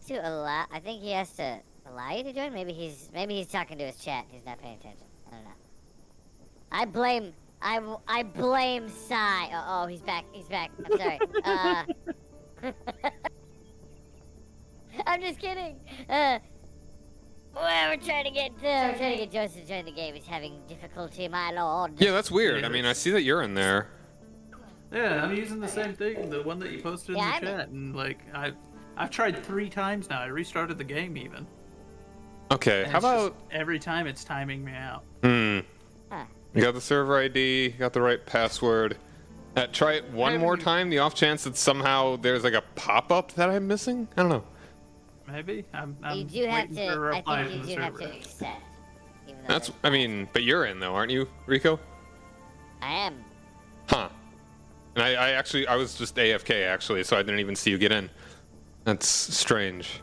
to allow. I think he has to allow you to join. Maybe he's talking to his chat. He's not paying attention. I don't know. I blame Sai. Oh, he's back. He's back. I'm sorry. I'm just kidding. Well, we're trying to get Joseph to join the game. He's having difficulty, my lord. Yeah, that's weird. I mean, I see that you're in there. Yeah, I'm using the same thing, the one that you posted in the chat, and like I've tried 3 times now. I restarted the game even. Okay, And how about every time it's timing me out? Huh. You got the Hmm. server ID, got the right password. Try it one more time, the off chance that somehow there's like a pop-up that I'm missing? I don't know. Maybe. I'm You do have waiting for a to. reply I think from you the do have server. to accept. Even though That's, I mean, but you're in though, aren't you, Rico? I am. Huh. And I was just AFK actually, so I didn't even see you get in. That's strange.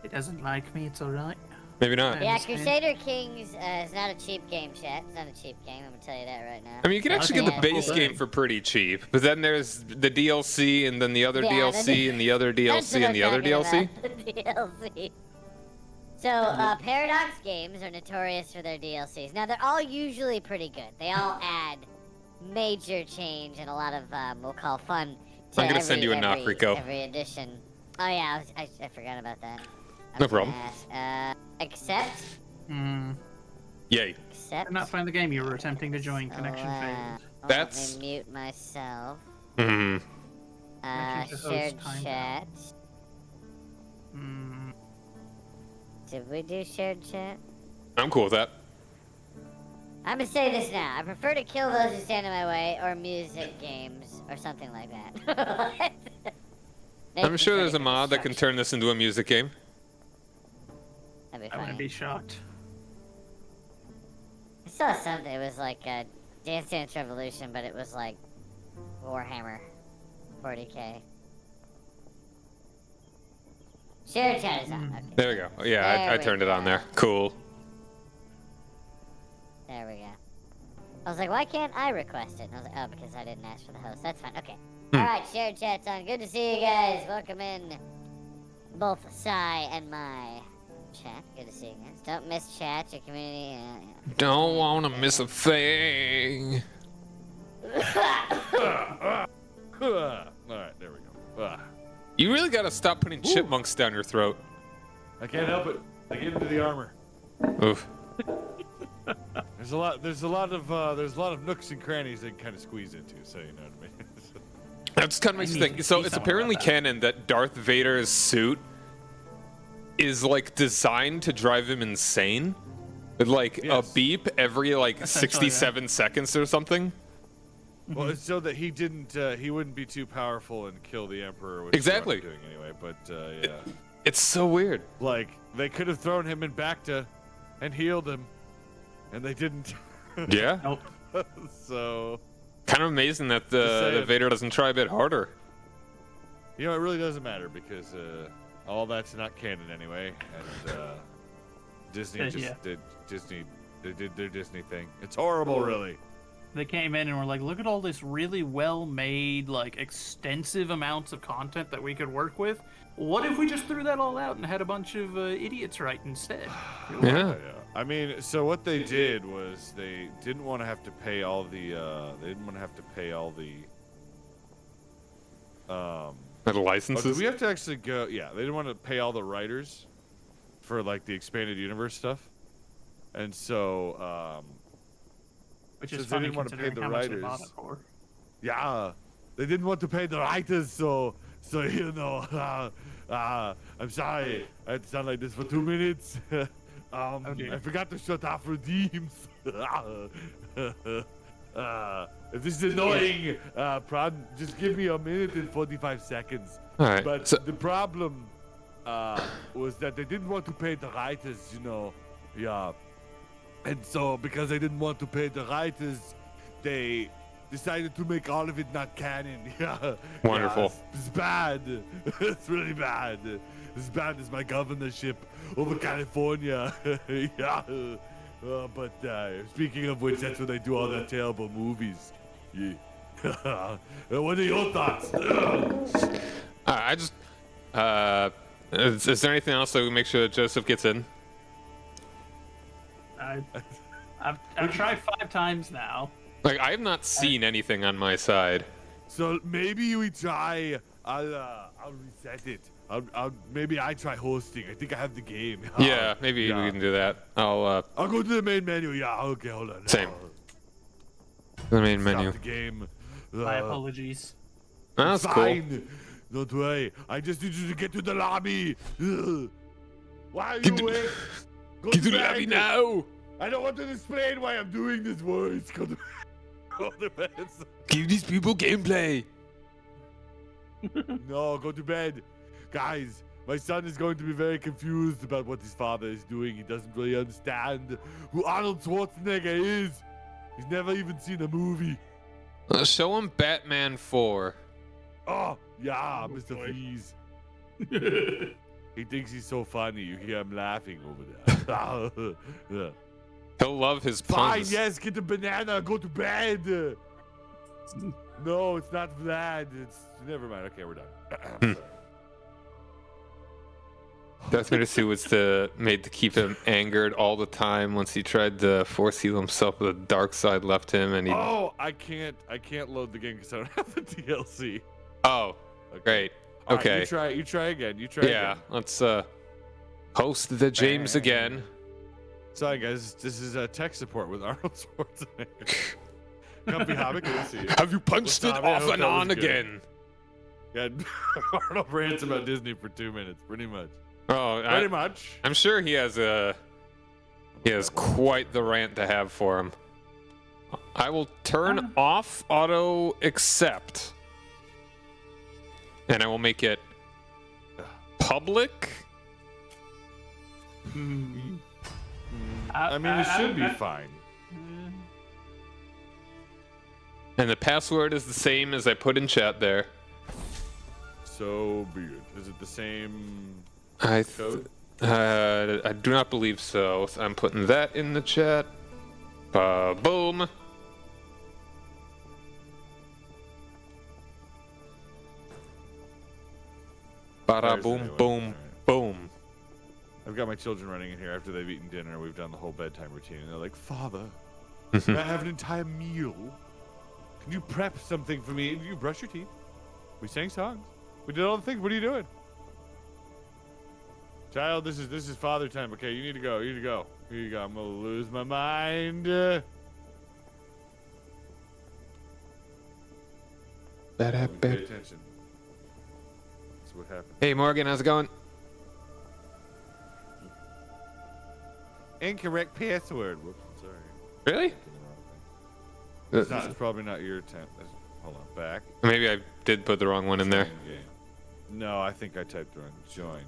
It doesn't like me, it's alright. Maybe not. Yeah, understand. Crusader Kings is not a cheap game, chat. It's not a cheap game. I'm gonna tell you that right now. I mean, you can actually get the Yeah, base cool game thing. for pretty cheap, but then there's the DLC, and then the other Yeah, DLC, and the other That's DLC, what and the I'm other talking DLC. about, the DLC. So, Paradox games are notorious for their DLCs. Now, they're all usually pretty good. They all add major change and a lot of, we'll call fun to I'm gonna send you a knock, Rico. every edition. Oh, yeah, I forgot about that. I No was gonna problem. ask, accept? Hmm. Yay. Accept? Did not find the game. You were attempting to join. Connection failed. That's- Let me mute myself. Hmm. Connection to host Shared timed chat. Hmm. Did we do shared chat? I'm cool with that. I'm gonna say this now. I prefer to kill those who stand in my way, or music games, or something like that. I'm sure there's a mod that can turn this into a music game. That'd be I funny. wouldn't be shocked. I saw something. It was like a Dance Dance Revolution, but it was like Warhammer 40k. Shared chat is on. Okay. There we go. Yeah, There I we turned it on go. there. Cool. There we go. I was like, why can't I request it? And I was like, oh, because I didn't ask for the host. That's fine. Okay. Alright, shared chat's on. Good to see you guys. Welcome in. Both Sai and my chat. Good to see you guys. Don't miss chat, your community. Don't want to miss a thing. Alright, there we go. You really gotta stop putting chipmunks down your throat. I can't help it. I get into the armor. Oof. There's a lot of nooks and crannies they can kind of squeeze into, so you know what I mean. That's kind of makes you need think. to So see it's something apparently about that. canon that Darth Vader's suit is like designed to drive him insane. With like Yes. a beep every like Essentially, yeah. 67 seconds or something. Well, it's so that he wouldn't be too powerful and kill the Emperor. Which Exactly. Is what I'm doing anyway, but yeah, It's so weird. like they could have thrown him in Bacta and healed him, and they didn't. Yeah. Nope. So Kind of amazing that the saying. Vader doesn't try a bit harder. you know it really doesn't matter because all that's not canon anyway, and Disney just Yeah. did they did their Disney thing. It's horrible, really. They came in and were like, look at all this really well-made, like, extensive amounts of content that we could work with. What if we just threw that all out and had a bunch of idiots write instead? Yeah. I mean, so what they did was they didn't want to have to pay all the The oh, licenses. did we have to actually go? Yeah, they didn't want to pay all the writers for like the expanded universe stuff, and so Which Since is they funny didn't want to pay considering the how much they writers. bought it for. yeah, they didn't want to pay the writers, so you know, I'm sorry, I had to sound like this for 2 minutes. dear. I forgot to shut off redeems. If this is annoying, just give me 1 minute and 45 seconds. All right. But So, the problem was that they didn't want to pay the writers, you know. Yeah. And so, because they didn't want to pay the writers, they decided to make all of it not canon. Yeah. Wonderful. Yeah, it's bad. It's really bad. As bad as my governorship over California. Yeah. But speaking of which, that's when they do all their terrible movies. Yeah. What are your thoughts? I just Is there anything else that we make sure that Joseph gets in? I've tried 5 times now. Like, I have not seen anything on my side. So maybe we try. I'll reset it. Maybe I try hosting. I think I have the game. Yeah, maybe we can do that. I'll go to the main menu. Yeah, okay, hold on. Same. The main menu. Stop the game. My apologies. That's fine. Cool. Don't worry. I just need you to get to the lobby. Why are you awake? Get to the lobby now. I don't want to explain why I'm doing this voice. Go to bed. Give these people gameplay. No, go to bed. Guys, my son is going to be very confused about what his father is doing. He doesn't really understand who Arnold Schwarzenegger is. He's never even seen a movie. Show him Batman 4. Oh, yeah, Mr. Freeze. He thinks he's so funny. You hear him laughing over there. Yeah. He'll love his puns. Fine, yes, get the banana. Go to bed. No, it's not Vlad. It's... Never mind. Okay, we're done. Death Meter 2 was made to keep him angered all the time. Once he tried to force heal himself, the dark side left him, and he. Oh, I can't load the game because I don't have the DLC. Oh, okay. Great. Okay. Right, you try again. Yeah, let's host the James again. Sorry, guys. This is tech support with Arnold Schwarzenegger. Comfy Hobbit, good to see you. Have you punched it off and on again? Yeah, Arnold rants about Disney for 2 minutes, pretty much. Oh, pretty much. I'm sure he has quite the rant to have for him. I will turn off auto accept, and I will make it public. I mean, it should be fine. And the password is the same as I put in chat there. So be it. Is it the same code? I do not believe so. I'm putting that in the chat. Boom. Bada boom, boom, boom. I've got my children running in here after they've eaten dinner. We've done the whole bedtime routine. And they're like, Father, can I have an entire meal? Can you prep something for me? You brush your teeth. We sang songs. We did all the things. What are you doing? Child, this is father time. Okay, you need to go. Here you go. I'm gonna lose my mind. Pay attention. That's what happened. Hey Morgan, how's it going? Incorrect password. Whoops, sorry. Really? It's probably not your attempt. Hold on, back. Maybe I did put the wrong one in there. No, I think I typed the wrong. Join.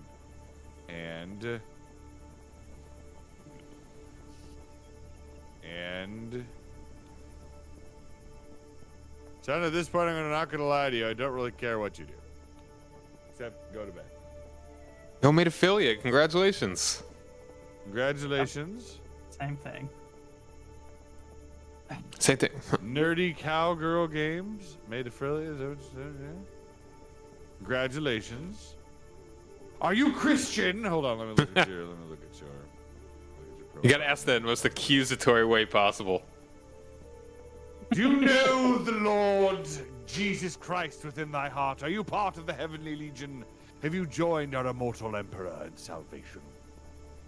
And son, at this point, I'm not gonna lie to you. I don't really care what you do, except go to bed. No made affiliate. Congratulations. Congratulations. Same thing. Same thing. Nerdy Cowgirl Games made affiliate. Is that what you said? Yeah. Congratulations. Are you Christian? Hold on, let me look at your. You gotta ask that in the most accusatory way possible. Do you know the Lord Jesus Christ within thy heart? Are you part of the Heavenly Legion? Have you joined our immortal Emperor in salvation?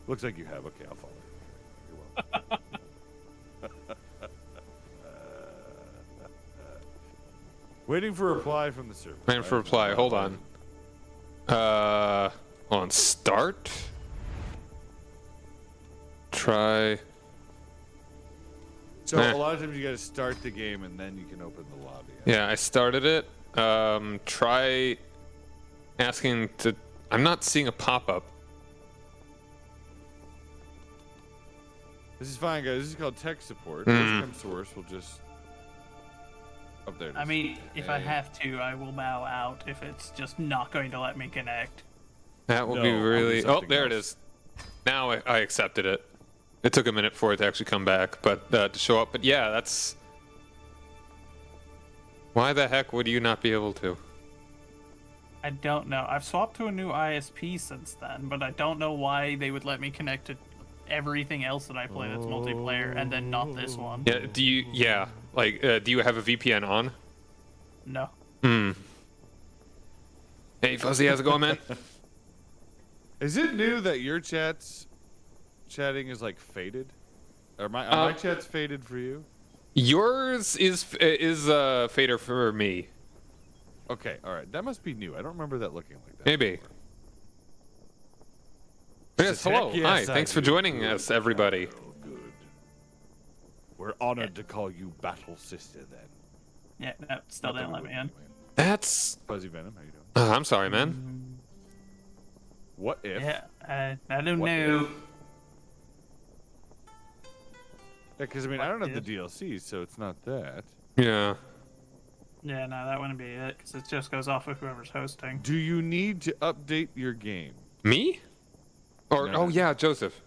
Looks like you have. Okay, I'll follow you. You're welcome. Waiting for a reply from the server. Waiting for a reply. Hold on. On start. Try. So a lot of times you gotta start the game and then you can open the lobby. Yeah, I started it. Try asking to. I'm not seeing a pop-up. This is fine, guys. This is called tech support. Worst comes to worst, we'll just. Up there. I mean, if I have to, I will bow out if it's just not going to let me connect. That will be really. Oh, there it is. Now I accepted it. It took a minute for it to actually come back, but to show up. But yeah, that's. Why the heck would you not be able to? I don't know. I've swapped to a new ISP since then, but I don't know why they would let me connect to everything else that I play that's multiplayer and then not this one. Yeah. Do you? Yeah. Like, do you have a VPN on? No. Hey, Fuzzy, how's it going, man? Is it new that your chatting is like faded? Are my chats faded for you? Yours is fader for me. Okay, all right. That must be new. I don't remember that looking like that. Maybe. Yes, hello. Yes, Hi, I thanks for do. joining us, everybody. Good. We're honored to call you Battle Sister then. Yeah, no, still didn't let me in. That's... Fuzzy Venom, how you doing? I'm sorry, man. What if? Yeah, I don't What know. Yeah, because I mean, I don't have the DLC, so it's not that. Yeah. Yeah, no, that wouldn't be it, because it just goes off of whoever's hosting. Do you need to update your game? Me? Or, No. oh yeah, Joseph.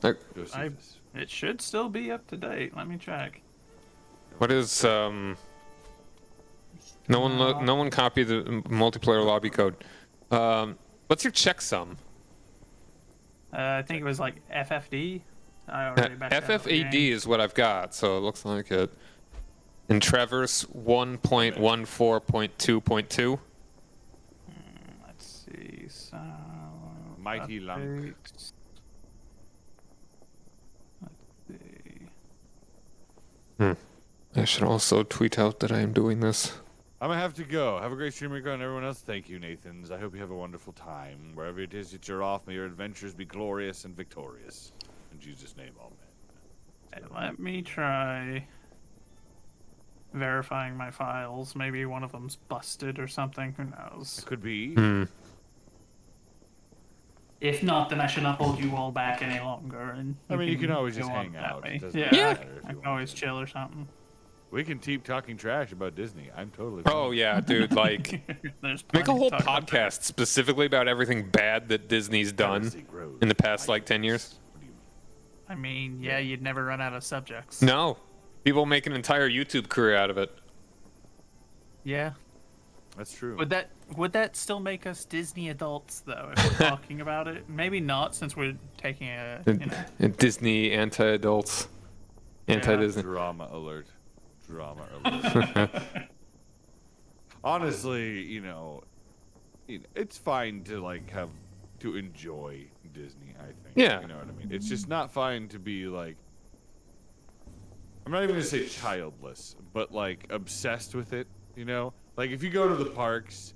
Josephus? It should still be up to date. Let me check. What is, no one copied the multiplayer lobby code. What's your checksum? I think it was like FFD. I already backed out of the FFAD game. is what I've got, so it looks like it. And Traverse 1.14.2.2. Let's see. So, Mighty Lunk. updates. Let's see. I should also tweet out that I am doing this. I'm gonna have to go. Have a great stream, Rico, and everyone else. Thank you, Nathans. I hope you have a wonderful time. Wherever it is that you're off, may your adventures be glorious and victorious. In Jesus' name, amen. Hey, let me try verifying my files. Maybe one of them's busted or something. Who knows? It could be. If not, then I should not hold you all back any longer. And I mean, you can always go just on hang that out. way. It doesn't Yeah, matter if I you can want always to. chill or something. We can keep talking trash about Disney. I'm totally. Oh yeah, dude, like There's make a plenty whole to talk about there. podcast specifically about everything bad that Disney's done in the past like 10 years. I mean, yeah, you'd never run out of subjects. No. People make an entire YouTube career out of it. Yeah. That's true. Would that still make us Disney adults though? If we're talking about it, maybe not, since we're taking a Disney anti-adults. Anti-Disney. Drama alert. Drama alert. Honestly, it's fine to to enjoy Disney, I think. Yeah. You know what I mean? It's just not fine to be I'm not even gonna say childless, but obsessed with it, Like if you go to the parks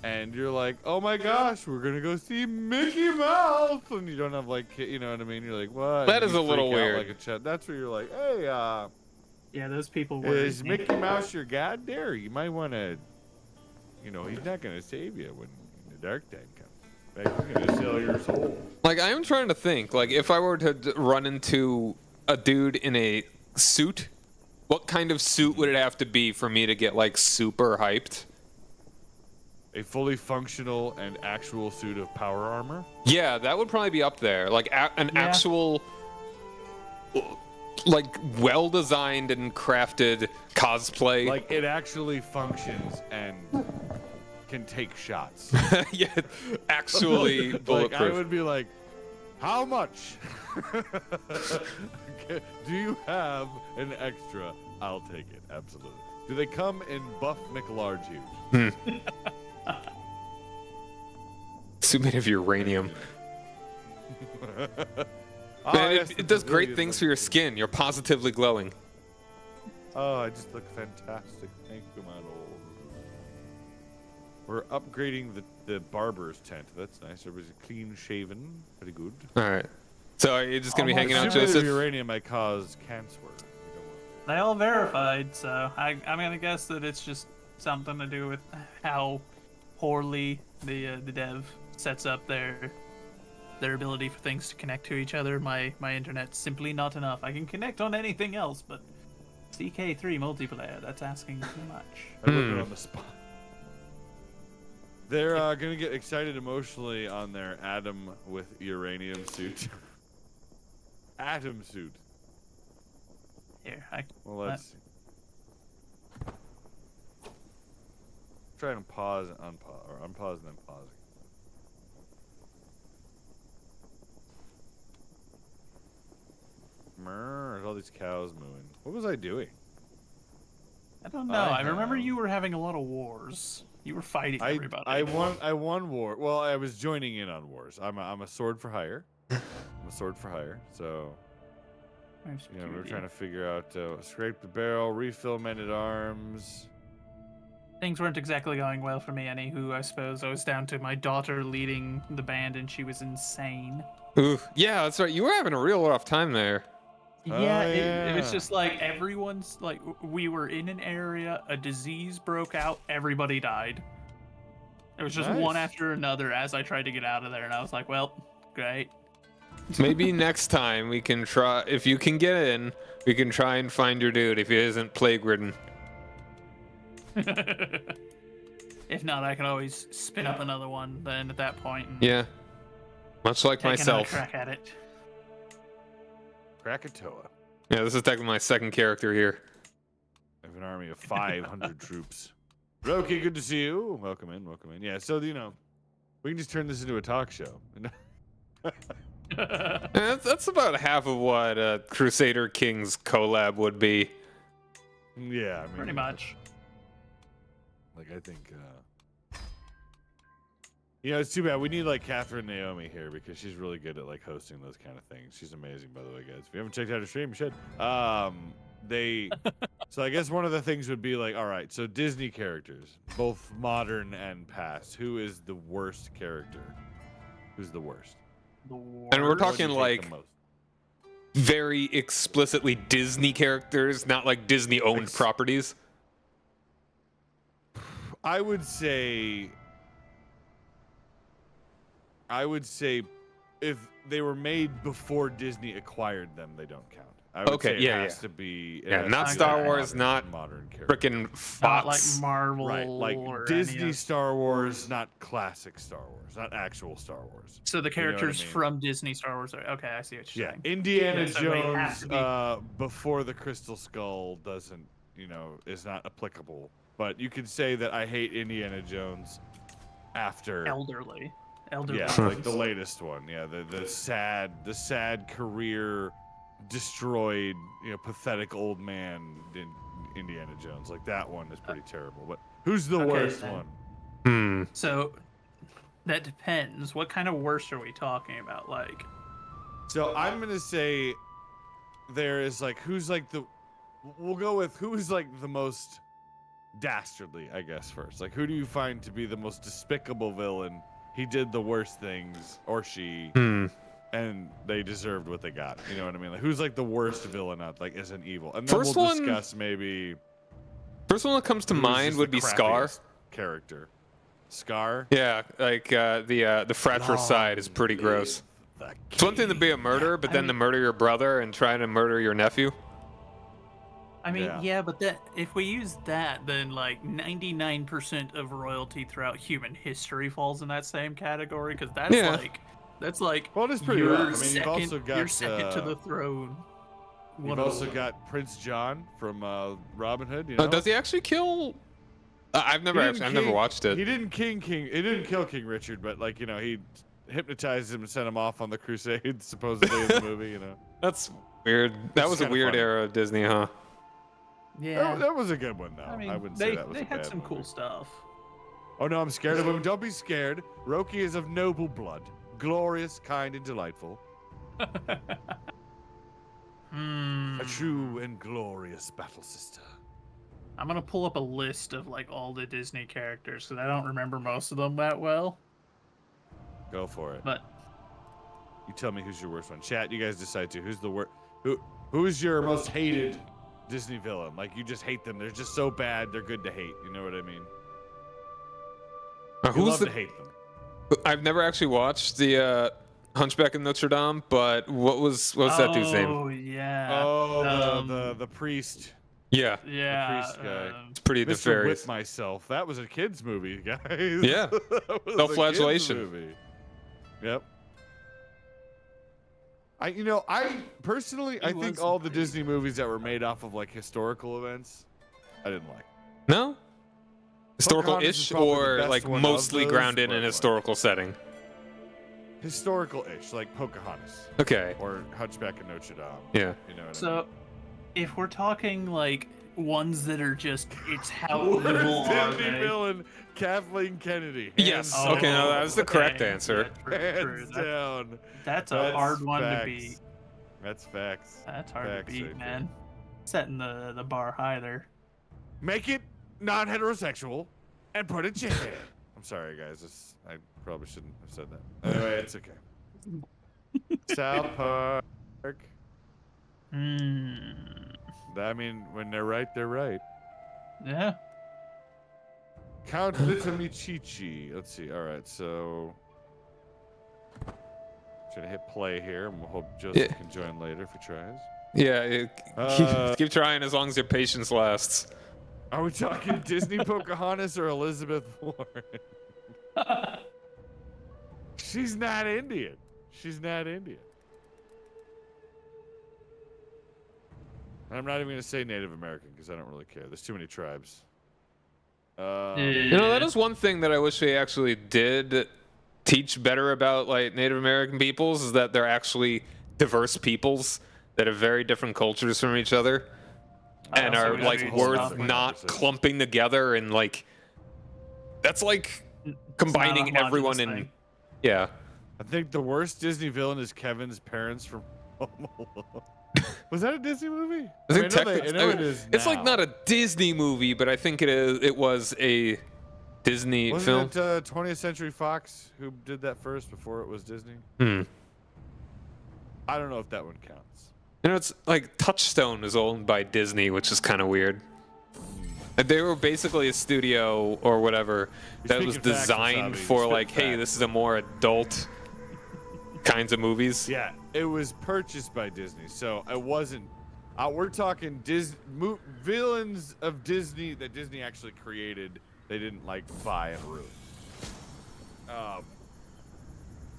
and you're like, oh my gosh, we're gonna go see Mickey Mouse, and you don't have you know what I mean? You're like, what? That And is you a little freak out weird. like a child. That's where you're like, hey, yeah, those people were. is Mickey Mouse your god there? You might want to, he's not going to save you when the dark time comes. In fact, he's going to sell your soul. Like, I am trying to think, if I were to run into a dude in a suit, what kind of suit would it have to be for me to get, super hyped? A fully functional and actual suit of power armor? Yeah, that would probably be up there. An actual, well-designed and crafted cosplay. It actually functions and can take shots. Yeah, actually bulletproof. I would be like, how much? Do you have an extra? I'll take it, absolutely. Do they come in buff McLarge huge? Suit made of uranium. Man, it does great things for your skin. You're positively glowing. Oh, I just look fantastic. Thank you, my lord. We're upgrading the barber's tent. That's nice. Everybody's clean shaven. Pretty good. All right. So are you just going to be hanging out, Assuming Joseph? uranium may cause cancer. They all verified, so I'm gonna guess that it's just something to do with how poorly the dev sets up their ability for things to connect to each other. My internet's simply not enough. I can connect on anything else, but CK3 multiplayer, that's asking too much. I put it on the spot. They're gonna get excited emotionally on their Atom with uranium suit. Atom suit. Here, Well, let's see. try and pause and unpause, or unpause and then pause. There's all these cows mooing. What was I doing? I don't know. I remember you were having a lot of wars. You were fighting everybody. I won war. Well, I was joining in on wars. I'm a sword for hire. I'm a sword for hire. So, we were trying to figure out scrape the barrel, refill men at arms. Things weren't exactly going well for me, anywho. I suppose I was down to my daughter leading the band, and she was insane. Ooh, yeah, that's right. You were having a real rough time there. Yeah, it was just like everyone's like we were in an area, a disease broke out, everybody died. It was just one after another as I tried to get out of there, and I was like, well, great. Maybe next time we can try, if you can get in, we can try and find your dude if he isn't plague ridden. If not, I can always spin up another one then at that point. And yeah, much like take myself. another crack at it. Krakatoa. Yeah, this is technically my second character here. I have an army of 500 troops. Roki, good to see you. Welcome in, welcome in. Yeah, so, we can just turn this into a talk show. That's about half of what Crusader King's collab would be. Yeah, I mean, pretty much. Like, I think, it's too bad. We need, Catherine Naomi here because she's really good at, hosting those kind of things. She's amazing, by the way, guys. If you haven't checked out her stream, you should. So I guess one of the things would be, all right, so Disney characters, both modern and past. Who is the worst character? Who's the worst? And we're talking, very explicitly Disney characters, not, Disney-owned properties. I would say if they were made before Disney acquired them, they don't count. I would say it has to be not Star Wars, not modern character. Frickin' Fox. Not like Marvel, right? Like or Disney Star Wars, not classic Star Wars, not actual Star Wars. So the characters from Disney Star Wars are okay. I see what you're saying. Indiana Jones before the Crystal Skull doesn't, is not applicable. But you could say that I hate Indiana Jones after elderly. Yeah, like the latest one. Yeah, the sad career destroyed, pathetic old man in Indiana Jones. Like that one is pretty terrible. But who's the worst one? So that depends. What kind of worst are we talking about? So I'm gonna say there is we'll go with who's the most dastardly, I guess, first. Who do you find to be the most despicable villain? He did the worst things, or she, and they deserved what they got. You know what I mean? Who's the worst villain out, isn't evil? And then we'll discuss maybe. First one that comes to mind would be Scar. Character. Scar? Yeah, the fratricide is pretty gross. It's one thing to be a murderer, but then to murder your brother and try to murder your nephew. I mean, yeah, but if we use that, then 99% of royalty throughout human history falls in that same category, because that's well, it's pretty rough. I mean, you're second to the throne. You've also got Prince John from Robin Hood. Does he actually kill? I've never watched it. He didn't He didn't kill King Richard, but he hypnotized him and sent him off on the Crusades, supposedly in the movie. That's weird. That was a weird era of Disney, huh? Yeah, that was a good one, though. I mean, I wouldn't say that was a bad one. They had some cool stuff. Oh, no, I'm scared of him. Don't be scared. Roki is of noble blood. Glorious, kind, and delightful. A true and glorious battle sister. I'm going to pull up a list of, all the Disney characters, because I don't remember most of them that well. Go for it. But you tell me who's your worst one. Chat, you guys decide too. Who's the worst? Who's your most hated Disney villain? You just hate them. They're just so bad. They're good to hate. You know what I mean? You love to hate them. I've never actually watched the Hunchback of Notre Dame, but what's that dude's name? Oh yeah. Oh, the priest. Yeah. Yeah. The priest guy. It's pretty Mr. nefarious. Whip Myself. That was a kids movie, guys. Yeah. That was Self-flagellation. a kids movie. Yep. I personally, I think all the Disney movies that were made off of historical events, I didn't like. No? Historical-ish, is probably the or best like one of mostly those, grounded in but, a like, historical setting? Historical-ish, like Pocahontas Okay. or Hunchback of Notre Dame. Yeah. You know what I mean? So, if we're talking like ones that are just, it's how Worst evil are Disney they? villain, Kathleen Kennedy. Yes. Hands Okay, no, that was the correct okay. answer. Yeah, true, Hands true. down. That's a hard one facts. to beat. That's facts. That's hard Facts to beat, right man. Setting the bar high there. Make it non-heterosexual and put a chick in it. I'm sorry, guys. I probably shouldn't have said that. Anyway, it's okay. South Park. I mean, when they're right, they're right. Yeah. Count Litamichichi. Let's see. All right, so should I hit play here? And we'll hope Joseph can join later if he tries. Yeah, keep trying as long as your patience lasts. Are we talking Disney Pocahontas or Elizabeth Warren? She's not Indian. She's not Indian. I'm not even going to say Native American because I don't really care. There's too many tribes. You know, that is one thing that I wish they actually did teach better about, like, Native American peoples, is that they're actually diverse peoples that have very different cultures from each other and also are, wish like, we worth stopped not conversation. clumping together and, like, that's like combining homogenous everyone in. thing. Yeah. I think the worst Disney villain is Kevin's parents from Home Alone. Was that a Disney movie? I think I know it is. it's like now. not a Disney movie, but I think it was a Disney film. Wasn't it 20th Century Fox who did that first before it was Disney? Hmm. I don't know if that one counts. You know, it's like Touchstone is owned by Disney, which is kind of weird. And they were basically a studio or whatever that was speaking facts, designed Wasabi. for Spit like, hey, facts. this is a more adult kinds of movies. Yeah, it was purchased by Disney, so it wasn't. We're talking villains of Disney that Disney actually created. They didn't like buy and ruin.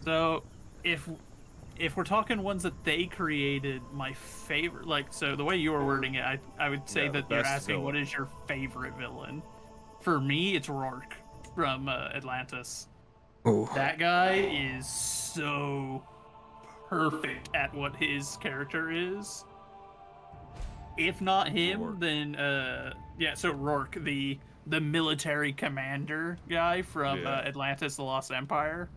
So, if we're talking ones that they created, my favorite, like, so the way you were wording it, I would say Yeah, the that you're best asking what villain. is your favorite villain. For me, it's Rourke from Atlantis. Ooh. That guy is so perfect at what his character is. If not him, Rourke. then yeah. So Rourke, the military commander guy from Yeah. Atlantis: The Lost Empire.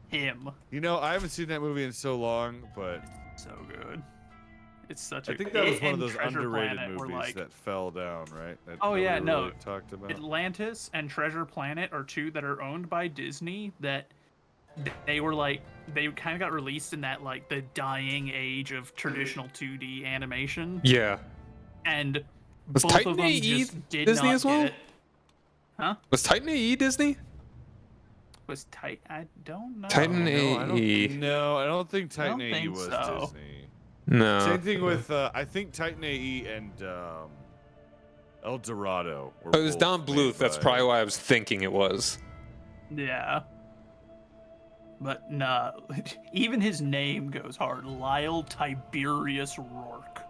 Him, You know, I haven't seen that movie in so long, but so good. It's such I a. think that was one of and those Treasure underrated Planet were movies like, that fell down, right? That Oh, yeah, nobody no. really talked about. Atlantis and Treasure Planet are two that are owned by Disney that they were like they kind of got released in that like the dying age of traditional 2D animation, Yeah. and Was both Titan of them AE just did Disney not as well? get it. Huh? Was Titan AE Disney? Was tight? I don't know. Titan No, AE. I don't think Titan don't AE think was so. Disney. No. Same thing with I think Titan AE and El Dorado. Were Oh, it was both Don made Bluth. That's by- probably why I was thinking it was. Yeah. But nah, even his name goes hard. Lyle Tiberius Rourke.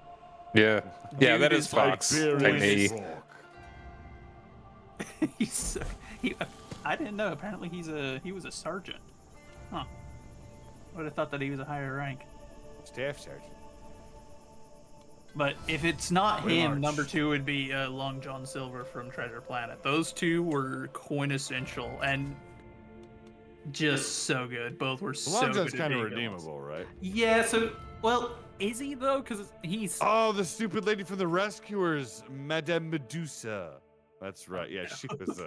Yeah. Yeah, Dude that is is Fox. Tiberius Titan AE. Rourke. I didn't know. Apparently, he was a sergeant. Huh. Would have thought that he was a higher rank. Staff sergeant. But if it's not Way him, large. number two would be Long John Silver from Treasure Planet. Those two were quintessential and just so good. Both were so Long good. John's at kind of being villains. redeemable, right? Yeah. So, well, is he though? Because he's. Oh, the stupid lady from the Rescuers, Madame Medusa. That's right. Yeah, she was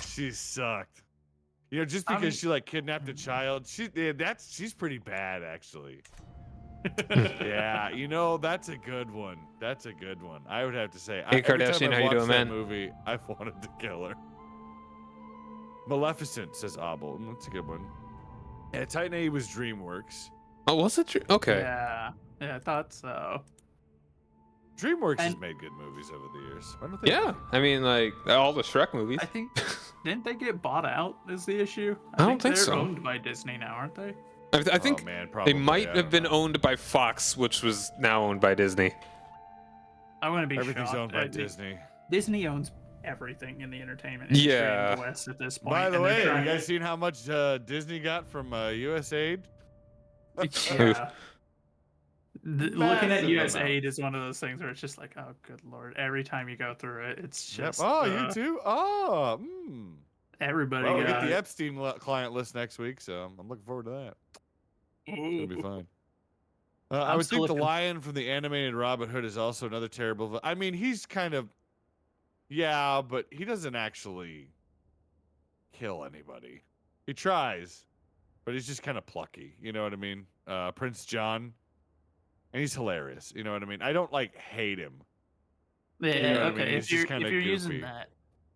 she sucked. You know, just I because mean- she like kidnapped a child, she's pretty bad actually. Yeah, you know, that's a good one. That's a good one. I would have to say. Hey, every time Kardashian, I how you watched doing, that man? Movie, I've wanted to kill her. Maleficent, says Abel. That's a good one. Yeah, Titan AE was DreamWorks. Oh, was it? Okay. Yeah. Yeah, I thought so. DreamWorks has And- made good movies over the years. Why don't they? Yeah. I mean, like, all the Shrek movies. I think didn't they get bought out? Is the issue? I don't think they're so. owned by Disney now, aren't they? I think Oh, man, they probably, might I have don't been know. owned by Fox, which was now owned by Disney. I want to be Everything's shocked. owned by Disney. Disney owns everything in the entertainment industry in the West at this point. By the way, have you guys seen how much Disney got from USAID? Yeah. Looking at USAID is one of those things where it's just like, oh, good lord! Every time you go through it, it's just. Oh, you too? Oh, Everybody. Well, we get the Epstein client list next week, so I'm looking forward to that. It's gonna be fine. I would think the lion from the animated Robin Hood is also another terrible. I mean, he's kind of, yeah, but he doesn't actually kill anybody. He tries, but he's just kind of plucky. You know what I mean? Prince John, and he's hilarious. You know what I mean? I don't like hate him. Yeah. You know Okay. I mean? If you're using that.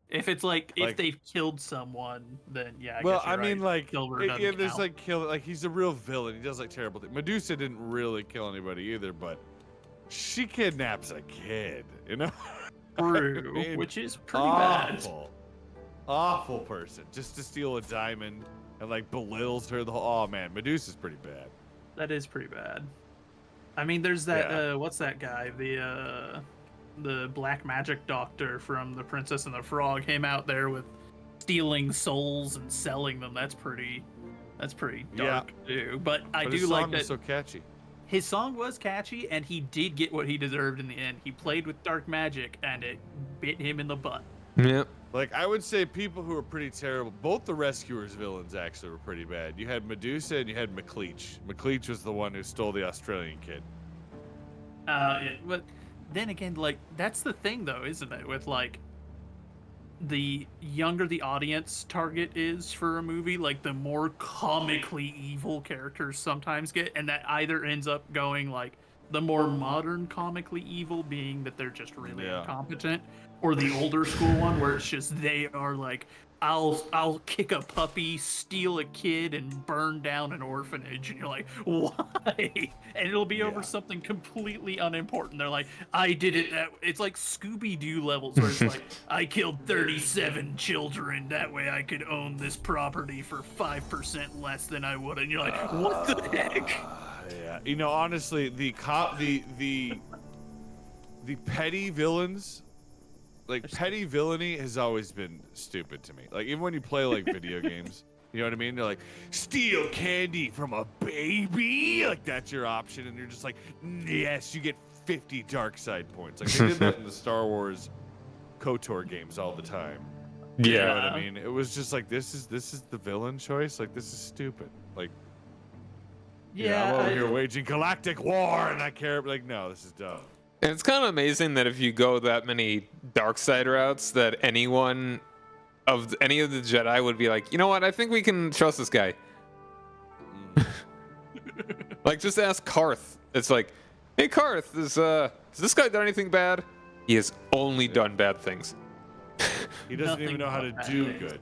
If it's like if they've killed someone, then yeah. I guess you're mean, right. like, there's like kill. Like he's a real villain. He does like terrible things. Medusa didn't really kill anybody either, but she kidnaps a kid. You know, True, I mean, which is pretty awful person just to steal a diamond and like belittles her. Oh man, Medusa's pretty bad. That is pretty bad. I mean, there's that. What's that guy? The black magic doctor from The Princess and the Frog came out there with stealing souls and selling them. That's pretty dark too. But I do like that. His song was so catchy. His song was catchy, and he did get what he deserved in the end. He played with dark magic, and it bit him in the butt. Yep. Like, I would say people who were pretty terrible, both the Rescuers villains actually were pretty bad. You had Medusa and you had McLeach. McLeach was the one who stole the Australian kid. But then again, like, that's the thing, though, isn't it? With, like, the younger the audience target is for a movie, like, the more comically evil characters sometimes get, and that either ends up going, like, the more modern comically evil being that they're just really incompetent, or the older school one where it's just they are like, I'll kick a puppy, steal a kid, and burn down an orphanage, and you're like, why? And it'll be over something completely unimportant. They're like, I did it. It's like Scooby-Doo levels where it's like, I killed 37 children. That way I could own this property for 5% less than I would. And you're like, what the heck? Yeah, you know, honestly, the petty villains. Like, petty villainy has always been stupid to me. Like, even when you play, like, video games, you know what I mean? They're like, steal candy from a baby? Like, that's your option. And you're just like, yes, you get 50 dark side points. Like, they did that in the Star Wars KOTOR games all the time. Yeah. You know what I mean? It was just like, this is the villain choice? Like, this is stupid. Like, I'm over here waging galactic war, and I care. Like, no, this is dumb. And it's kind of amazing that if you go that many dark side routes, that any of the Jedi would be like, you know what? I think we can trust this guy. Like, just ask Karth. It's like, hey, Karth, has this guy done anything bad? He has only done bad things. He doesn't even know how to do good.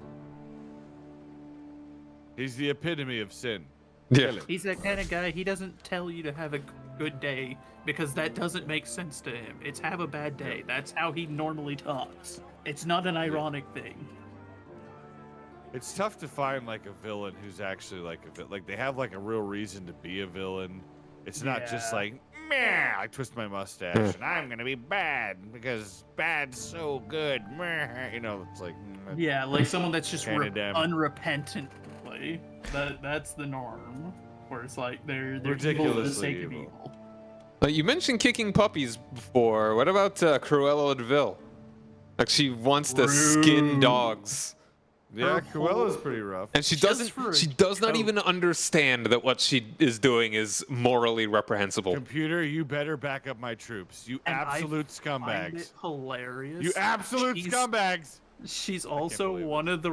He's the epitome of sin. Yeah. He's that kind of guy. He doesn't tell you to have a good day because that doesn't make sense to him. It's have a bad day. That's how he normally talks. It's not an ironic thing. It's tough to find like a villain who's actually like a villain. Like, they have like a real reason to be a villain. It's not just like, meh, I twist my mustache and I'm gonna be bad because bad's so good. Meh. You know, it's like like someone that's just unrepentantly. That's the norm. Where it's like they're evil for the sake of evil. But you mentioned kicking puppies before. What about Cruella de Vil? Like, she wants to skin dogs. Yeah, Cruella's pretty rough. And she does not even understand that what she is doing is morally reprehensible. Computer, you better back up my troops. You absolute scumbags. It hilarious. You absolute scumbags. She's also one of the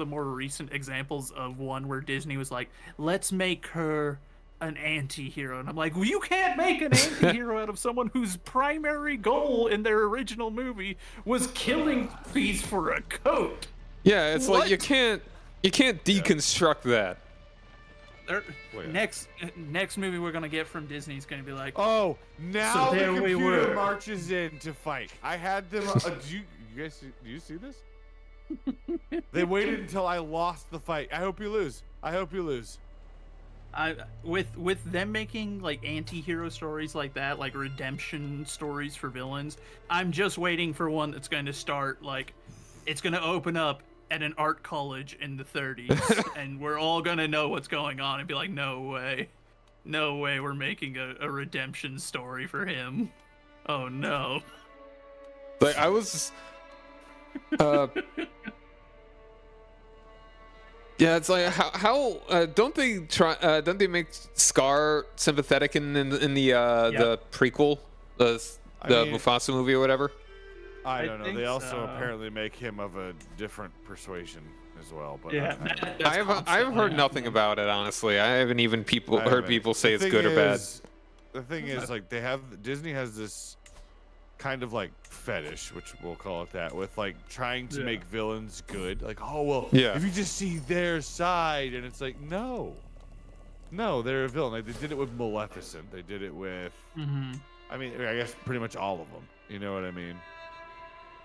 more recent examples of one where Disney was like, let's make her an anti-hero. And I'm like, well, you can't make an anti-hero out of someone whose primary goal in their original movie was killing puppies for a coat. Yeah, it's like you can't deconstruct that. Next movie we're gonna get from Disney is gonna be like, oh, now the computer marches in to fight. I had them. Do you see this? They waited until I lost the fight. I hope you lose. With them making like anti-hero stories like that, like redemption stories for villains, I'm just waiting for one that's going to start like it's going to open up at an art college in the 30s and we're all going to know what's going on and be like, no way we're making a redemption story for him. Oh no. Like I was yeah, it's like how don't they make Scar sympathetic in the prequel, the Mufasa movie or whatever? I don't know. think They also so. apparently make him of a different persuasion as well. But Yeah, I've heard nothing about it, honestly. I haven't even heard people say it's good or bad. The thing is, like, Disney has this kind of like fetish, which we'll call it that, with like trying to make villains good. Like, oh well, if you just see their side, and it's like, no, they're a villain. Like they did it with Maleficent. They did it with, I mean, I guess pretty much all of them. You know what I mean?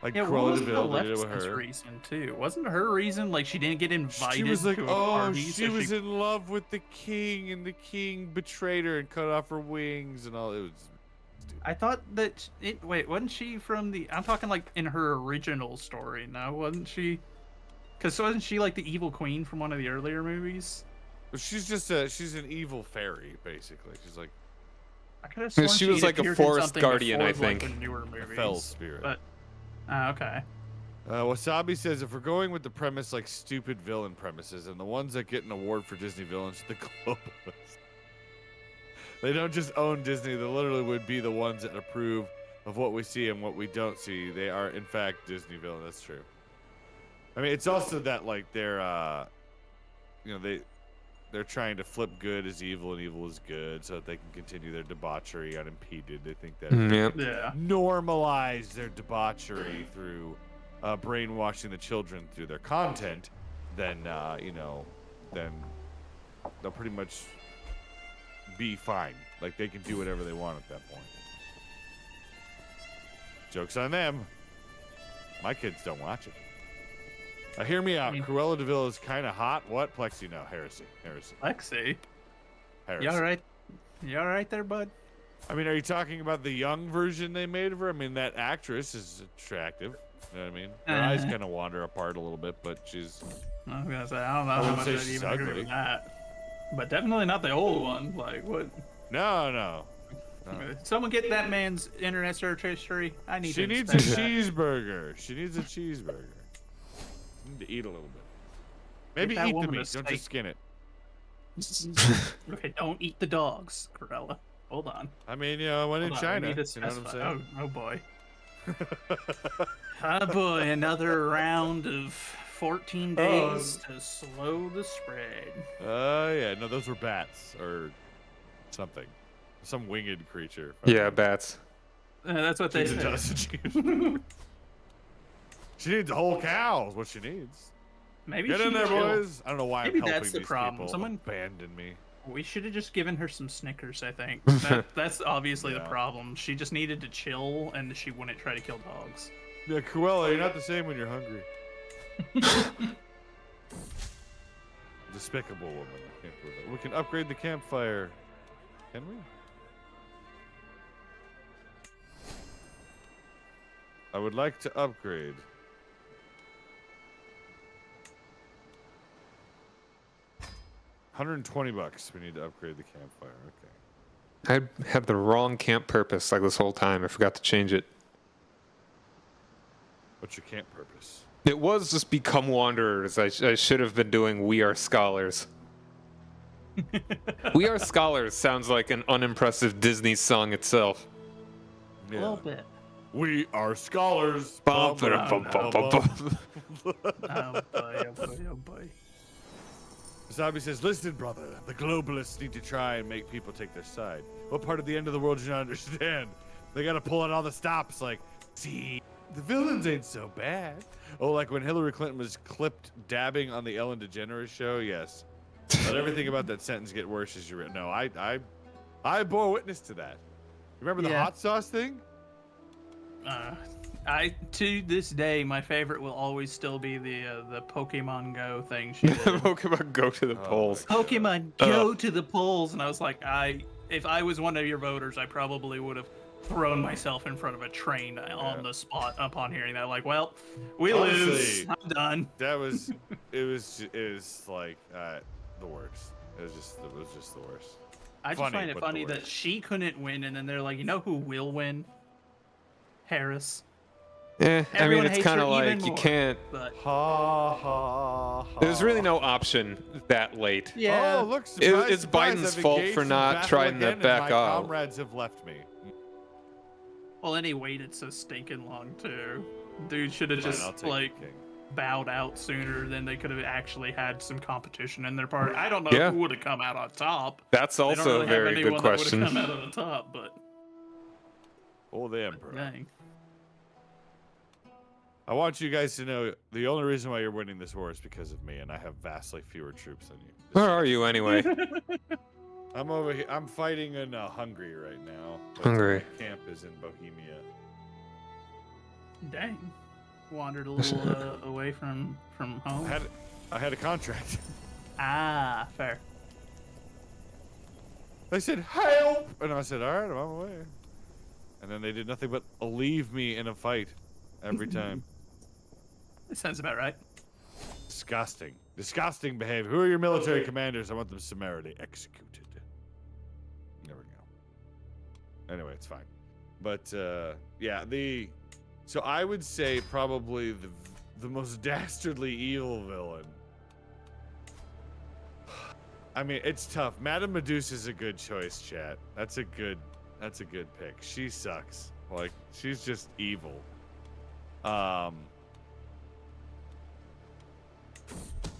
Like Cruella de Vil, they did it with her. Reason too. Wasn't her reason like she didn't get invited? She was like, to a oh, party, she was in love with the king, and the king betrayed her and cut off her wings and all. It was. I thought that wait, wasn't she from the? I'm talking like in her original story. No, wasn't she? Because wasn't she like the evil queen from one of the earlier movies? She's just she's an evil fairy, basically. She's like. I could have sworn She was like a forest guardian, I think. Like, the newer movies, Fell spirit. But okay. Wasabi says if we're going with the premise like stupid villain premises, and the ones that get an award for Disney villains, the globalists. They don't just own Disney. They literally would be the ones that approve of what we see and what we don't see. They are, in fact, Disney villains. That's true. I mean, it's also that like they're, they're trying to flip good as evil and evil as good, so that they can continue their debauchery unimpeded. They think that normalize their debauchery through brainwashing the children through their content. Then then they'll pretty much be fine. Like they can do whatever they want at that point. Joke's on them. My kids don't watch it. Now hear me out. Cruella de Vil is kind of hot. What? Plexi? No. Heresy. Lexi. Heresy. You all right there, bud? I mean, are you talking about the young version they made of her? I mean, that actress is attractive. You know what I mean? Her eyes kind of wander apart a little bit, but she's... I was gonna say, I don't know how much I'd even agree with that. But definitely not the old one. Like, what? No. Someone get that man's internet search history. I need She to needs a cheeseburger. She needs a cheeseburger. Need to eat a little bit. Maybe that eat the woman a meat. Don't just skin it. Okay, don't eat the dogs, Corella. Hold on. I mean, when in China, you know what I'm saying? Oh boy. Oh boy, another round of 14 days to slow the spread. Yeah, no, those were bats or something. Some winged creature. Yeah, bats. That's what they say. She needs a whole cow is what she needs. Maybe Get in there, boys. I don't know why Maybe I'm helping that's the these problem. people Someone abandon me. We should have just given her some Snickers, I think. That's obviously the problem. She just needed to chill, and she wouldn't try to kill dogs. Yeah, Cruella, you're not the same when you're hungry. Despicable woman. I can't believe it. We can upgrade the campfire. Can we? I would like to upgrade. $120 we need to upgrade the campfire. Okay. I had the wrong camp purpose like this whole time. I forgot to change it. What's your camp purpose? It was just become wanderers. I should have been doing We Are Scholars. We Are Scholars sounds like an unimpressive Disney song itself. A little bit. We are scholars. Bum, bum, bum, bum, bum. Oh boy. Wasabi says, listen, brother, the globalists need to try and make people take their side. What part of the end of the world do you not understand? They gotta pull out all the stops, like, see, the villains ain't so bad. Oh, like when Hillary Clinton was clipped dabbing on the Ellen DeGeneres show? Yes. Let everything about that sentence get worse as you read. No, I bore witness to that. Remember the hot sauce thing? To this day, my favorite will always still be the Pokemon Go thing she did. Pokemon go to the polls. Pokemon Go to the polls, and I was like, if I was one of your voters, I probably would have thrown myself in front of a train on the spot upon hearing that. Like, well, we lose. I'm done. That was, it was like the worst. It was just the worst. I just find it funny that she couldn't win, and then they're like, you know who will win? Harris. Yeah, I mean, it's kind of even like you more, can't. But Ha ha. There's really no option that late. yeah, Oh, look, It's Biden's fault for not trying to back my out. comrades have left me. well, and he waited so stinking long too. Dude should have Fine, just I'll take like the king. bowed out sooner. Than they could have actually had some competition in their party. I don't know Yeah. who would have come out on top. That's They don't also really a very have good anyone that question. would have come out on the top, but Oh, the emperor. dang. I want you guys to know the only reason why you're winning this war is because of me, and I have vastly fewer troops than you. Where are you anyway? I'm over here. I'm fighting in Hungary right now. but Hungary. My camp is in Bohemia. Dang. Wandered a little away from home. I had a contract. Ah, fair. They said help, and I said, all right, I'm on my way. And then they did nothing but leave me in a fight every time. That sounds about right. Disgusting. Disgusting behavior. Who are your military commanders? I want them summarily executed. There we go. Anyway, it's fine. But yeah, so I would say probably the most dastardly evil villain. I mean, it's tough. Madame Medusa's a good choice, chat. That's a good pick. She sucks. Like, she's just evil.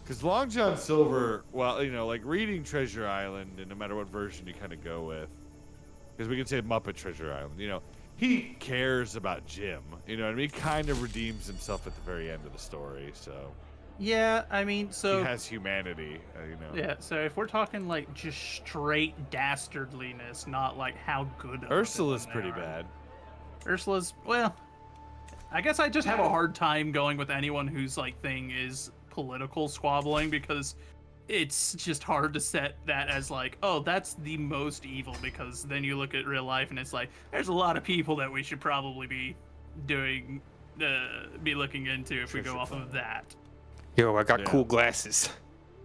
Because Long John Silver, well, you know, like reading Treasure Island, and no matter what version you kind of go with, because we can say Muppet Treasure Island, you know, he cares about Jim. You know what I mean? He kind of redeems himself at the very end of the story, so Yeah, I mean, so he has humanity, you know. yeah, so if we're talking like just straight dastardliness, not like how good of a Ursula's villain they pretty are. bad. Ursula's, well, I guess I just have a hard time going with anyone whose like thing is political squabbling, because it's just hard to set that as like, oh, that's the most evil, because then you look at real life and it's like, there's a lot of people that we should probably be doing, be looking into if we go off of that. Yo, I got Yeah. cool glasses.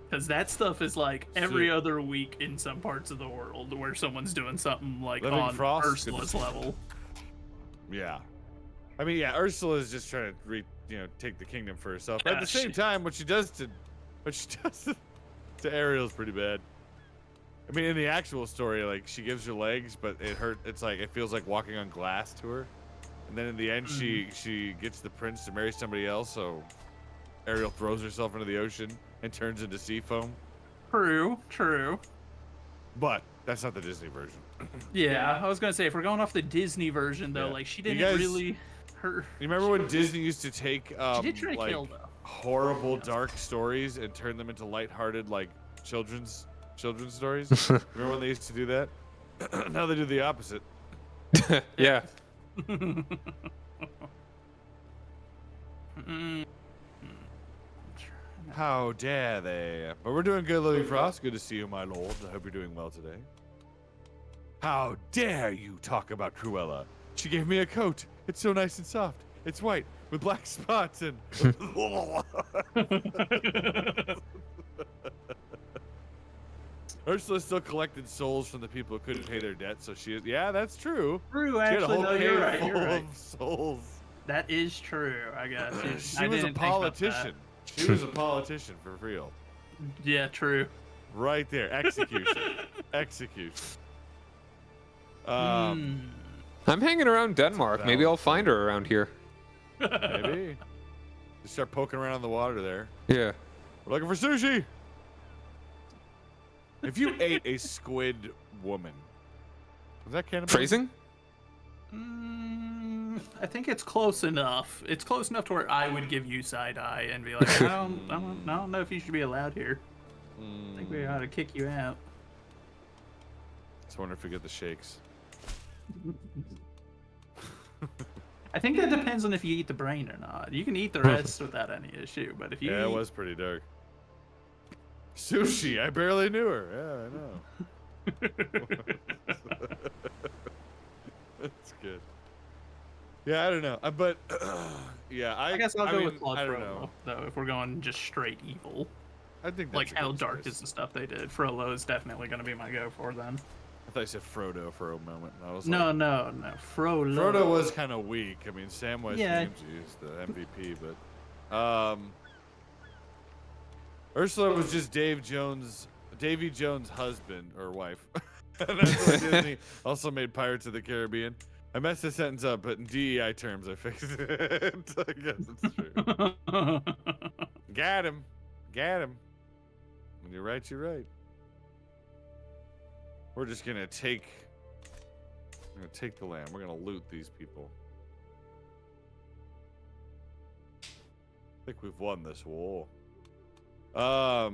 Because that stuff is like every other week in some parts of the world where someone's doing something like Living on Frost, Ursula's level. Yeah. I mean, yeah, Ursula is just trying to take the kingdom for herself. But at the same time, what she does to Ariel's pretty bad. I mean, in the actual story, like, she gives her legs, but it's like, it feels like walking on glass to her. And then in the end, she gets the prince to marry somebody else, so Ariel throws herself into the ocean and turns into sea foam. True. But that's not the Disney version. Yeah, I was gonna say, if we're going off the Disney version though, Yeah. like she You didn't guys- really hurt. You remember when Disney used to take She did try to like kill though. horrible dark stories and turn them into lighthearted like children's stories? Remember when they used to do that? Now they do the opposite. Yeah. How dare they? But we're doing good, Living Frost. Good to see you, my lord. I hope you're doing well today. How dare you talk about Cruella? She gave me a coat. It's so nice and soft. It's white with black spots and. Ursula still collected souls from the people who couldn't pay their debt, so she is. Yeah, that's true. True, She had a actually, whole no, cave you're right. full You're right. of souls. That is true. I guess She was a politician. She was a politician for real. Yeah, true. Right there, execution, execution. I'm hanging around Denmark. Maybe I'll find her around here. Maybe. Just start poking around in the water there. Yeah. We're looking for sushi. If you ate a squid woman, was that cannibalism? Phrasing? I think it's close enough. It's close enough to where I would give you side eye and be like, I don't know if you should be allowed here. I think we ought to kick you out. Just wonder if we get the shakes. I think that depends on if you eat the brain or not. You can eat the rest without any issue, but if you Yeah, it was pretty dark. Sushi, I barely knew her. Yeah, I know. That's good. Yeah, I don't know. But yeah, I guess I'll go mean, with Claude I don't Frollo, know. though, if we're going just straight evil. I think that's Like a how good dark choice. is the stuff they did. Frollo is definitely going to be my go for then. I thought you said Frodo for a moment. And I was No, like, no. Frollo. Frodo was kind of weak. I mean, Samwise Yeah. Gamgee is the MVP, but Ursula was just Davy Jones' husband or wife. And that's why Disney also made Pirates of the Caribbean. I messed the sentence up, but in DEI terms, I fixed it. I guess it's true. Got him. When you're right, you're right. We're just gonna take the land. We're gonna loot these people. I think we've won this war. Yeah,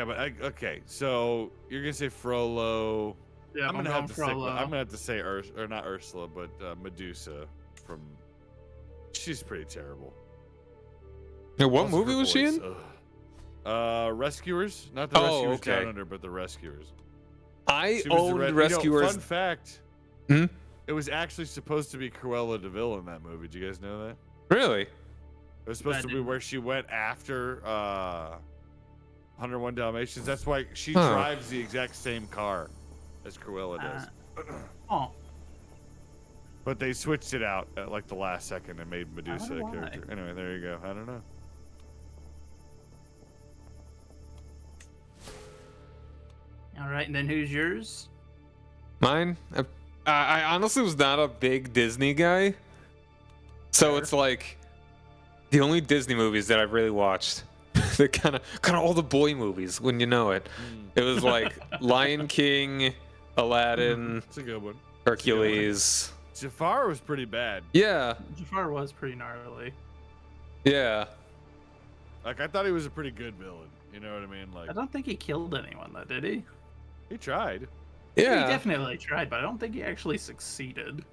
but okay. So you're gonna say Frollo. Yeah, I'm gonna have to Frollo. I'm gonna have to say or not Ursula, but Medusa from. She's pretty terrible. Yeah, what Also, movie her was she voice, in? Rescuers, not the Oh, Rescuers okay. Down Under, but the Rescuers. I She was the owned red- Rescuers. fun fact. Hmm? It was actually supposed to be Cruella de Vil in that movie. Did you guys know that? Really? It was supposed to be where she went after 101 Dalmatians. That's why she drives the exact same car as Cruella does. Oh. But they switched it out at like the last second and made Medusa a why. character. Anyway, there you go. I don't know. All right, and then who's yours? Mine? I honestly was not a big Disney guy. So it's like the only Disney movies that I've really watched. The kind of all the boy movies, when you know it. It was like Lion King, Aladdin, It's a good one. Hercules. Jafar was pretty bad. Yeah, Jafar was pretty gnarly. yeah. Like I thought he was a pretty good villain. You know what I mean? Like I don't think he killed anyone, though, did he? he tried. Yeah. He definitely tried, but I don't think he actually succeeded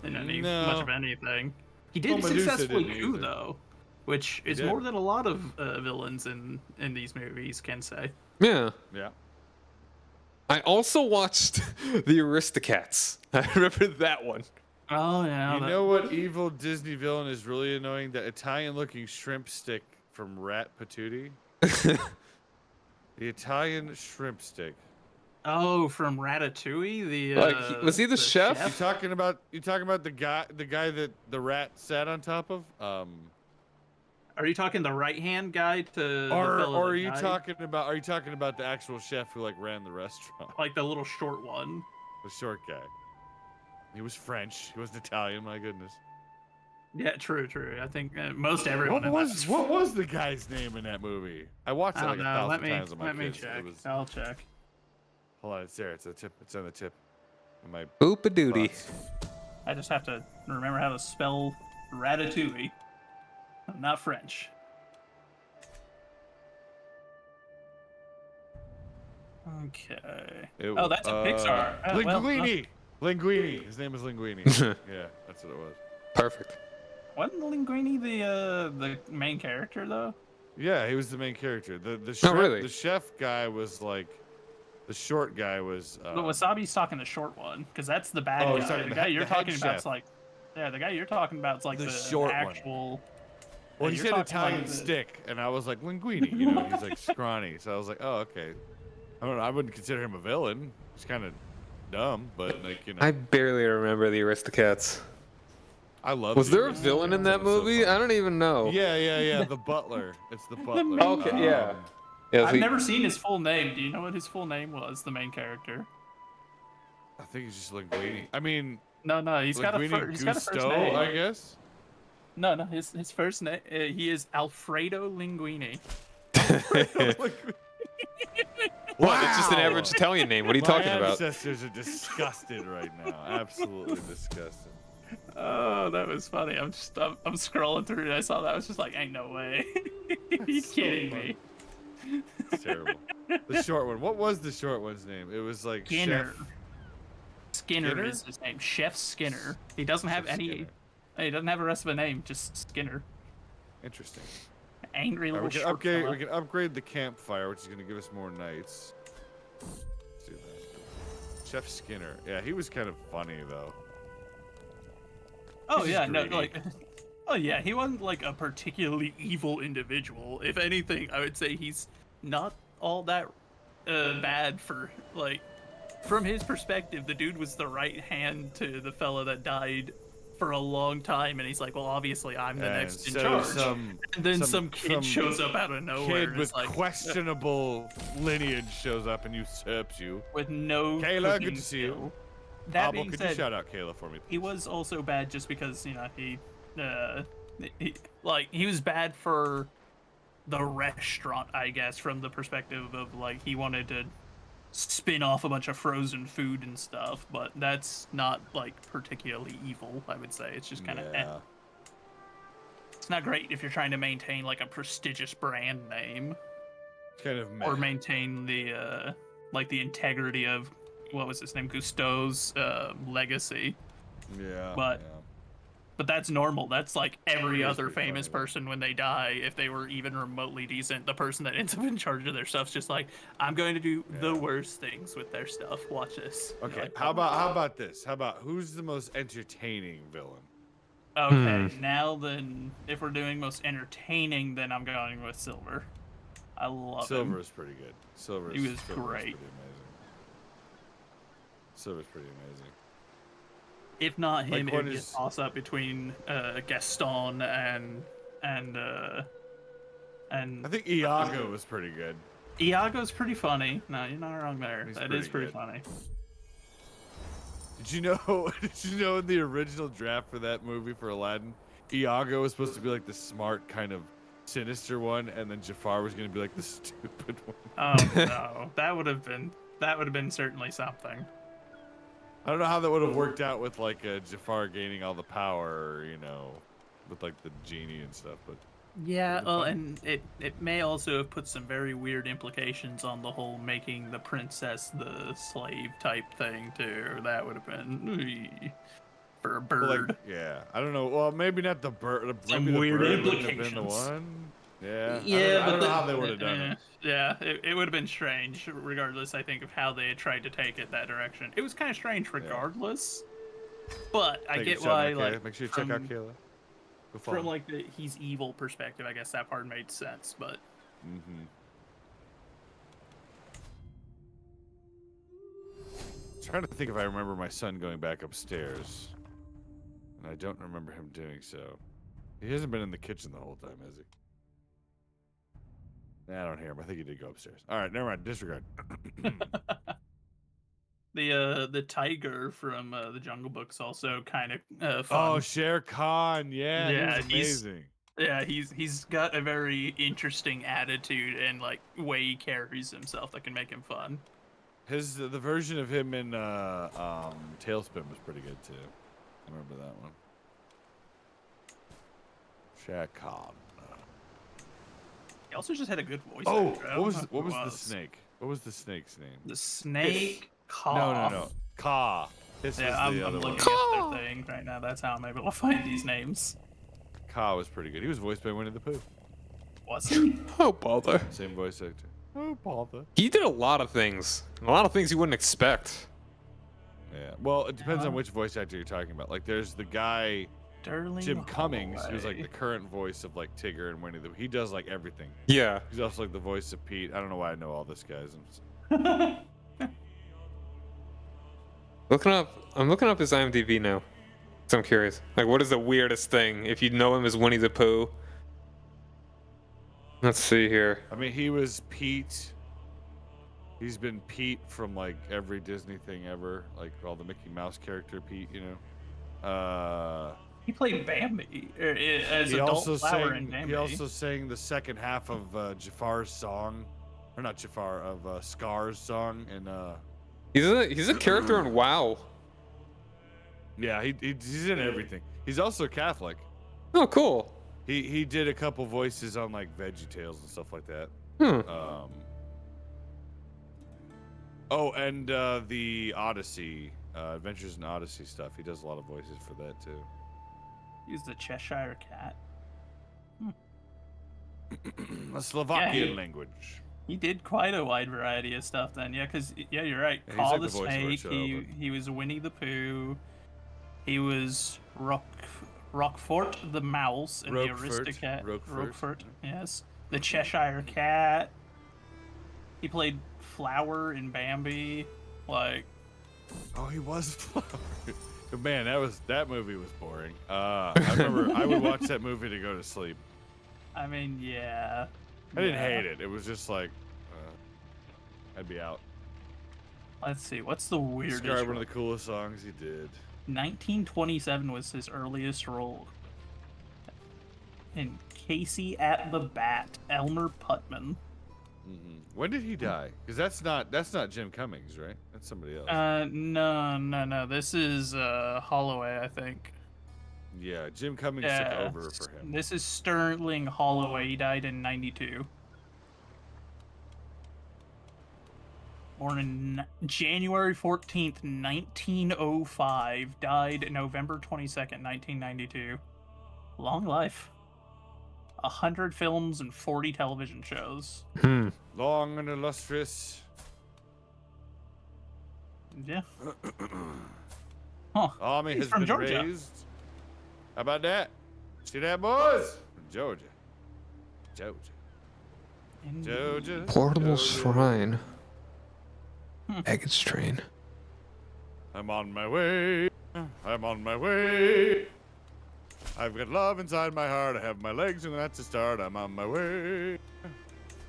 in any No. much of anything. He did Well, Medusa successfully didn't coup, either. though, which is did. more than a lot of villains in these movies can say. Yeah. Yeah. I also watched The Aristocats. I remember that one. Oh yeah. You know what evil Disney villain is really annoying? The Italian-looking shrimp stick from Rat Patootie. The Italian shrimp stick. Oh, from Ratatouille, the Like, was he the chef? You talking about the guy that the rat sat on top of? Are you talking the right-hand guy to the Or fellow are that you died? talking about the actual chef who like ran the restaurant? Like the little short one? The short guy. He was French. He wasn't Italian. My goodness. Yeah, true. I think most everyone. What was the guy's name in that movie? I watched it I like don't a know. thousand times with my Let me kids. check. It was, I'll check. hold on, it's there. It's a tip. It's on the tip. Of my Boop-a-doody. butts. I just have to remember how to spell Ratatouille. I'm not French. Okay. Oh, that's a Pixar. Linguini. Linguini. His name is Linguini. Yeah, that's what it was. Perfect. Wasn't Linguini the main character though? Yeah, he was the main character. The chef, really? The chef guy was like, the short guy was. But Wasabi's talking the short one, because that's the bad Oh, he's guy. talking The the guy head- you're the head talking about chef. is like, yeah, the guy you're talking about is like The the short one. actual. Well, Yeah, he you're said talking Italian like the- stick, and I was like Linguini. You know, he's like scrawny. So I was like, oh, okay. I don't know. I wouldn't consider him a villain. He's kind of dumb, but like you know. I barely remember The Aristocats. I love. Was the there a original. villain in that It was so movie? fun. I don't even know. Yeah. The butler. It's the butler. main Okay, yeah. Yeah, I've see- never seen his full name. Do you know what his full name was? The main character. I think he's just Linguini. I mean, No, he's got a Linguini he's got a first Gusto, name. I guess. No, his first name. He is Alfredo Linguini. What? It's just an Wow. average Italian name. What are you talking My about? ancestors are disgusted right now. Absolutely disgusted. Oh, that was funny. I'm scrolling through and I saw that. I was just like, ain't no way. You so kidding funny. me? It's terrible. The short one. What was the short one's name? It was like Skinner. Chef. Skinner is his name. Chef Skinner. He doesn't have Chef any. Skinner. He doesn't have a rest of a name. Just Skinner. Interesting. Angry little we can short upgrade. fella. We can upgrade the campfire, which is going to give us more nights. Let's do that. Chef Skinner. Yeah, he was kind of funny though. Oh He's yeah, just no, greedy. like, oh yeah, he wasn't like a particularly evil individual. If anything, I would say he's not all that bad for like, from his perspective, the dude was the right hand to the fella that died for a long time, and he's like, well, obviously I'm the next in charge. And then some kid shows up out of nowhere. Kid with like, questionable lineage shows up and usurps you. with no. Kayla, good cooking to see you. skill. That Abel, being could said, you shout out Kayla for me, please? he was also bad just because he he was bad for the restaurant, I guess, from the perspective of like he wanted to spin off a bunch of frozen food and stuff, but that's not like particularly evil, I would say. It's just kind of it's not great if you're trying to maintain like a prestigious brand name kind of or maintain the like the integrity of what was his name, Gusteau's legacy. Yeah. But that's normal. That's like every It is other pretty famous funny, person when they die, if they were even remotely decent, the person that ends up in charge of their stuff's just like, I'm going to do the worst things with their stuff. Watch this. You're Okay. like, How about this? How about who's the most entertaining villain? okay, now then, if we're doing most entertaining, then I'm going with Silver. I love Silver him. is pretty good. Silver. He was Silver's great. Pretty amazing. Silver's pretty amazing. If not him, Like, it what would get is- tossed up between Gaston and I think Iago was pretty good. Iago's pretty funny. No, you're not wrong there. He's That is pretty pretty funny. Did you know? Did you know in the original draft for that movie for Aladdin, Iago was supposed to be like the smart kind of sinister one, and then Jafar was going to be like the stupid one. Oh no, that would have been certainly something. I don't know how that would have worked out with like Jafar gaining all the power, with like the genie and stuff. But Yeah, Would've well, been and it may also have put some very weird implications on the whole making the princess the slave type thing too. That would have been for a bird. I don't know. Well, maybe not the bird. Some Maybe the weird bird wouldn't have been the implications. one. Yeah. Yeah, I don't know how they would have done it. Yeah, it would have been strange, regardless, I think, of how they had tried to take it that direction. It was kind of strange regardless, but I Take a get shot why, out, like, Kayla. Make sure you check out Kayla. Go follow. from, like, the he's evil perspective, I guess that part made sense, but... Mm-hmm. Trying to think if I remember my son going back upstairs, and I don't remember him doing so. He hasn't been in the kitchen the whole time, has he? Nah, I don't hear him. I think he did go upstairs. All right, never mind. Disregard. The tiger from the Jungle Book's also kind of fun. Oh, Shere Khan. Yeah, Yeah, he was amazing. Yeah, he's got a very interesting attitude and like way he carries himself that can make him fun. The version of him in Tailspin was pretty good too. I remember that one. Shere Khan. He also just had a good voice. Oh, actor. I don't know what who was it the snake? What was the snake's name? The snake. Caw. No. Ka. This Yeah, was I'm the other looking one. at their thing right now. That's how I'm able to find these names. Ka was pretty good. He was voiced by Winnie the Pooh. Was he? Oh, bother. Same voice actor. Oh, bother. He did a lot of things. A lot of things you wouldn't expect. Yeah. Well, it depends on which voice actor you're talking about. Like, there's the guy Sterling Jim Cummings, who's like Holloway. the current voice of like Tigger and Winnie the Pooh. He does like everything. Yeah. He's also like the voice of Pete. I don't know why I know all this, guys. I'm looking up his IMDb now. So I'm curious. Like, what is the weirdest thing if you know him as Winnie the Pooh? Let's see here. I mean, he was Pete. He's been Pete from like every Disney thing ever, like all the Mickey Mouse character Pete, He played Bambi as He adult also Flower in sang. Bambi. He also sang the second half of Jafar's song, or not Jafar, of Scar's song, and He's a character in WoW. yeah, he's in everything. He's also Catholic. Oh, cool. He did a couple voices on like VeggieTales and stuff like that. Hmm. Oh, and the Odyssey Adventures in Odyssey stuff. He does a lot of voices for that too. He's the Cheshire Cat. A Slovakian he- language. He did quite a wide variety of stuff then, yeah. Because you're right. Yeah, he's Call like the the voice of our Snake. show, He was Winnie the Pooh. He was Rockfort the Mouse in the Roquefort. Aristocat. Roquefort. Roquefort, yes. The Cheshire Cat. He played Flower in Bambi. Like, Oh, he was. Man, that movie was boring. I remember I would watch that movie to go to sleep. I mean, yeah. I didn't Yeah. hate it. It was just like, I'd be out. Let's see. What's the weirdest? Describe one role? of the coolest songs he did. 1927 was his earliest role. In Casey at the Bat, Elmer Putman. When did he die? Because that's not Jim Cummings, right? That's somebody else. No. This is Holloway, I think. Yeah, Jim Cummings took over for him. This is Sterling Holloway. He died in 92. Born in January 14th, 1905. Died November 22nd, 1992. Long life. 100 films and 40 television shows. Long and illustrious. Yeah. Huh. Army He's has from been Georgia. raised. How about that? See that, boys? From Georgia. Georgia. Portable Georgia. shrine. Baggage train. I'm on my way. I'm on my way. I've got love inside my heart. I have my legs and that's a start. I'm on my way.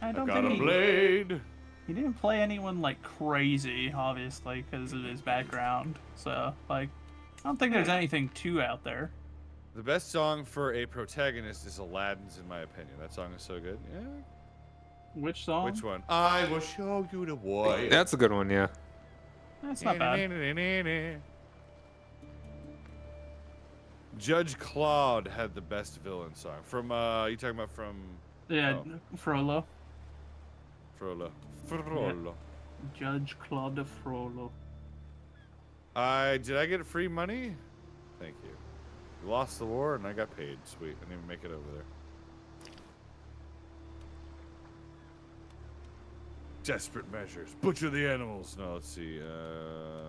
I I've don't got a think blade. he didn't play anyone like crazy, obviously, because of his background. So, like, I don't think there's anything too out there. The best song for a protagonist is Aladdin's, in my opinion. That song is so good. Yeah. Which song? Which one? I will show you the way. That's a good one, yeah. That's not bad. Judge Claude had the best villain song. From you talking about from Yeah, Frollo. Frollo. Frollo. Judge Claude Frollo. Did I get free money? Thank you. We lost the war and I got paid. Sweet. I didn't even make it over there. Desperate measures. Butcher the animals. No, let's see.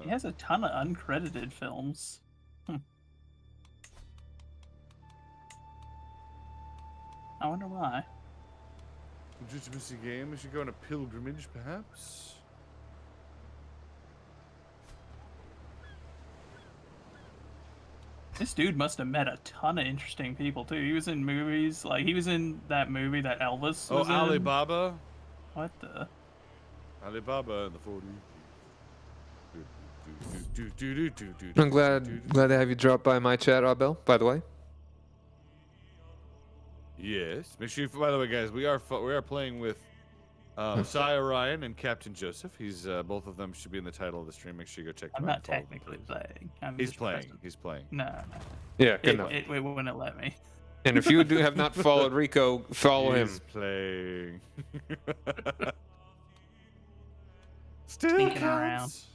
He has a ton of uncredited films. I wonder why. Legitimacy game. We should go on a pilgrimage, perhaps. This dude must have met a ton of interesting people too. He was in movies, like he was in that movie that Elvis was in. Alibaba. What the? Alibaba and the 40. I'm glad to have you drop by my chat, Abel, by the way. Yes. Make sure you, by the way, guys, we are playing with Cy Ryan and Captain Joseph. He's both of them should be in the title of the stream. Make sure you go check them I'm out. not technically playing. He's playing. He's playing. No. Yeah, good enough. It wouldn't let me. And if you have not followed Rico, follow him. He's playing. Still Sneaking counts.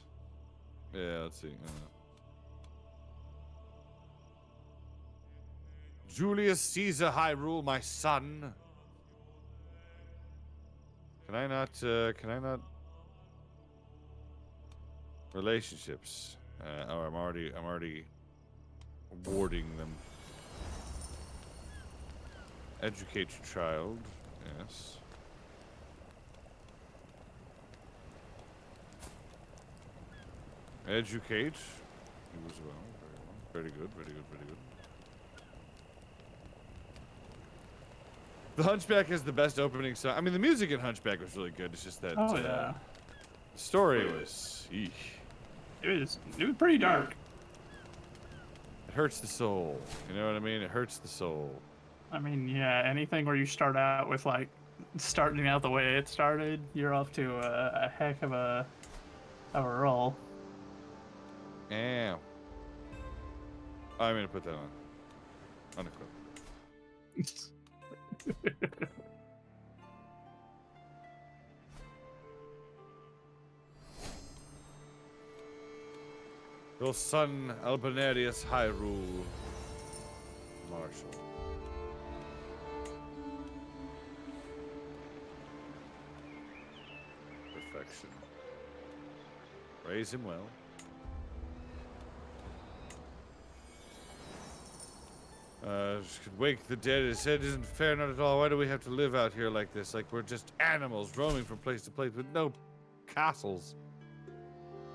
Yeah, let's see. Julius Caesar Hyrule, my son. Can I not? Relationships. I'm already awarding them. Educate your child. Yes. Educate. You as well. Very good. Very good. Very good. The Hunchback is the best opening song. I mean, the music in Hunchback was really good. It's just that Oh yeah. the story was. Eesh. It was pretty dark. It hurts the soul. You know what I mean? It hurts the soul. I mean, yeah, anything where you start out with like starting out the way it started, you're off to a heck of a roll. Yeah. I'm gonna put that on. Unequipped. Your son, Albanerius Hyrule. Marshal. Perfection. Raise him well. Could wake the dead. It said isn't fair, not at all. Why do we have to live out here like this? Like we're just animals roaming from place to place with no castles.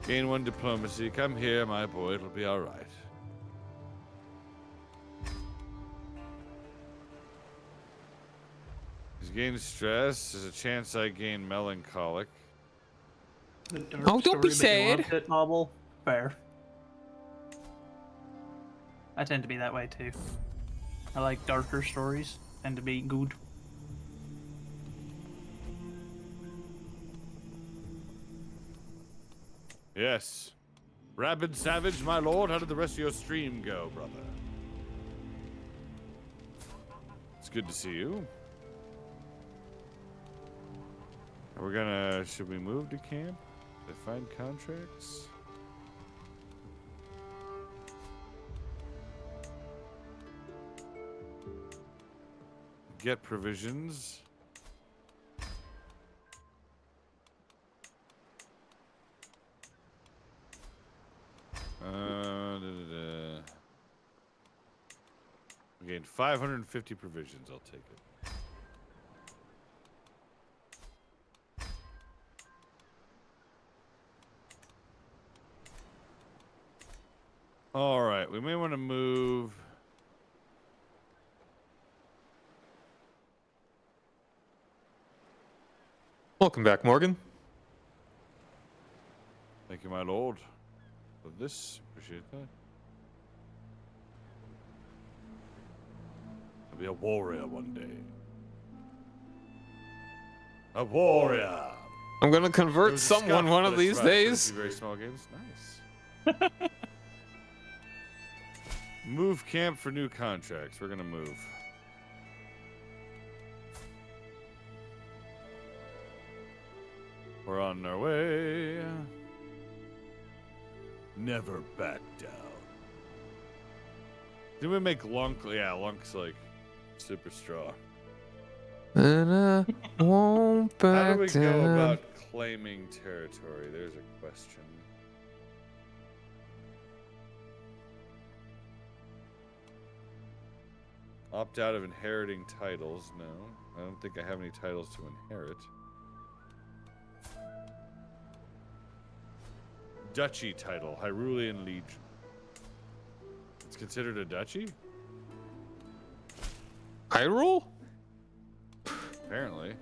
Gain 1 diplomacy. Come here, my boy. It'll be all right. He's gained stress. There's a chance I gain melancholic. Oh, don't be sad. Novel. Fair. I tend to be that way too. I like darker stories. Tend to be good. Yes. Rabid Savage, my lord. How did the rest of your stream go, brother? It's good to see you. We're gonna... Should we move to camp? To find contracts? Get provisions. We gained 550 provisions. I'll take it. All right, we may want to move. Welcome back, Morgan. Thank you, my lord, for this. Appreciate that. I'll be a warrior one day. A warrior. I'm gonna convert someone one of these days. Very small games. Nice. Move camp for new contracts. We're gonna move. We're on our way. Never back down. Did we make Lunk? Yeah, Lunk's like super straw. And I won't back How do we down. go about claiming territory? There's a question. Opt out of inheriting titles. No, I don't think I have any titles to inherit. Duchy title, Hyrulean Legion. It's considered a duchy? Hyrule? Apparently.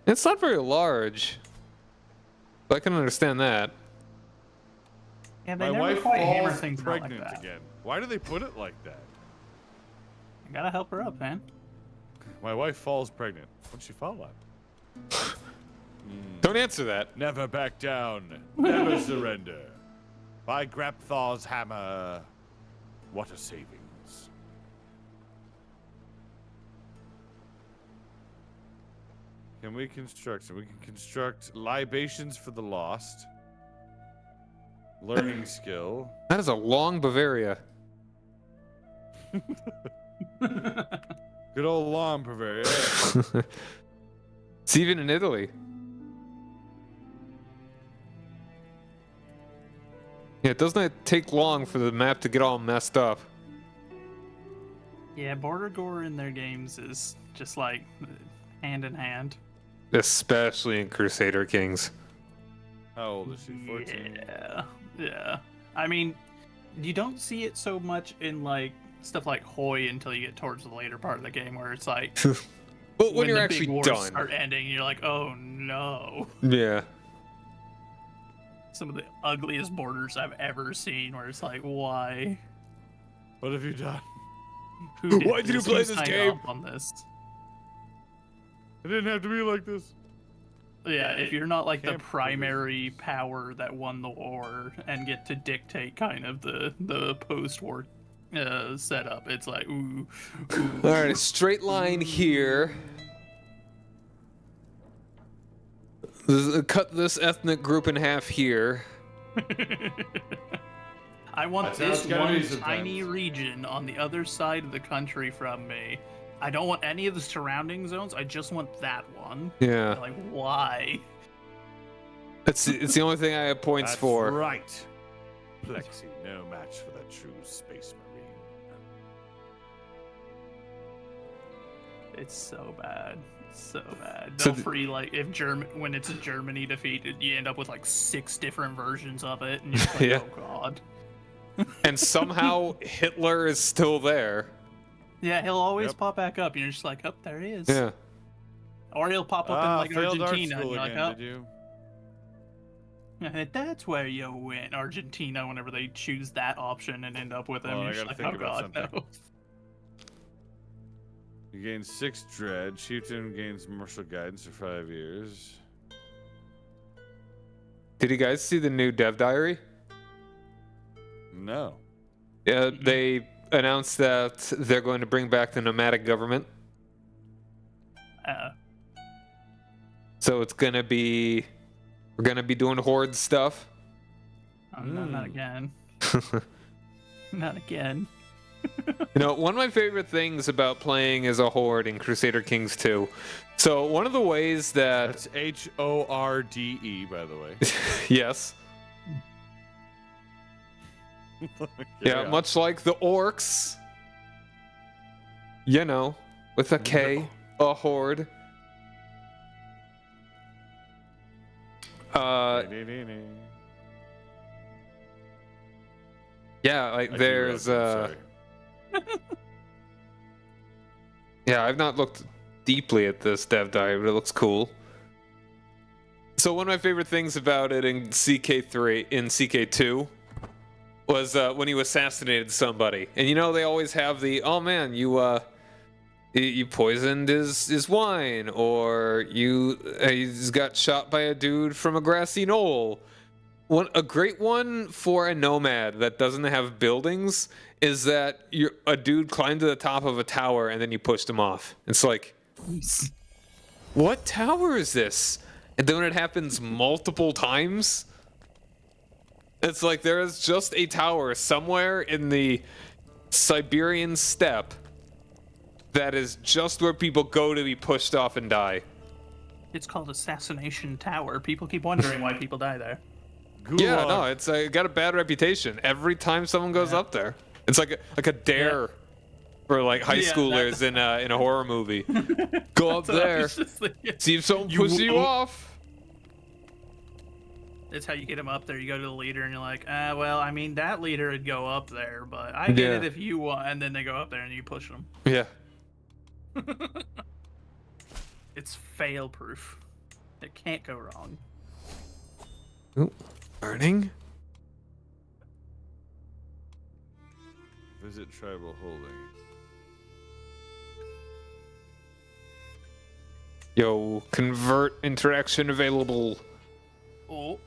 It's not very large. But I can understand that. Yeah, they My never wife quite hammer falls things out pregnant like that. again. Why do they put it like that? You gotta help her up, man. My wife falls pregnant. What'd she fall on? Don't answer that. Never back down. Never surrender. By Grapthor's hammer. What a savings. Can we construct? So we can construct libations for the lost. Learning skill. That is a long Bavaria. Good old long Bavaria. It's even in Italy. Yeah, doesn't it take long for the map to get all messed up? Yeah, border gore in their games is just like hand in hand. Especially in Crusader Kings. How old is she? 14? Yeah. I mean, you don't see it so much in like stuff like Hoi until you get towards the later part of the game where it's like But when you're the actually big wars done. start ending, you're like, oh no. Yeah. Some of the ugliest borders I've ever seen where it's like, why? What have you done? Who did Why did you play Who this signed game? off on this? It didn't have to be like this. Yeah, if you're not like the Camp primary power that won the war and get to dictate kind of the post-war setup, it's like, ooh. All right, a straight line here. Cut this ethnic group in half here. I want That's how it's this gotta one be sometimes. tiny region on the other side of the country from me. I don't want any of the surrounding zones. I just want that one. Yeah. Like, why? It's the only thing I have points That's for. right. Plexi, no match for that true space marine. It's so bad. It's so bad. So They'll free, like, if when it's Germany defeated, you end up with like 6 different versions of it, and you're just like, Yeah. oh god. And somehow Hitler is still there. Yeah, he'll always Yep. pop back up, and you're just like, oh, there he is. Yeah. Or he'll pop up in like failed art Argentina, and school you're like, again, oh, did you? yeah, that's where you went, Argentina. Whenever they choose that option and end up with him, Well, I you're just gotta like, think oh about god, something. no. You gain 6 dread. Chieftain gains martial guidance for 5 years. Did you guys see the new dev diary? No. Yeah, they announced that they're going to bring back the nomadic government. So it's gonna be, we're gonna be doing horde stuff. Oh, no, not again. Not again. You know, one of my favorite things about playing as a horde in Crusader Kings 2. So one of the ways that That's HORDE, by the way. yes, yeah, much like the orcs. You know, with a K, a horde. Yeah, like there's sorry. yeah, I've not looked deeply at this dev diary, but it looks cool. So one of my favorite things about it in CK2 was when you assassinated somebody. And you know they always have the, oh man, you poisoned his wine, or he's got shot by a dude from a grassy knoll. A great one for a nomad that doesn't have buildings is that a dude climbed to the top of a tower and then you pushed him off. It's like, what tower is this? And then when it happens multiple times, it's like there is just a tower somewhere in the Siberian steppe that is just where people go to be pushed off and die. It's called Assassination Tower. People keep wondering why people die there. Yeah, no, it's got a bad reputation. Every time someone goes up there, it's like a dare for like high schoolers in a horror movie. Go up there, see if someone pushes you off. That's how you get them up there. You go to the leader and you're like, well, I mean, that leader would go up there, but I get it if you want. And then they go up there and you push them. Yeah. It's fail proof. It can't go wrong. Ooh, burning. Visit tribal holding. Yo, convert interaction available. Oh.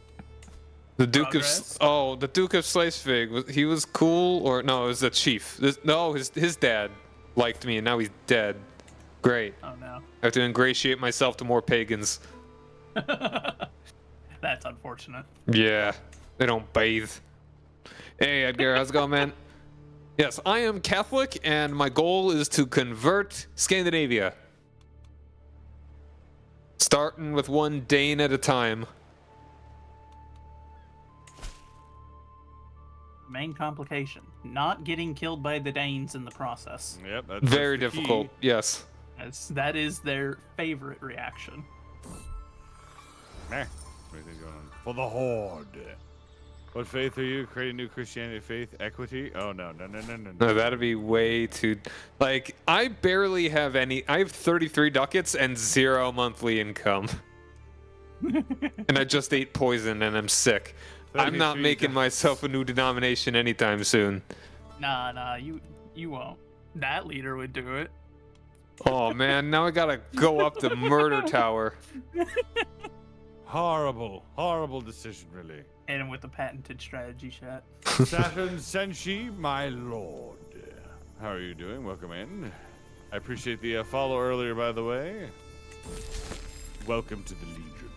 The Duke Progress. the Duke of Slicefig, he was cool, or no, it was the chief. His dad liked me and now he's dead. Great. Oh no. I have to ingratiate myself to more pagans. That's unfortunate. Yeah, they don't bathe. Hey Edgar, how's it going, man? Yes, I am Catholic and my goal is to convert Scandinavia. Starting with one Dane at a time. Main complication: not getting killed by the Danes in the process. Yep, that's Very the key. difficult, yes. That is their favorite reaction. Meh. Everything's going on. For the Horde. What faith are you? Create a new Christianity faith? Equity? Oh, no. No, that'd be way too... Like, I barely have any... I have 33 ducats and 0 monthly income. And I just ate poison and I'm sick. I'm not 33 making ducats. myself a new denomination anytime soon. Nah, you won't. That leader would do it. Oh, man, now I gotta go up the murder tower. Horrible decision, really. Hit him with the patented strategy shot. Saturn Senshi, my lord. How are you doing? Welcome in. I appreciate the follow earlier, by the way. Welcome to the Legion.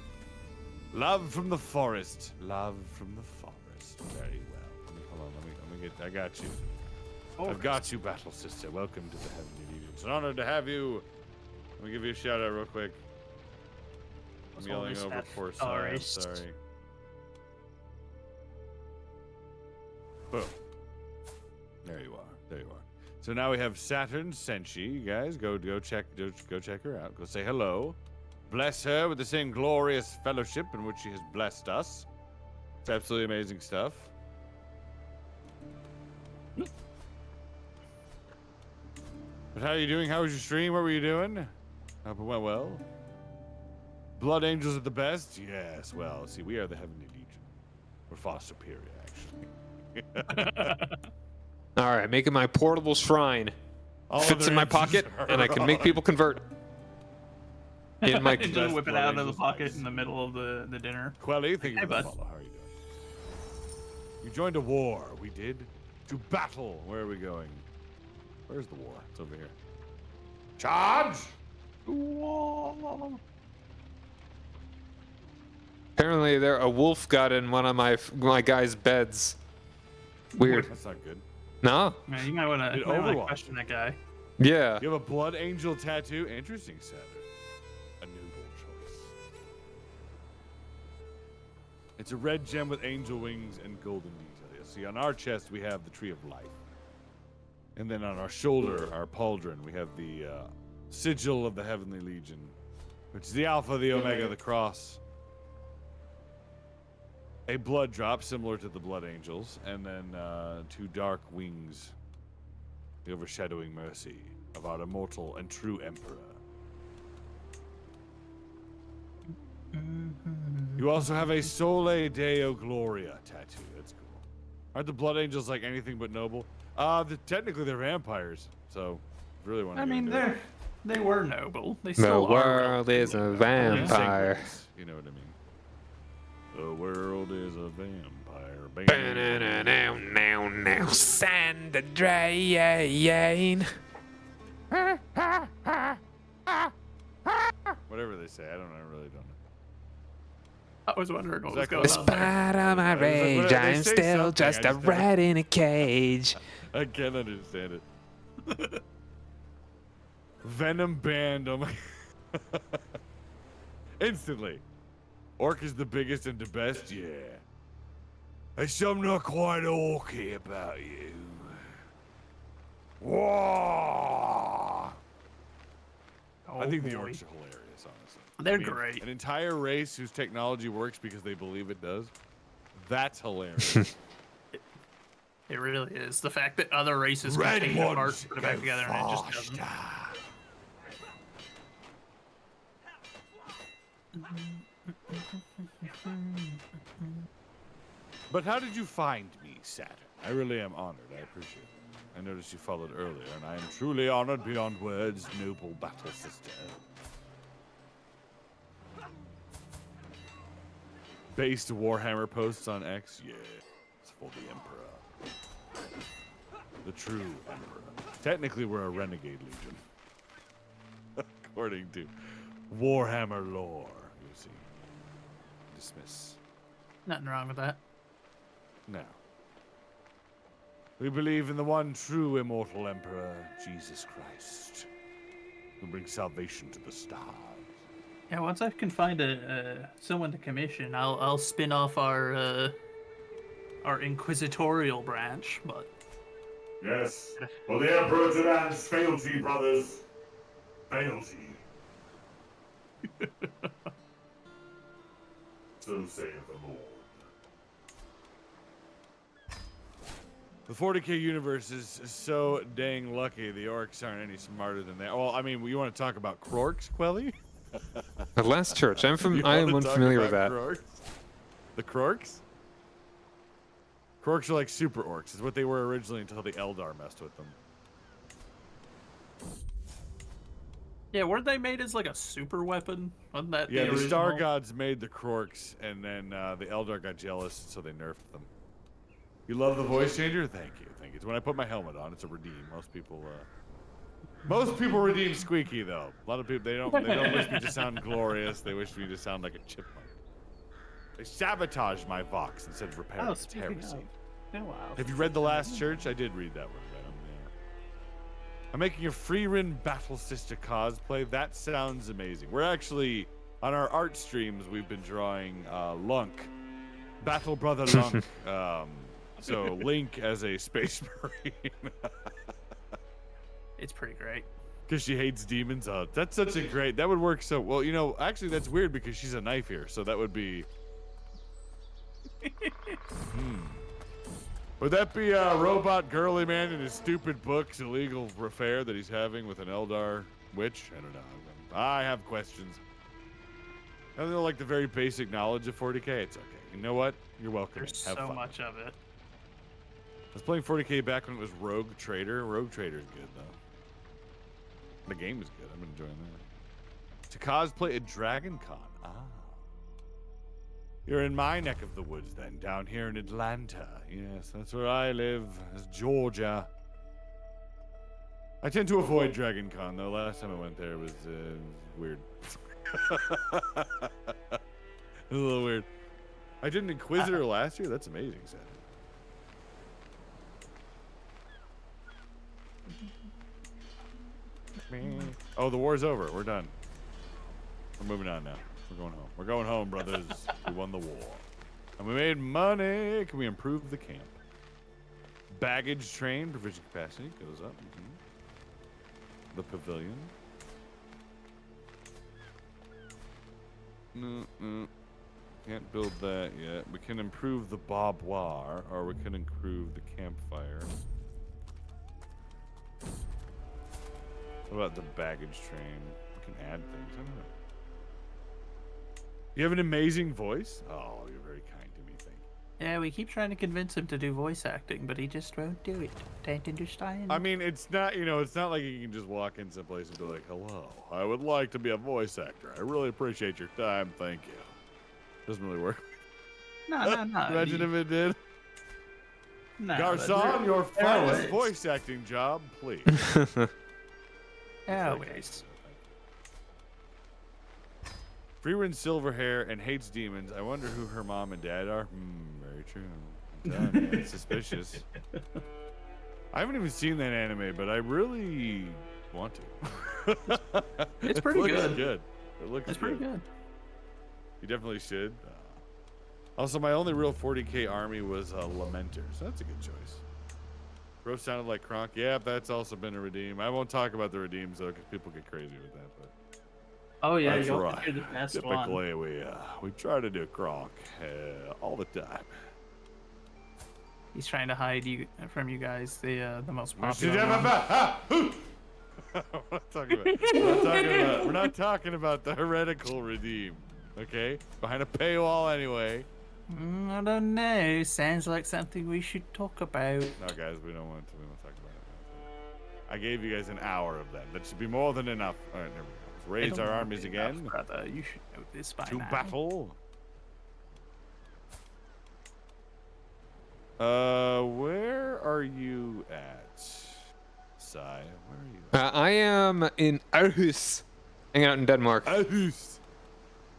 Love from the forest. Love from the forest. Very well. Hold on, let me I got you. I've got you, Battle Sister. Welcome to the Heavenly Legion. It's an honor to have you. Let me give you a shout out real quick. I'm yelling over poor Sai. I'm sorry. Boom. There you are. There you are. So now we have Saturn Senshi. You guys go check her out. Go say hello. Bless her with the same glorious fellowship in which she has blessed us. It's absolutely amazing stuff. But how are you doing? How was your stream? What were you doing? Hope it went well. Blood Angels are the best? Yes, well, see, we are the Heavenly Legion. We're far superior, actually. All right, making my portable shrine. Fits in my pocket, and I can make people convert. In my just whip it out of the pocket in the middle of the dinner. Quelly, thank you for the follow. How are you doing? You joined a war. We did. To battle. Where are we going? Where's the war? It's over here. Charge! Whoa. Apparently, a wolf got in one of my guys' beds. Weird. That's not good. No? Man, you might want to question that guy. Yeah. You have a blood angel tattoo? Interesting, Saturn. A noble choice. It's a red gem with angel wings and golden detail. See, on our chest, we have the Tree of Life. And then on our shoulder, our pauldron, we have the sigil of the Heavenly Legion, which is the Alpha, the Omega, the Cross. A blood drop similar to the Blood Angels, and then 2 dark wings, the overshadowing mercy of our immortal and true Emperor. You also have a Sole Deo Gloria tattoo. That's cool. Aren't the Blood Angels like anything but noble? Technically they're vampires, so if you really want to. I mean, they were noble. They the still are. world is a vampire. You know what I mean? The world is a vampire. Now, Sand drain. Whatever they say, I really don't know. I was wondering what was Exactly. going on. Despite all my rage, I'm still just a rat in a cage. I can't understand it. Venom band. Oh my. Instantly. Orc is the biggest and the best, yeah. There's something not quite orky about you. Whoa! Oh, I think the boy. orcs are hilarious, honestly. They're great. An entire race whose technology works because they believe it does. That's hilarious. It really is. The fact that other races Red can take it apart, ones put it back together, and it just doesn't. But how did you find me, Saturn? I really am honored. I appreciate it. I noticed you followed earlier, and I am truly honored beyond words, noble battle sister. Based Warhammer posts on X? Yeah. It's for the Emperor. The true Emperor. Technically, we're a renegade legion. According to Warhammer lore, you see. Dismiss. Nothing wrong with that. No. We believe in the one true immortal Emperor, Jesus Christ, who brings salvation to the stars. Yeah, once I can find someone to commission, I'll spin off our inquisitorial branch. But yes, for the Emperor demands fealty, brothers. Fealty. So saith the Lord. The 40k universe is so dang lucky the orcs aren't any smarter than that. Well, I mean, you want to talk about Krorks, Quelly? The last church. I am unfamiliar with that. Krorks? The Krorks? Krorks are like super orcs. Is what they were originally until the Eldar messed with them. yeah, weren't they made as like a super weapon? Wasn't that Yeah, the the original? Star Gods made the Krorks, and then the Eldar got jealous, so they nerfed them. You love the voice changer? Thank you, thank you. It's when I put my helmet on, it's a redeem. Most people redeem Squeaky though. A lot of people they don't wish me to sound glorious. They wish me to sound like a chipmunk. They sabotage my Vox instead of repair Oh, it. It's speaking heresy. of, Been a while. Have you read The Last Church? I did read that one. Yeah. I'm making a free-run Battle Sister cosplay. That sounds amazing. We're actually, on our art streams, we've been drawing Lunk. Battle Brother Lunk. So Link as a space marine. It's pretty great. Because she hates demons. That's such a great. That would work so well. You know, actually, that's weird because she's a knife here, so that would be. Would that be a robot girly man in his stupid book's illegal affair that he's having with an Eldar witch? I don't know. I have questions. I don't know, like the very basic knowledge of 40k. It's okay. You know what? You're welcome. There's Have so fun. much of it. I was playing 40k back when it was Rogue Trader. Rogue Trader's good though. The game is good. I've been enjoying that. To cosplay at Dragon Con. Ah. You're in my neck of the woods then, down here in Atlanta. Yes, that's where I live. It's Georgia. I tend to avoid Dragon Con though. Last time I went there was weird. It was a little weird. I did an Inquisitor last year. That's amazing, Seth. Oh, the war's over. We're done. We're moving on now. We're going home. We're going home, brothers. We won the war. And we made money. Can we improve the camp? Baggage train, provision capacity goes up. The pavilion. No. Can't build that yet. We can improve the barbed-wire, or we can improve the campfire. What about the baggage train? We can add things. I don't know. You have an amazing voice. Oh, you're very kind to me. Thank you. Yeah, we keep trying to convince him to do voice acting, but he just won't do it. Don't understand. I mean, it's not, it's not like you can just walk in someplace and be like, hello, I would like to be a voice actor. I really appreciate your time. Thank you. Doesn't really work. No. Imagine if it did. No, Garcon, your finest voice acting job, please. Always. Freerin silver hair and hates demons. I wonder who her mom and dad are. Very true. I'm telling you, it's suspicious. I haven't even seen that anime, but I really want to. It's pretty good. It looks It's pretty good. You definitely should. Also, my only real 40k army was Lamenter, so that's a good choice. Bro sounded like Kronk. Yeah, that's also been a redeem. I won't talk about the redeems though, because people get crazy with that. But Oh yeah, that's you're right. the best one. Typically, we try to do Kronk all the time. He's trying to hide from you guys the most We're popular one. We're not talking about the heretical redeem. Okay, behind a paywall anyway. I don't know. Sounds like something we should talk about. No, guys, we don't want to. We won't talk about it. I gave you guys an hour of that. That should be more than enough. All right, there we go. Let's raise our armies again. Brother, you should know this by To now. battle. Where are you at, Sai? Where are you? I am in Aarhus, hanging out in Denmark. Aarhus.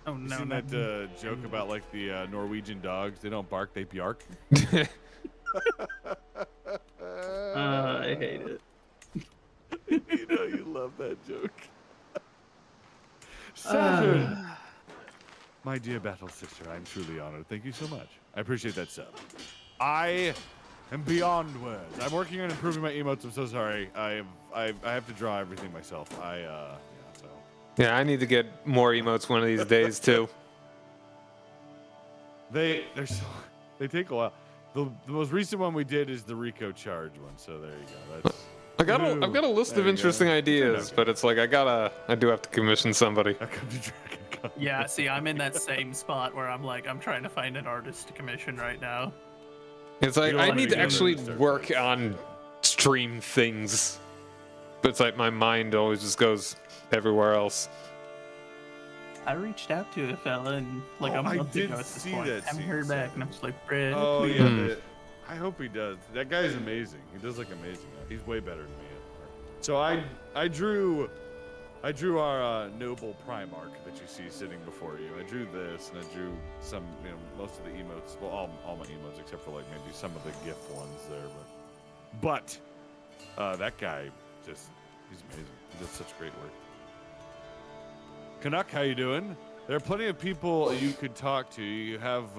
Oh You no, seen no. that joke about like the Norwegian dogs? They don't bark, they bjark. I hate it. You know you love that joke. Saturn. My dear battle sister, I'm truly honored. Thank you so much. I appreciate that sub. I am beyond words. I'm working on improving my emotes. I'm so sorry. I have to draw everything myself. Yeah, I need to get more emotes one of these days too. They take a while. The most recent one we did is the Rico charge one. So there you go. That's I've got a list There of you interesting go. ideas, but it's like I do have to commission somebody. I come to Dragon Con. Yeah, see, I'm in that same spot where I'm trying to find an artist to commission right now. It's like You don't I wanna need be to doing actually this, work Starface. on stream things, but it's like my mind always just goes everywhere else. I reached out to a fella and like Oh, a I month did ago at this see point. that haven't scene, heard back, Sam. and I was like, Brad, Oh please." yeah, I hope he does. That guy's amazing. He does look amazing. He's way better than me. So I drew I drew our noble Primarch that you see sitting before you. I drew this, and I drew some, most of the emotes. Well, all my emotes, except for like maybe some of the gift ones there. But that guy, he's amazing. He does such great work. Canuck, how you doing? There are plenty of people you could talk to. You have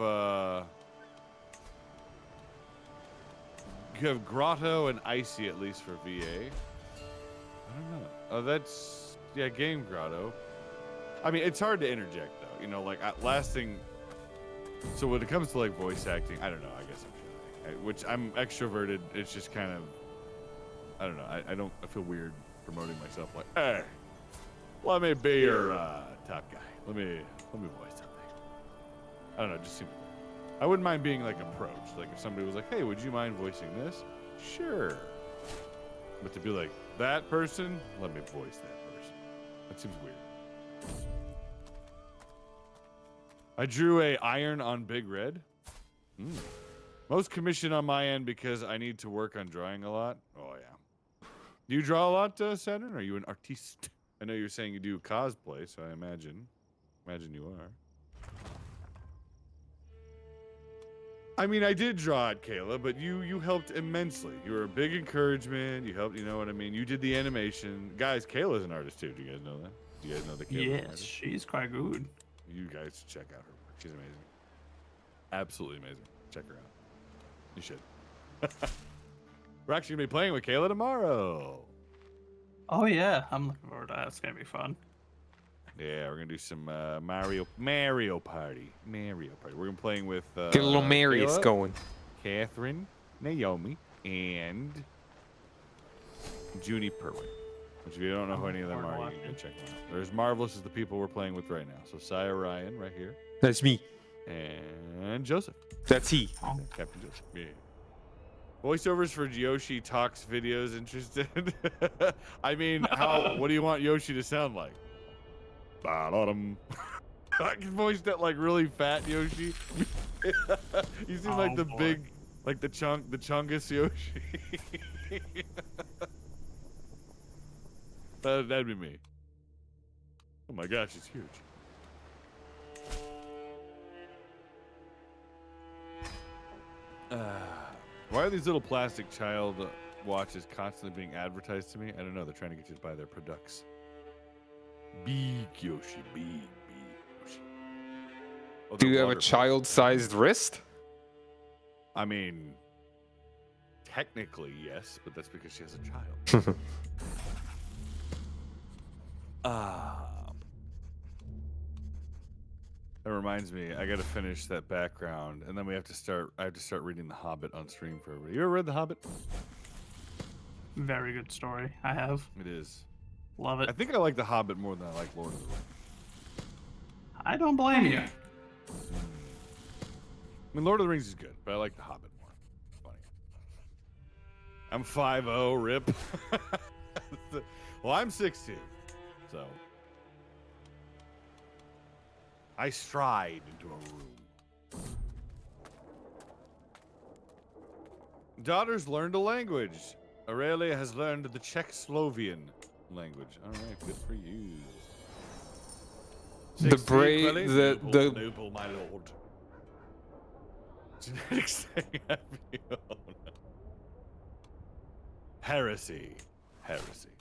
Grotto and Icy, at least for VA. I don't know. Oh, that's Game Grotto. I mean, it's hard to interject though. Like last thing. So when it comes to like voice acting, I don't know. I guess I'm shy. Which I'm extroverted. It's just kind of, I don't know. I feel weird promoting myself. Like, hey, let me be your top guy. Let me voice something. I don't know. It just seems. I wouldn't mind being like approached. Like if somebody was like, "Hey, would you mind voicing this?" Sure. But to be like that person, let me voice that person. That seems weird. I drew a iron on Big Red. Most commission on my end because I need to work on drawing a lot. Oh yeah. Do you draw a lot, Saturn? Are you an artiste? I know you're saying you do cosplay, so I imagine you are. I mean, I did draw it, Kayla, but you helped immensely. You were a big encouragement. You helped, you know what I mean? You did the animation. Guys, Kayla's an artist too. Do you guys know that? Do you guys know that Kayla's an artist? She's quite good. You guys should check out her work. She's amazing. Absolutely amazing. Check her out. You should. We're actually going to be playing with Kayla tomorrow. Oh, yeah. I'm looking forward to that. It's going to be fun. Yeah, we're going to do some Mario Party. We're going to be playing with Get a little Marius Kayla, going. Catherine, Naomi, and Junie Perwin. Which if you don't know who any of them are, you can check them out. There's Marvelous is the people we're playing with right now. So Saya Ryan right here. That's me. And Joseph. That's he. Captain Joseph. Yeah. Voiceovers for Yoshi Talks videos interested? I mean, what do you want Yoshi to sound like? I can voice that like really fat Yoshi. You seem like the big, like the chungus Yoshi. That'd be me. Oh my gosh, it's huge. Why are these little plastic child watches constantly being advertised to me? I don't know. They're trying to get you to buy their products. Big Yoshi, big Yoshi. Oh, Do you have a child-sized wrist? I mean, technically yes, but that's because she has a child. That reminds me, I gotta finish that background, and then I have to start reading The Hobbit on stream for everybody. You ever read The Hobbit? Very good story. I have. It is. Love it. I think I like The Hobbit more than I like Lord of the Rings. I don't blame you. I mean, Lord of the Rings is good, but I like The Hobbit more. Funny. I'm 5'0", rip. Well, I'm 6'2", so I stride into a room. Daughters learned a language. Aurelia has learned the Czechoslovakian language. All right, good for you. The brave, the noble, my lord. Genetics thing. Heresy.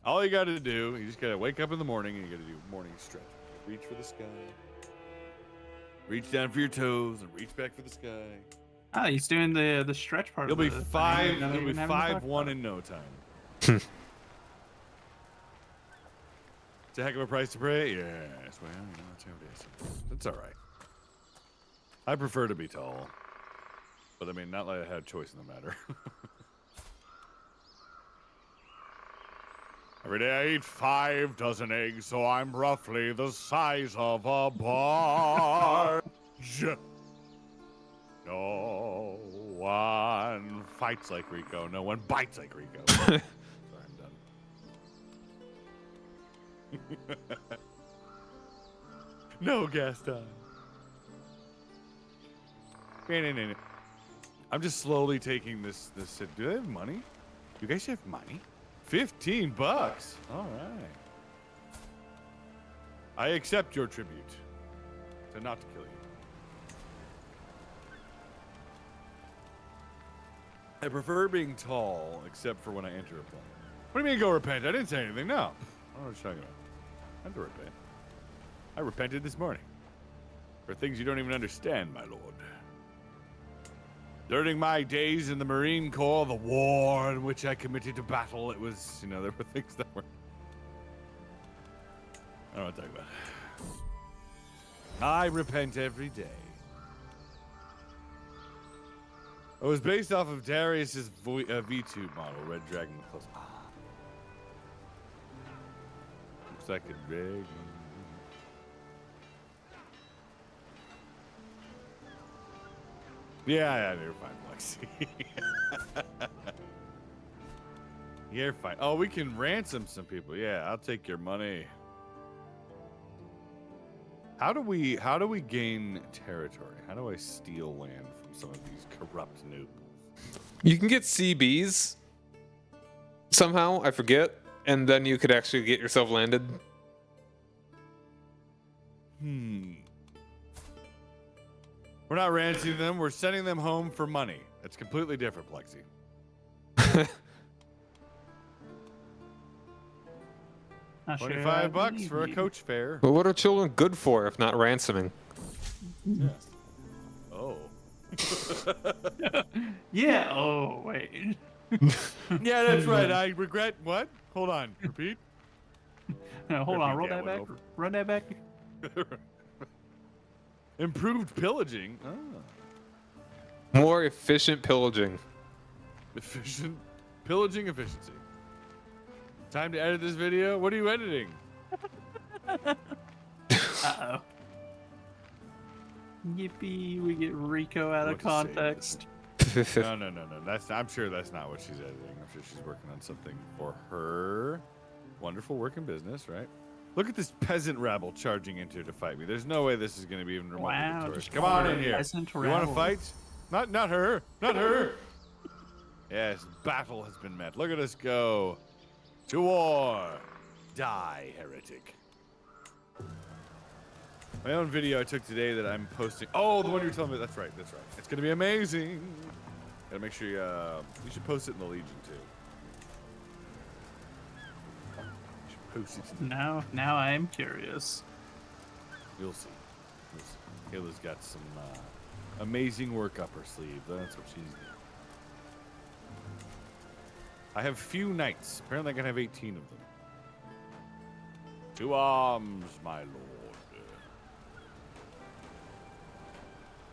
All you gotta do, you just gotta wake up in the morning and you gotta do morning stretch. Reach for the sky. Reach down for your toes and reach back for the sky. Ah, he's doing the stretch part. You'll be of the 5'1" in no time. It's a heck of a price to pay. Yes, well, that's how it is. That's all right. I prefer to be tall, but I mean, not like I had a choice in the matter. Every day I eat 5 dozen eggs, so I'm roughly the size of a barge. No one fights like Rico. No one bites like Rico. Sorry, I'm done. No, Gaston. No. I'm just slowly taking this. Do they have money? You guys have money? $15. All right. I accept your tribute to not kill you. I prefer being tall, except for when I enter a plane. What do you mean go repent? I didn't say anything. No. I don't know what you're talking about. I have to repent. I repented this morning. For things you don't even understand, my lord. During my days in the Marine Corps, the war in which I committed to battle, it was, there were things that were... I don't know what to talk about. I repent every day. It was based off of Darius's V2 model, Red Dragon with close. Looks like a dragon. Yeah, you're fine, Lexi. You're fine. Oh, we can ransom some people. Yeah, I'll take your money. How do we gain territory? How do I steal land from some of these corrupt nobles? You can get CBs somehow, I forget, and then you could actually get yourself landed. We're not ransoming them. We're sending them home for money. That's completely different, Plexi. $25 for a coach fare. Well, what are children good for if not ransoming? Yeah. Oh. Yeah. Oh, wait. Yeah, that's right. I regret what? Hold on. Repeat. No, hold on. Roll that back. Run that back. Improved pillaging. More efficient pillaging. Efficient pillaging efficiency. Time to edit this video. What are you editing? Uh-oh. Yippee, we get Rico out of context. No. I'm sure that's not what she's editing. I'm sure she's working on something for her wonderful work in business, right? Look at this peasant rabble charging into to fight me. There's no way this is going to be even remotely victorious. Come on in here. You want to fight? Not her. Not her. Yes, battle has been met. Look at us go. To war. Die, heretic. My own video I took today that I'm posting. Oh, the one you're telling me. That's right. It's going to be amazing. Gotta make sure you should post it in the Legion, too. Now I am curious. You'll see. Kayla's got some amazing work up her sleeve. That's what she's doing. I have few knights. Apparently I can have 18 of them. To arms, my lord.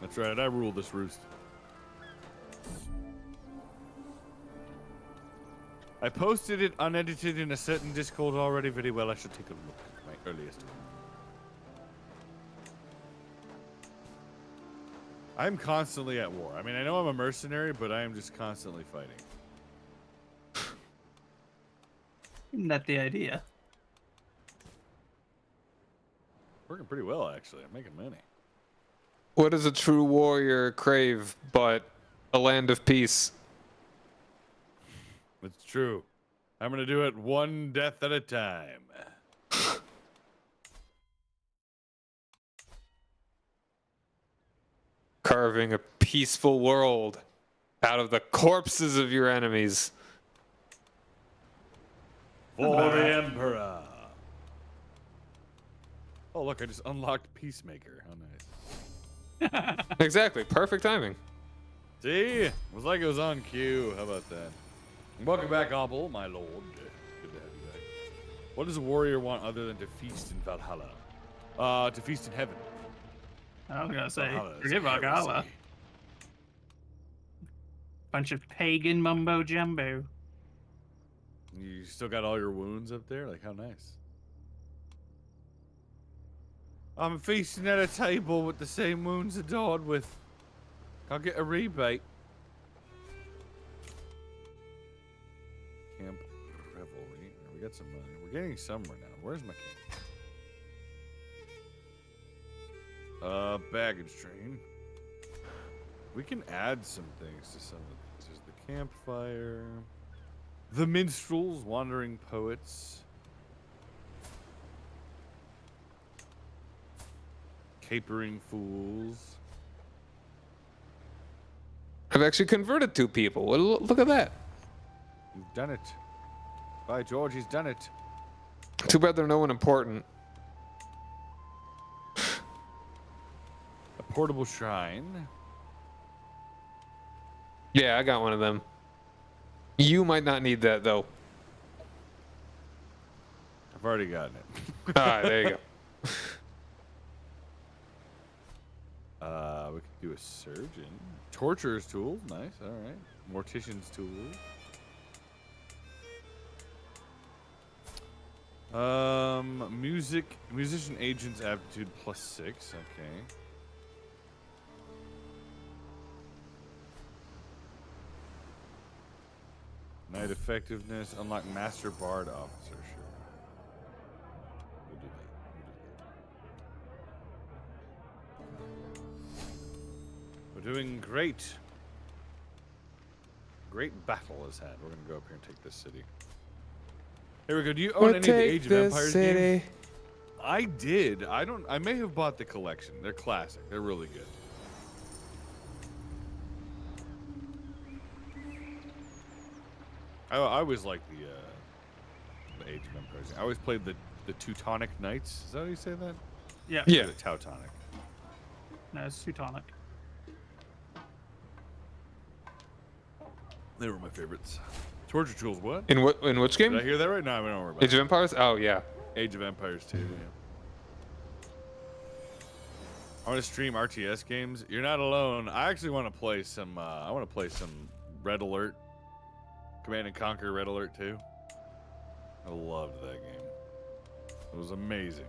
That's right, I rule this roost. I posted it unedited in a certain Discord already. Very well, I should take a look. My earliest one. I'm constantly at war. I mean, I know I'm a mercenary, but I am just constantly fighting. Isn't that the idea? Working pretty well, actually. I'm making money. What does a true warrior crave but a land of peace? It's true. I'm gonna do it one death at a time. Carving a peaceful world out of the corpses of your enemies. For the Emperor. Oh, look, I just unlocked Peacemaker. How nice. Exactly. Perfect timing. See? It was like it was on cue. How about that? Welcome back, Obel, my lord. Good to have you back. What does a warrior want other than to feast in Valhalla? To feast in heaven. I was gonna say, Valhalla is forget Valhalla. heresy. Bunch of pagan mumbo jumbo. You still got all your wounds up there? Like, how nice. I'm feasting at a table with the same wounds adored with. I'll get a rebate. Camp Revelry. We got some money. We're getting somewhere now. Where's my camp? Baggage train. We can add some things to some of these. There's the campfire. The minstrels, wandering poets. Capering fools. I've actually converted 2 people. Well, look at that. You've done it. By George, he's done it. Too bad they're no one important. A portable shrine. Yeah, I got one of them. You might not need that though. I've already gotten it. Alright, there you go. We could do a surgeon. Torturer's tool. Nice. All right. Mortician's tool. Musician agent's aptitude +6. Okay. Knight effectiveness. Unlock master bard officer. Sure. We'll do that. We're doing great. Great battle is had. We're gonna go up here and take this city. Here we go. Do you own any of the Age of Empires games? I did. I may have bought the collection. They're classic. They're really good. I always liked the Age of Empires. I always played the Teutonic Knights. Is that how you say that? Yeah. Yeah. The Teutonic. No, it's Teutonic. They were my favorites. Torture tools. What? In which game? Did I hear that right? No, I don't worry about Age of Empires? Oh yeah. Age of Empires 2. Yeah. I want to stream RTS games. You're not alone. I actually want to play some. I want to play some Red Alert, Command and Conquer Red Alert 2. I loved that game. It was amazing.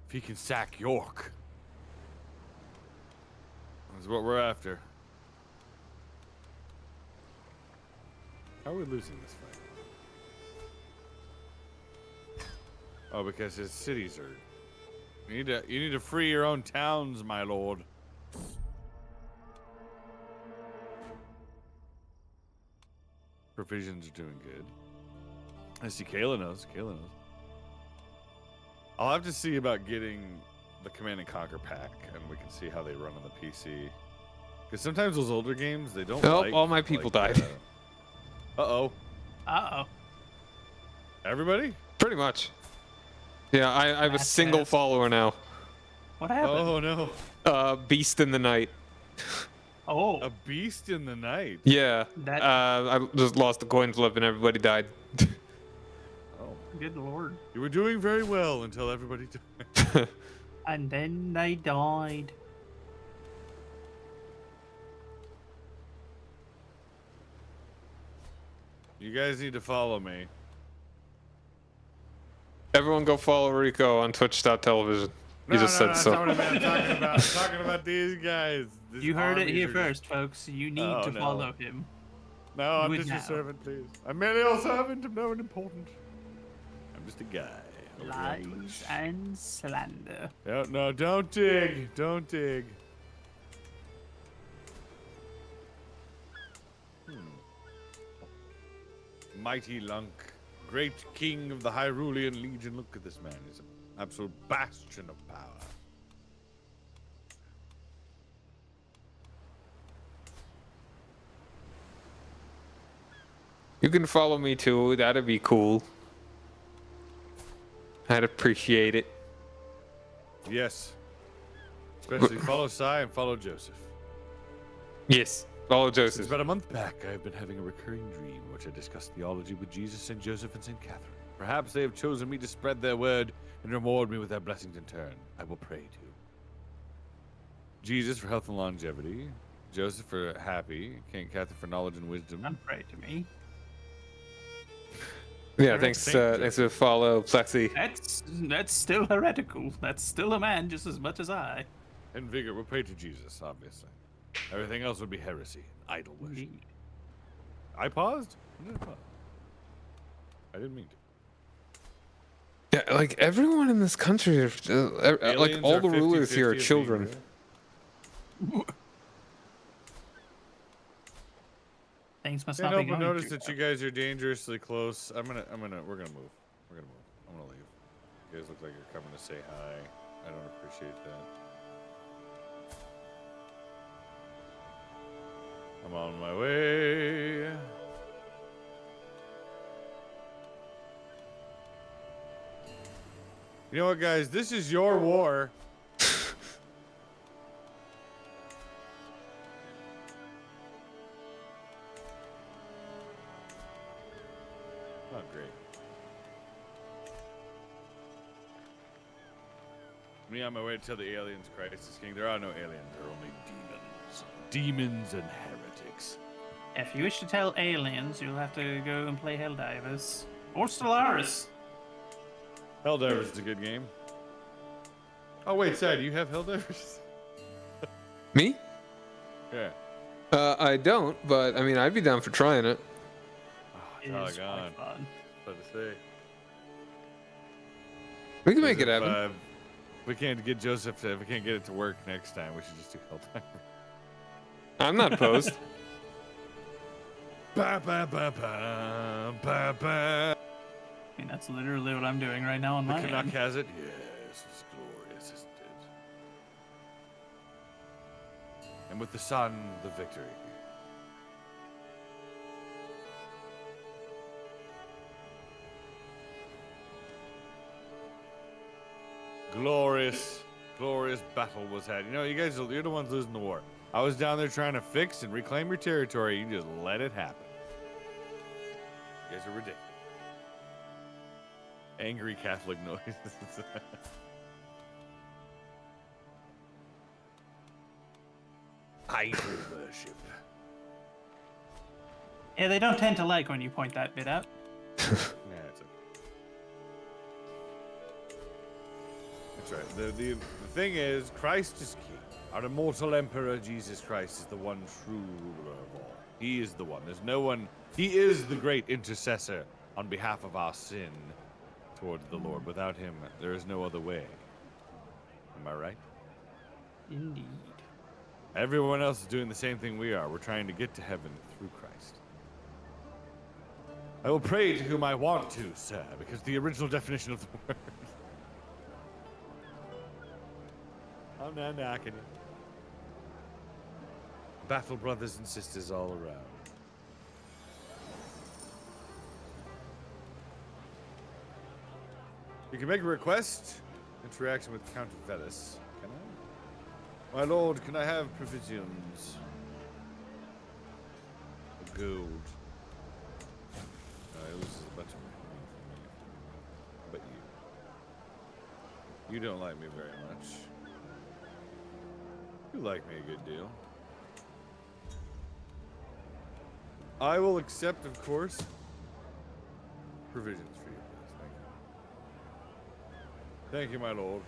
If he can sack York, that's what we're after. How are we losing this fight? Oh, because his cities are. You need to free your own towns, my lord. Provisions are doing good. I see Kayla knows. Kayla knows. I'll have to see about getting the Command and Conquer pack, and we can see how they run on the PC. Because sometimes those older games, they don't. Nope, like, all my people died. Uh-oh. Uh-oh. Everybody? Pretty much. Yeah, I have a single follower now. What happened? Oh no. Beast in the Night. Oh. A beast in the night. Yeah. That- I just lost the coin flip and everybody died. Oh. Good lord. You were doing very well until everybody died. And then they died. You guys need to follow me. Everyone go follow Rico on twitch.tv. He just said so. That's not what I'm talking about these guys. These You heard it armies here are first, folks. You need Oh, to no. follow him. No, I'm Do it just now. a servant, please. I'm merely a servant. I'm no one important. I'm just a guy. Lies and slander. No, don't dig. Don't dig. Mighty Lunk, great king of the Hyrulean Legion. Look at this man. He's an absolute bastion of power. You can follow me too. That'd be cool. I'd appreciate it. Yes. Especially follow Sai and follow Joseph. Yes. Follow Since Joseph. about a month back, I've been having a recurring dream in which I discussed theology with Jesus, St. Joseph, and St. Catherine. Perhaps they have chosen me to spread their word and reward me with their blessings in turn. I will pray to Jesus for health and longevity, Joseph for happy, St. Catherine for knowledge and wisdom. Don't pray to me. Yeah, thanks for follow Plexi. That's still heretical. That's still a man just as much as I. And vigor, we'll pray to Jesus, obviously. Everything else would be heresy and idol worship. Indeed. I paused? When did I pause? I didn't mean to. Yeah, like everyone in this country, like Aliens all are the rulers here are 50-50 of children. being Things must Can't not be help but going notice too that you guys are dangerously close. We're gonna move. I'm gonna leave. You guys look like you're coming to say hi. I don't appreciate that. I'm on my way. You know what, guys? This is your war. Oh, great. Me on my way to tell the aliens Christ is king. There are no aliens. There are only demons. Demons and heretics. If you wish to tell aliens, you'll have to go and play Helldivers. Or Stellaris. Helldivers is a good game. Oh, wait, Sad, you have Helldivers? Me? Yeah. I don't, but I mean, I'd be down for trying it. It Oh, is God. quite fun. What to say? We can make it If, happen. we can't get Joseph to, if we can't get it to work next time, we should just do Helldivers. I'm not opposed. Ba ba ba ba ba ba. I mean, that's literally what I'm doing right now on The my Canuck end. has it. Yes, it's glorious, isn't it? And with the sun, the victory. Glorious, glorious battle was had. You know, you guys, you're the ones losing the war. I was down there trying to fix and reclaim your territory. You just let it happen. You guys are ridiculous. Angry Catholic noises. Idol worship. Yeah, they don't tend to like when you point that bit out. Yeah, it's okay. That's right. The thing is, Christ is king. Our immortal emperor, Jesus Christ, is the one true ruler of all. He is the one. There's no one. He is the great intercessor on behalf of our sin towards the Lord. Without him, there is no other way. Am I right? Indeed. Everyone else is doing the same thing we are. We're trying to get to heaven through Christ. I will pray to whom I want to, sir, because the original definition of the word. I'm not knocking it. Battle brothers and sisters all around. You can make a request. Interaction with Count Velis. Can I? My lord, can I have provisions? Gold. It was a bunch of money for me. But you don't like me very much. You like me a good deal. I will accept, of course, provisions for you, please. Thank you. Thank you, my lord.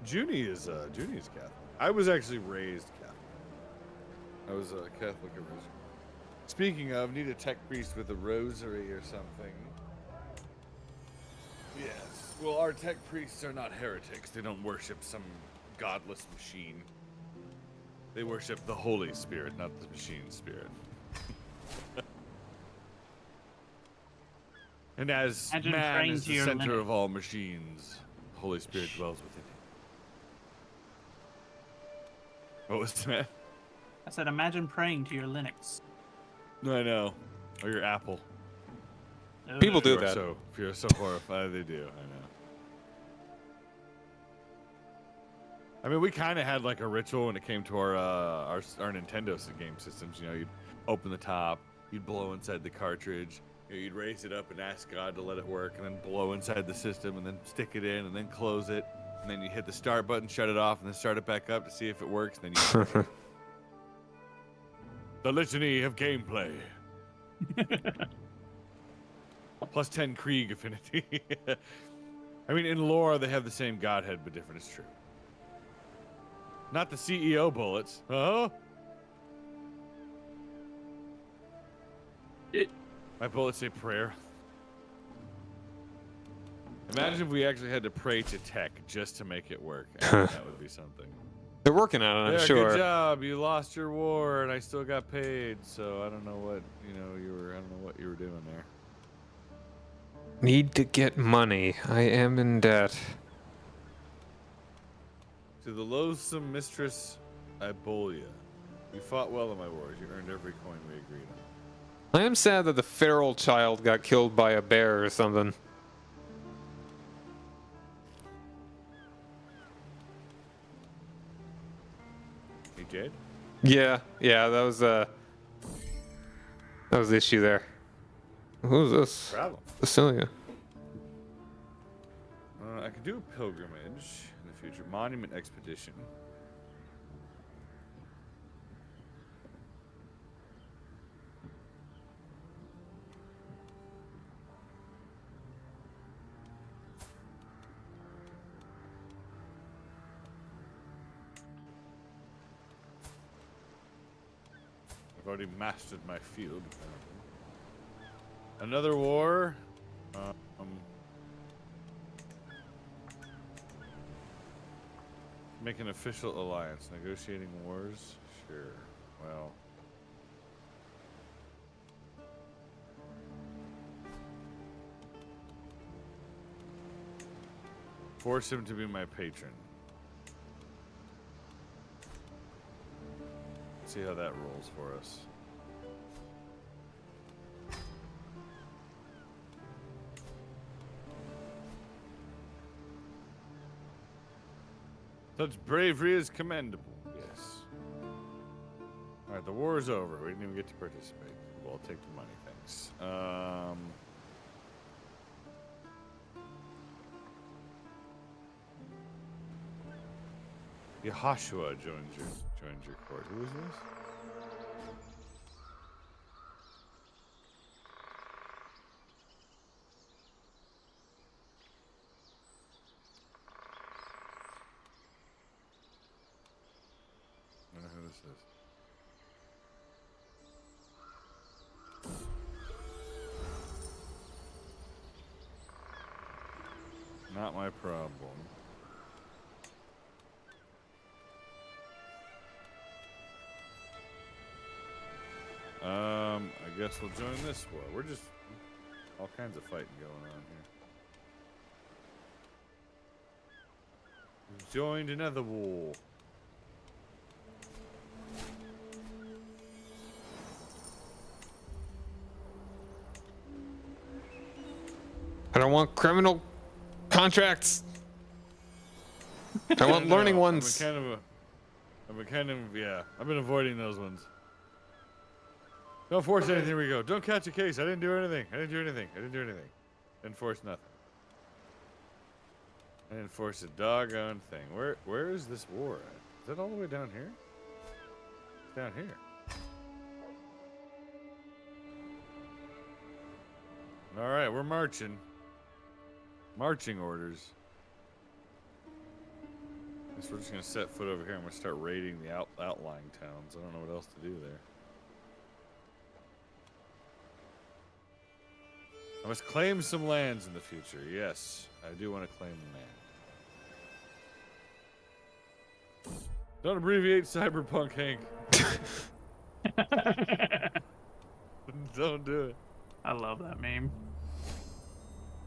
Junie is Catholic. I was actually raised Catholic. I was a Catholic originally. Speaking of, need a tech priest with a rosary or something. Yes. Well, our tech priests are not heretics. They don't worship some godless machine. They worship the Holy Spirit, not the machine spirit. And as Imagine man praying is to the your center Linux. of all machines, the Holy Spirit dwells within him. What was that? I said, imagine praying to your Linux. I know. Or your Apple. No, People no, do that. If you're so horrified, they do. I know. I mean, we kind of had like a ritual when it came to our Nintendo game systems. You know, you'd open the top, you'd blow inside the cartridge, you know, you'd raise it up and ask God to let it work, and then blow inside the system, and then stick it in, and then close it, and then you hit the start button, shut it off, and then start it back up to see if it works. And then you. The litany of gameplay. Plus 10 Krieg affinity. I mean, in lore, they have the same godhead, but different. It's true. Not the CEO bullets. Oh. My bullets say prayer. Imagine if we actually had to pray to tech just to make it work. That would be something. They're working on it, I'm Yeah, sure. good job. You lost your war, and I still got paid. So I don't know what I don't know what you were doing there. Need to get money. I am in debt. To the loathsome mistress Ibolia, you fought well in my wars. You earned every coin we agreed on. I am sad that the feral child got killed by a bear or something. He did? Yeah, that was the issue there. Who's this? Problem. Cecilia. I could do a pilgrimage in the future. Monument expedition. I've already mastered my field. Another war. Make an official alliance. Negotiating wars? Sure. Well. Force him to be my patron. See how that rolls for us. Such bravery is commendable. Yes. Alright, the war is over. We didn't even get to participate. Well, I'll take the money, thanks. Yehoshua joins your court. Who is this? I don't know who this is. Not my problem. I guess we'll join this war. We're just all kinds of fighting going on here. We've joined another war. I don't want criminal contracts. I want learning ones. I've been avoiding those ones. Don't force anything, Rico. Don't catch a case. I didn't do anything. Didn't force nothing. I didn't force a doggone thing. Where is this war at? Is that all the way down here? It's down here. All right, we're marching. Marching orders. Guess we're just gonna set foot over here. I'm gonna start raiding the outlying towns. I don't know what else to do there. I must claim some lands in the future. Yes, I do want to claim land. Don't abbreviate cyberpunk, Hank. Don't do it. I love that meme.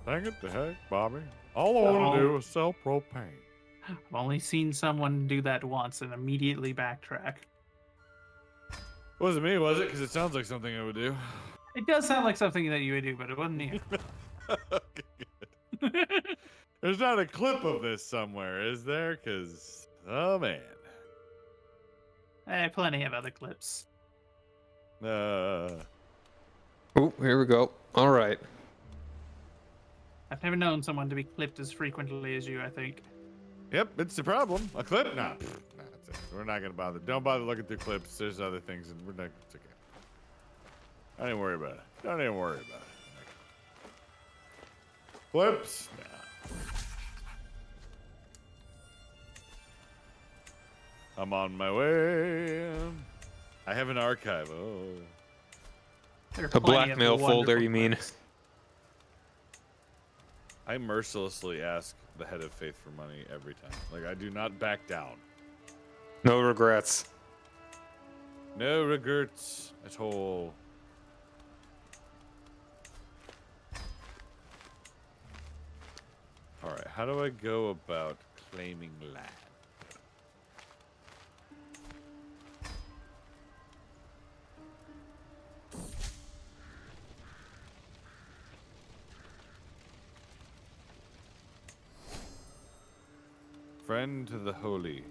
Dang it, the heck, Bobby. All I want to do is sell propane. I've only seen someone do that once and immediately backtrack. Wasn't me, was it? Because it sounds like something I would do. It does sound like something that you would do, but it wasn't you. Okay, good. There's not a clip of this somewhere, is there? Because, oh man. Plenty of other clips. Oh, here we go. All right. I've never known someone to be clipped as frequently as you, I think. Yep, it's the problem. A clip? Nah, that's it. We're not gonna bother. Don't bother looking through clips. There's other things, and we're not. It's okay. Don't even worry about it. Don't even worry about it. Clips? Nah. I'm on my way. I have an archive. Oh. A blackmail folder, you mean? I mercilessly ask the head of faith for money every time. Like, I do not back down. No regrets. No regrets at all. All right, how do I go about claiming land? Friend to the holy.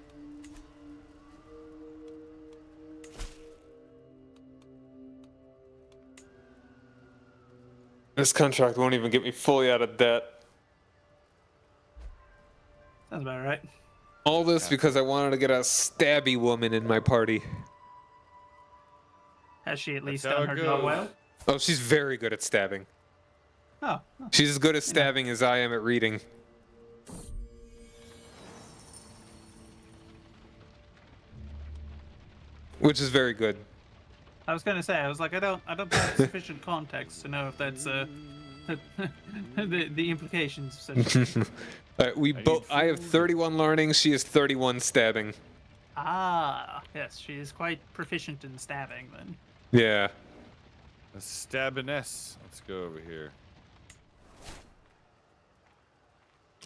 This contract won't even get me fully out of debt. Sounds about right. All this because I wanted to get a stabby woman in my party. Has she at least how done it her job goes. well? Oh, she's very good at stabbing. Oh, She's as good at stabbing as I am at reading. Which is very good. I was gonna say, I was like, I don't have sufficient context to know if that's the implications of such. We both. I have 31 learning. She has 31 stabbing. Ah, yes, she is quite proficient in stabbing then. Yeah. A stabbiness. Let's go over here.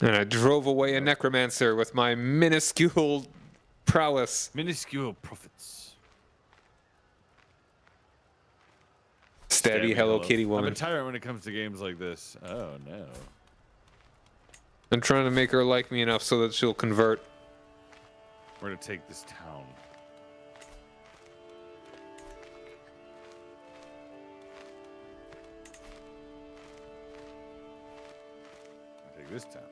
And I drove away a necromancer with my minuscule prowess. Minuscule profits. Stabby Hello Kitty I'm woman. a tyrant when it comes to games like this. Oh no. I'm trying to make her like me enough so that she'll convert. We're gonna take this town. Take this town.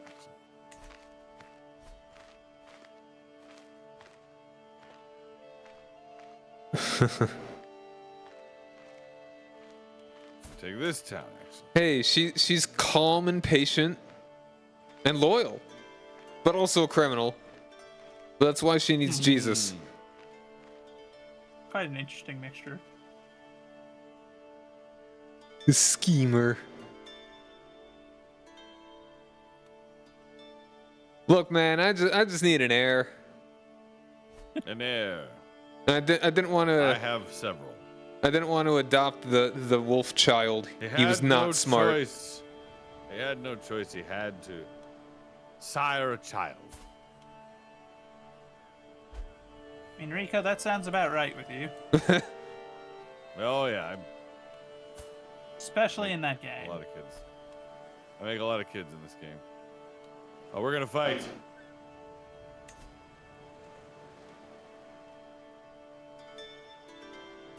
Take this town. Actually. Hey, she's calm and patient and loyal, but also a criminal. That's why she needs Jesus. Quite an interesting mixture. The schemer. Look, man, I just need an heir. An heir. I didn't want to. I have several. I didn't want to adopt the wolf child. He was not smart. Choice. He had no choice. He had to sire a child. I mean, Rico, that sounds about right with you. Oh yeah, Especially in that a game. lot of kids. I make a lot of kids in this game. Oh, we're gonna fight. Get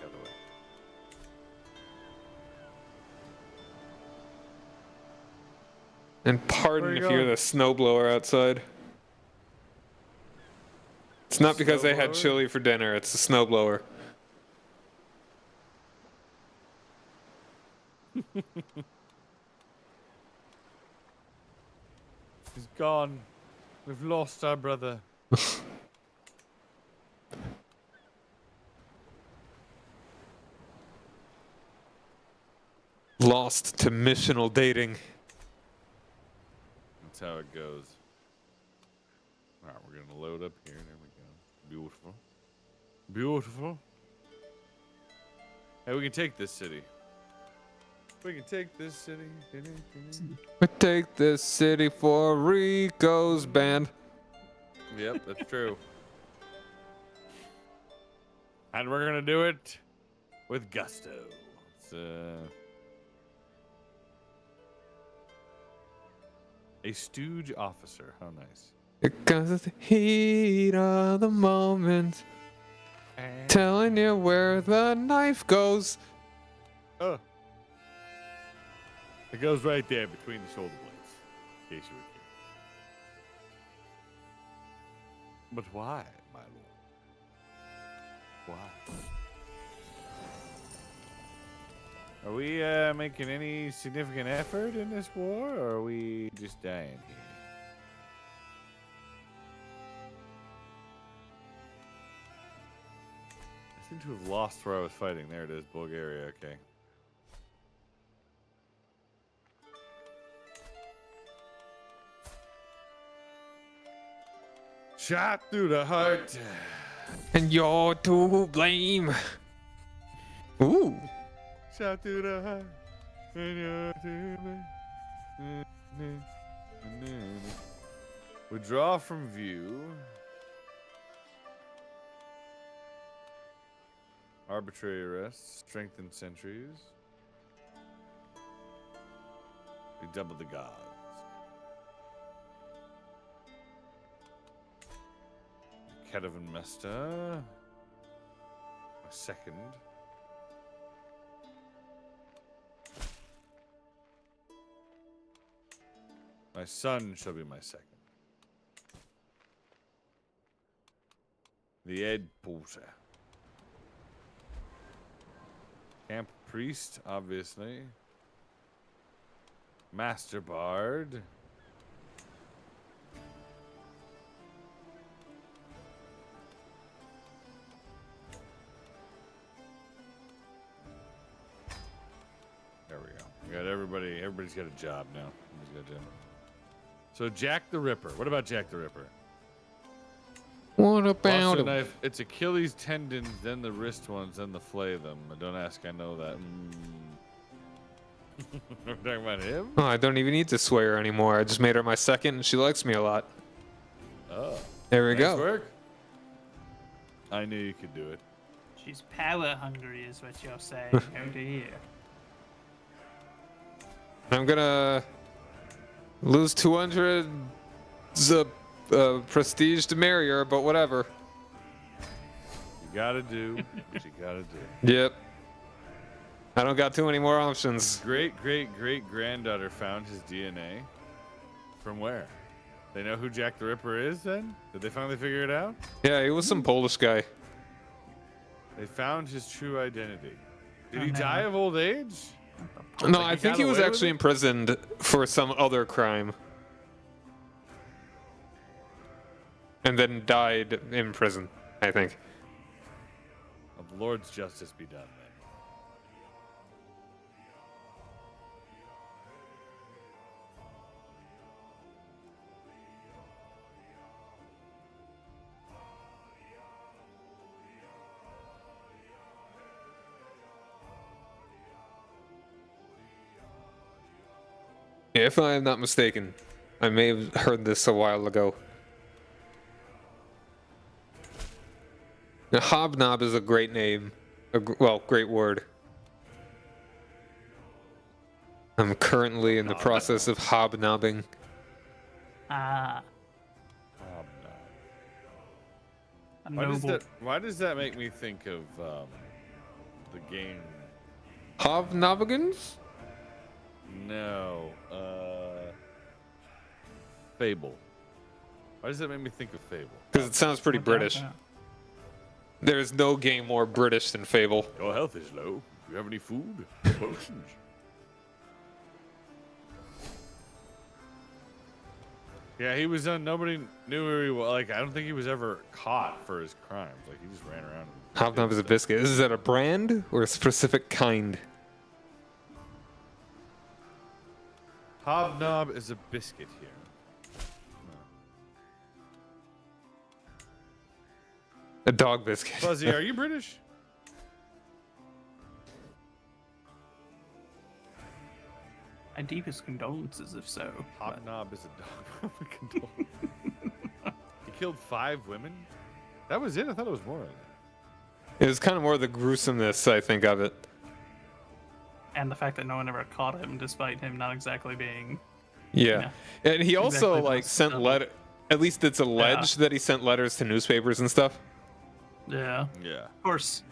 out of the way. And pardon Where are if you you're going? the snowblower outside. It's not because they had Snowblower? chili for dinner. It's the snowblower. He's gone. We've lost our brother. Lost to missional dating. That's how it goes. All right, we're gonna load up here. There we go. Beautiful. Beautiful. Hey, we can take this city. We can take this city. We take this city for Rico's band. Yep, that's true. And we're gonna do it with gusto. It's, a stooge officer. How nice. Because of the heat of the moment, telling you where the knife goes. Oh. It goes right there between the shoulder blades. In case you were curious. But why, my lord? Why? Are we making any significant effort in this war, or are we just dying here? I seem to have lost where I was fighting. There it is, Bulgaria. Okay. Shot through the heart. And you're to blame. Ooh. Shout to the high. And you're to blame. Withdraw from view. Arbitrary arrests. Strengthen sentries. We double the gods. Kedovan Mesta. My second. My son shall be my second. The Ed Porter. Camp Priest, obviously. Master Bard. There we go. We got everybody. Everybody's got a job now. Everybody's got a job. So Jack the Ripper. What about Jack the Ripper? What about Also, him? knife, it's Achilles tendons, then the wrist ones, then the flay them. Don't ask, I know that. We're talking about him? Oh, I don't even need to swear anymore. I just made her my second, and she likes me a lot. Oh. There we Nice go. work. I knew you could do it. She's power hungry, is what you're saying. Oh dear. I'm gonna lose 200 prestige to marry her, but whatever. You gotta do what you gotta do. Yep. I don't got too many more options. Great-great-great-granddaughter found his DNA. From where? They know who Jack the Ripper is then? Did they finally figure it out? Yeah, he was some Polish guy. They found his true identity. Did Oh, he no. die of old age? No, Like I he think got he was away with actually it? imprisoned for some other crime. And then died in prison, I think. Well, the Lord's justice be done then. If I am not mistaken, I may have heard this a while ago. Now, hobnob is a great name. Well, great word. I'm currently in the process of hobnobbing. Ah, a noble. Why does that make me think of the game? Hobnobbigans? No, Fable. Why does that make me think of Fable? Because it sounds pretty British. There's no game more British than Fable. Your health is low. Do you have any food? Potions? Yeah, he was nobody knew where he was. Like, I don't think he was ever caught for his crimes. Like, he just ran around. And Hobnob is a biscuit. Is that a brand or a specific kind? Hobnob is a biscuit here. A dog biscuit. Fuzzy, are you British? My deepest condolences, if so. but- Hobnob is a dog. He killed 5 women? That was it? I thought it was more than that. It was kind of more the gruesomeness, I think, of it. And the fact that no one ever caught him, despite him not exactly being. Yeah. And he also, Exactly, like, that's sent double. letter. At least it's alleged that he sent letters to newspapers and stuff. Yeah. Yeah. Of course,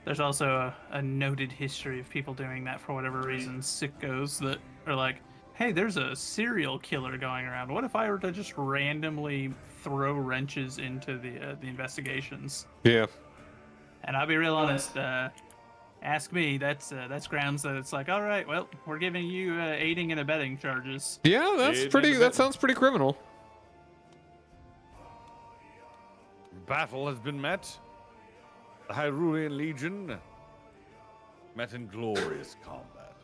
there's also a noted history of people doing that for whatever reason. Sickos that are like, hey, there's a serial killer going around. What if I were to just randomly throw wrenches into the investigations? Yeah. And I'll be real honest. Ask me. That's grounds that it's like, all right, well, we're giving you aiding and abetting charges. Yeah, that's Aiding pretty. and That abetting. sounds pretty criminal. Battle has been met. The Hyrulean Legion met in glorious combat.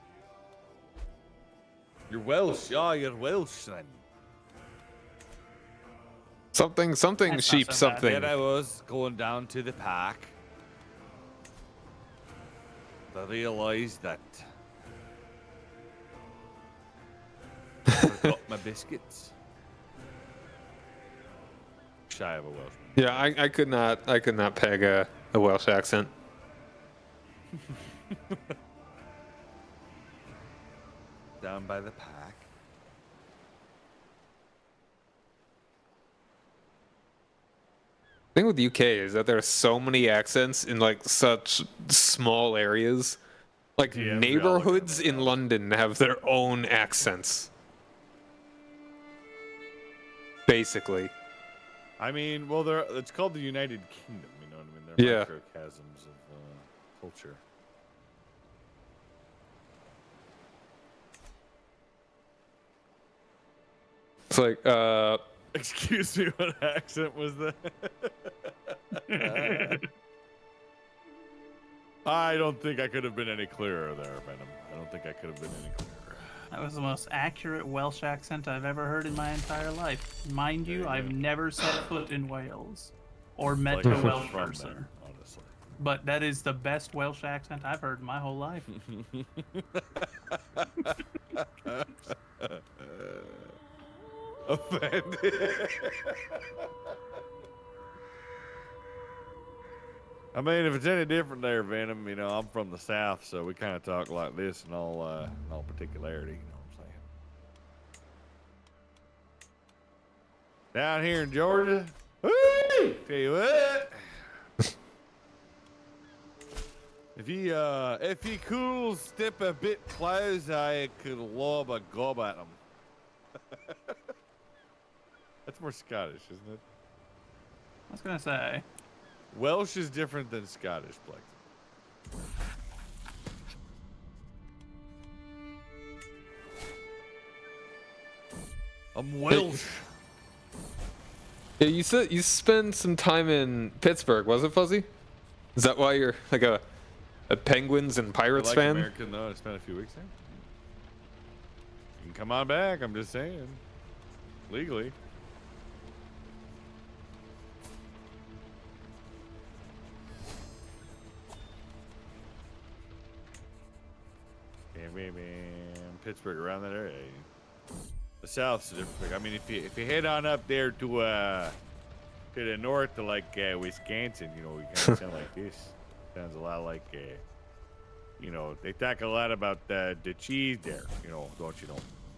You're Welsh. Yeah, you're Welsh then. Something That's not sheep so bad. something. Then I was going down to the park. I realized that I forgot my biscuits. Shy of a Welshman. Yeah, I could not peg a Welsh accent. Down by the park. The thing with the UK is that there are so many accents in like such small areas. Like Yeah, we all neighborhoods look at in London have their own accents. Basically. I mean, well, it's called the United Kingdom. You know what I mean? They're Yeah. microcosms of culture. It's like Excuse me, what accent was that? I don't think I could have been any clearer there, Venom. I don't think I could have been any clearer. That was the most accurate Welsh accent I've ever heard in my entire life. Mind There you, you I've go. never set foot in Wales or met Like a I'm Welsh from person. there, honestly. But that is the best Welsh accent I've heard in my whole life. Offended. I mean, if it's any different there, Venom, you know, I'm from the South, so we kind of talk like this in all particularity, you know what I'm saying? Down here in Georgia, woo, tell you what. If he could step a bit close, I could lob a gob at him. That's more Scottish, isn't it? I was gonna say, Welsh is different than Scottish, Plex. I'm Welsh. yeah, you said you spent some time in Pittsburgh, was it, Fuzzy? Is that why you're like a Penguins and I Pirates like fan? American, though. I spent a few weeks there. You can come on back. I'm just saying. Legally. Bam, bam, bam. Pittsburgh, around that area. The South's different. I mean, if you head on up there to the north to like Wisconsin, you know, we kind of sound like this. Sounds a lot like, you know, they talk a lot about the cheese there, you know, don't you know?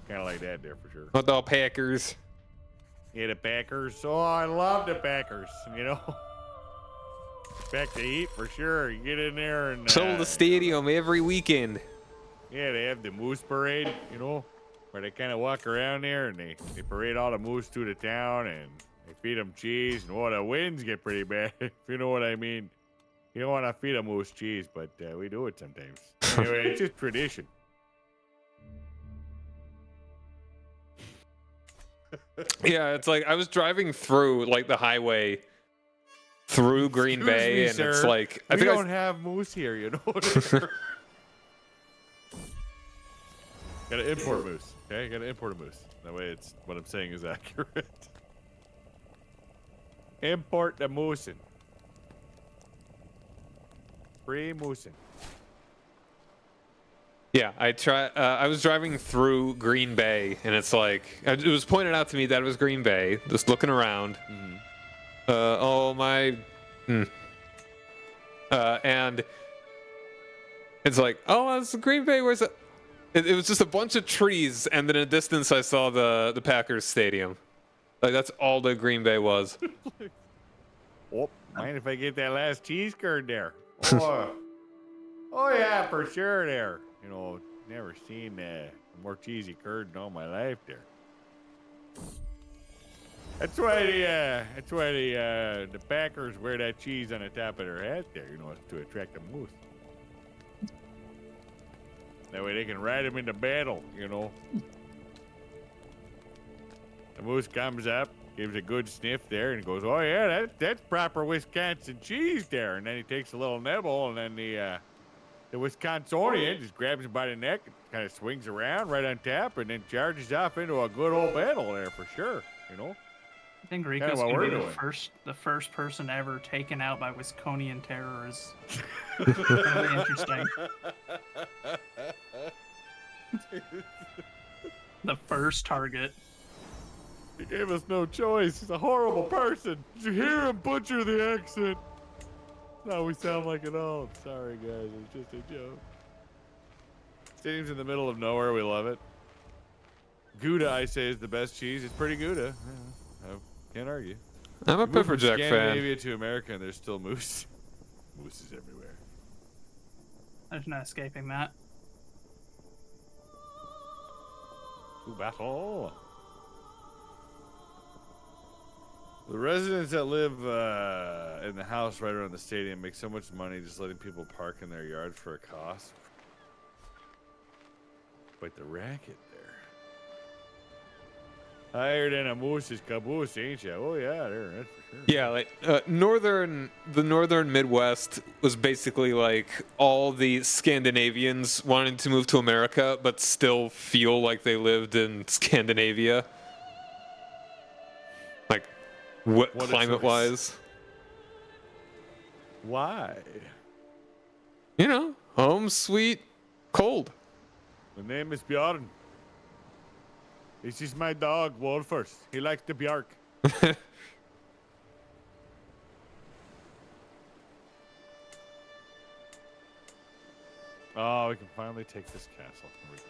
Kind of like that there for sure. Not the Packers. Yeah, the Packers. Oh, I love the Packers, you know. Back to eat for sure. You get in there and Fill the stadium every weekend. yeah, they have the moose parade, you know, where they kind of walk around there and they parade all the moose through the town and they feed them cheese. And the winds get pretty bad, if you know what I mean. You don't want to feed a moose cheese, but we do it sometimes. Anyway, it's just tradition. Yeah, it's like I was driving through like the highway through Green Excuse Bay, me, and sir. it's like I we think don't have moose here, you know. Gotta import moose. Okay, gotta import a moose. That way, it's what I'm saying is accurate. Import the moosin. Free moosin. Yeah, I was driving through Green Bay, and it's like it was pointed out to me that it was Green Bay. Just looking around. Mm-hmm. And it's like, oh, it's Green Bay. Where's it? It was just a bunch of trees, and then in the distance, I saw the Packers stadium. Like that's all the Green Bay was. Oh, mind if I get that last cheese curd there? Oh, oh yeah, for sure there. You know, never seen a more cheesy curd in all my life there. That's why the Packers wear that cheese on the top of their hat there, you know, to attract the moose. That way they can ride them into battle, you know. The moose comes up, gives a good sniff there, and goes, "Oh yeah, that's proper Wisconsin cheese there." And then he takes a little nibble, and then the Wisconsinian just grabs him by the neck, and kind of swings around right on top, and then charges off into a good old battle there for sure, you know. I think Kinda Rico's what gonna we're be doing. the first person ever taken out by Wisconian terrors. Gonna be interesting. The first target. He gave us no choice. He's a horrible person. Did you hear him butcher the accent? That's how we sound like at all. Sorry, guys. It was just a joke. Stadium's in the middle of nowhere. We love it. Gouda, I say, is the best cheese. It's pretty Gouda. Yeah, I can't argue. I'm a We moved pepper from jack fan. Scandinavia to America, and there's still moose. Moose is everywhere. There's no escaping that. Ooh, battle. The residents that live in the house right around the stadium make so much money just letting people park in their yards for a cost. Quite the racket there. Higher than a moose's caboose, ain't you? Oh yeah, there, that's for sure. Yeah, like the northern Midwest was basically like all the Scandinavians wanting to move to America, but still feel like they lived in Scandinavia. Like, What a climate-wise, Why? you know, home sweet cold. The name is Bjorn. This is my dog, Wolfers. He likes the Bjark. Oh, we can finally take this castle. Glorious.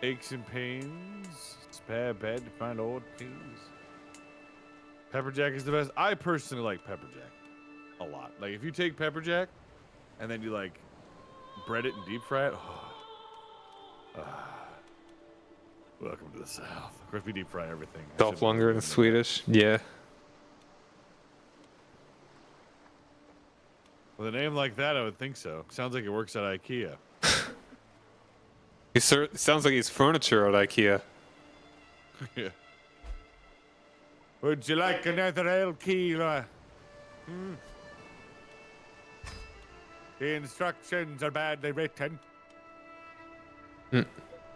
Aches and pains. Spare bed to find old peas. Pepperjack is the best. I personally like pepperjack a lot. Like if you take pepperjack and then you like bread it and deep fry it. Welcome to the South. Of course, we deep fry everything. Dolflunger in Swedish. Yeah. With a name like that, I would think so. Sounds like it works at IKEA. Sounds like he's furniture at IKEA. Yeah. Would you like another ale kilo? The instructions are badly written.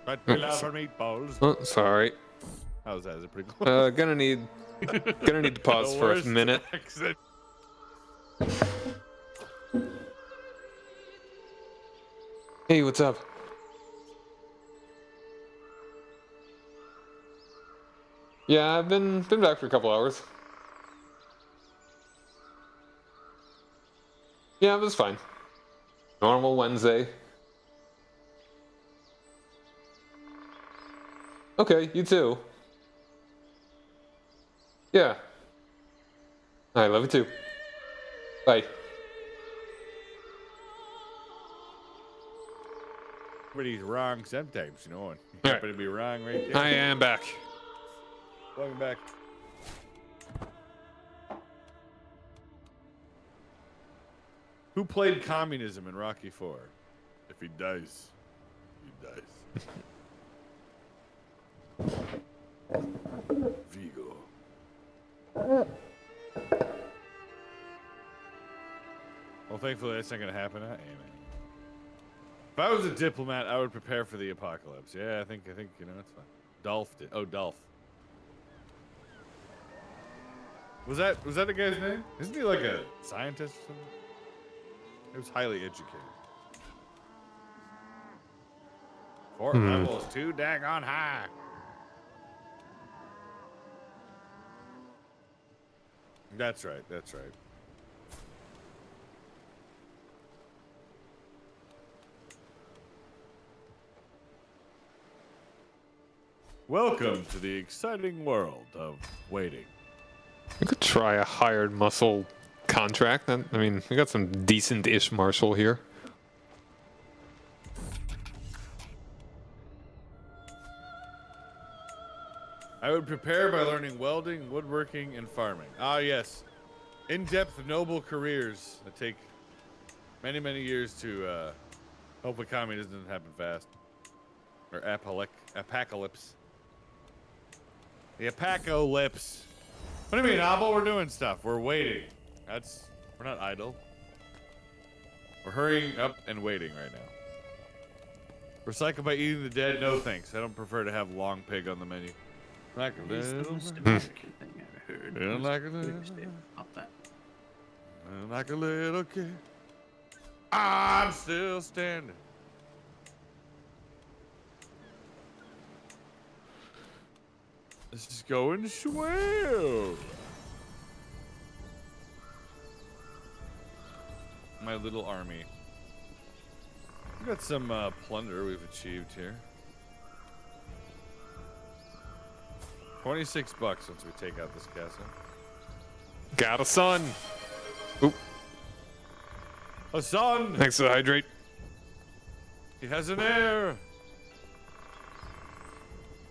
But we love our meatballs. Oh, sorry. How's that? Is it pretty close? Gonna need to pause The for a worst minute. accent. Hey, what's up? Yeah, I've been back for a couple hours. Yeah, it was fine. Normal Wednesday. Okay, you too. Yeah. I love you too. Bye. Everybody's wrong sometimes, you know. And you All happen to be wrong right there. I am back. Welcome back. Who played communism in Rocky IV? If he dies, he dies. Vigo. Well, thankfully that's not gonna happen. Amen. If I was a diplomat, I would prepare for the apocalypse. Yeah, I think you know it's fine. Dolph did. Oh, Dolph. Was that the guy's name? Isn't he like a scientist or something? He was highly educated. Fort Rebel's too daggone high. That's right. That's right. Welcome to the exciting world of waiting. We could try a hired muscle contract. I mean, we got some decent-ish marshal here. I would prepare by learning welding, woodworking, and farming. Ah, yes. In-depth, noble careers that take many, many years to, hopefully communism doesn't happen fast. Or apocalypse. The apocalypse. What do you mean, Abel? We're doing stuff. We're waiting. We're not idle. We're hurrying up and waiting right now. Recycle by eating the dead? No thanks. I don't prefer to have long pig on the menu. Like a It's the little most man. American thing I ever heard. Yeah, was like a British little statement about that. Like a little kid. I'm still standing. This is going swell. My little army. We got some plunder we've achieved here. 26 bucks once we take out this castle. Got a son. Oop. A son! Thanks for the hydrate. He has an heir!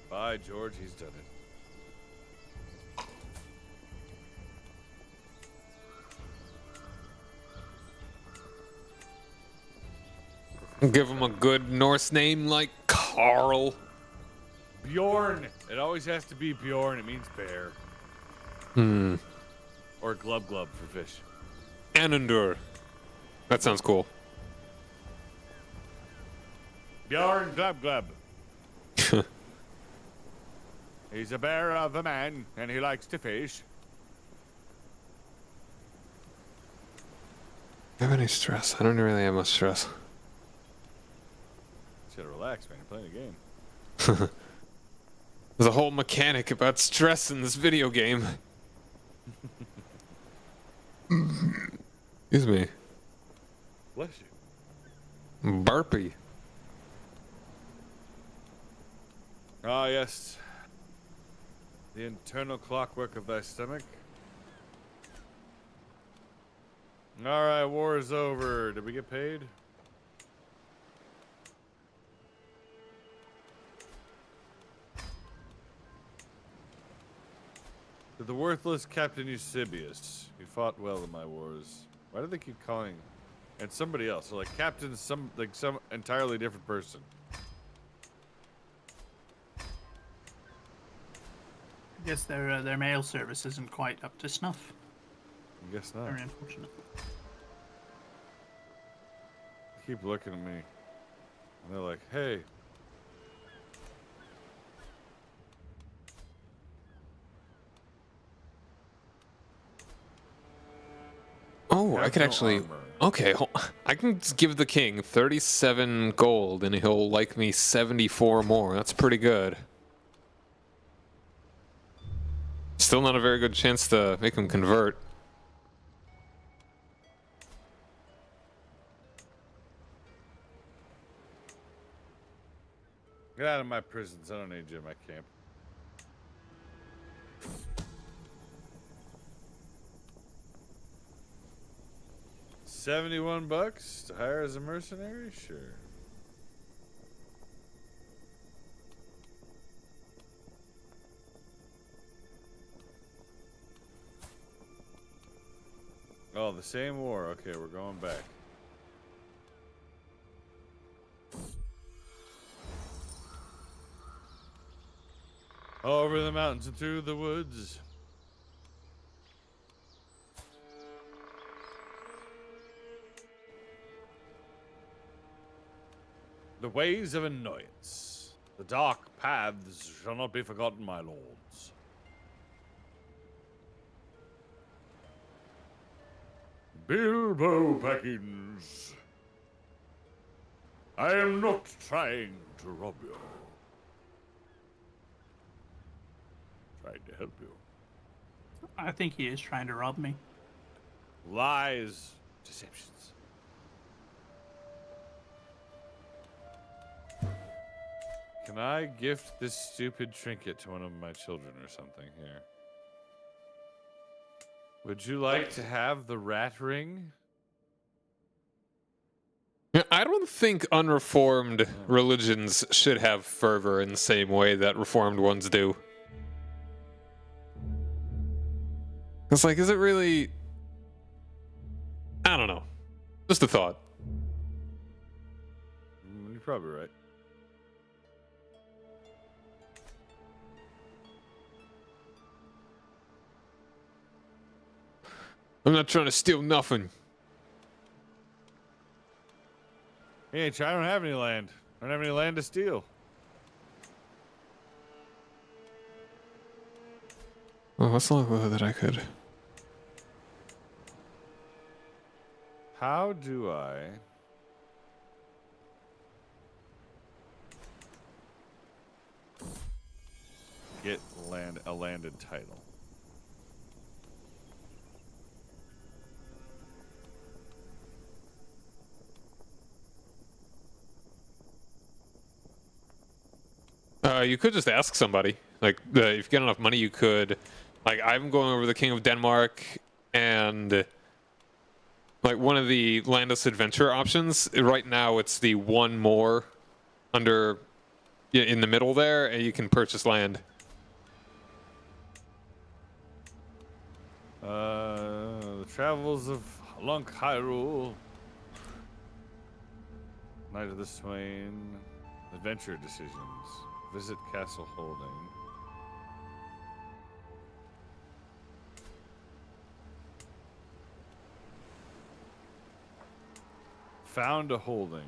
By George, he's done it. Give him a good Norse name like Carl. Bjorn! It always has to be Bjorn. It means bear. Or glub glub for fish. Anundur. That sounds cool. Bjorn glub glub. He's a bear of a man, and he likes to fish. Do I have any stress? I don't really have much stress. Just gotta relax, man. You're playing a game. There's a whole mechanic about stress in this video game. Excuse me. Bless you. Burpee. Ah, yes. The internal clockwork of thy stomach. Alright, war is over. Did we get paid? To the worthless Captain Eusebius, you fought well in my wars. Why do they keep calling? And somebody else, so like Captain, some entirely different person. I guess their mail service isn't quite up to snuff. I guess not. Very unfortunate. They keep looking at me, and they're like, "Hey." Oh, I could no actually. armor. Okay, I can just give the king 37 gold and he'll like me 74 more. That's pretty good. Still not a very good chance to make him convert. Get out of my prisons. I don't need you in my camp. $71 to hire as a mercenary? Sure. Oh, the same war. Okay, we're going back. Over the mountains and through the woods. The ways of annoyance. The dark paths shall not be forgotten, my lords. Bilbo Baggins. I am not trying to rob you. Trying to help you. I think he is trying to rob me. Lies, deceptions. Can I gift this stupid trinket to one of my children or something here? Would you like to have the rat ring? Yeah, I don't think unreformed religions should have fervor in the same way that reformed ones do. It's like, is it really... I don't know. Just a thought. You're probably right. I'm not trying to steal nothing. Hey, I don't have any land. I don't have any land to steal. Oh, what's the likelihood that I could? How do I get a landed title? You could just ask somebody. Like, if you get enough money, you could. Like, I'm going over the King of Denmark, and like one of the landless adventure options. Right now, it's the one more under in the middle there, and you can purchase land. The travels of Lunk Hyrule. Knight of the Swain. Adventure decisions. Visit Castle Holding. Found a holding.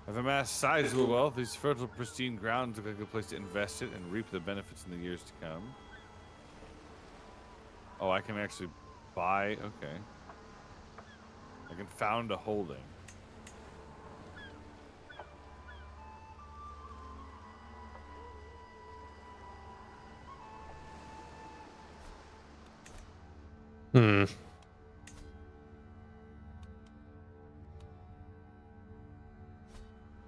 I've amassed sizable wealth. These fertile, pristine grounds look like a good place to invest it and reap the benefits in the years to come. Oh, I can actually buy. Okay. I can found a holding. Hmm.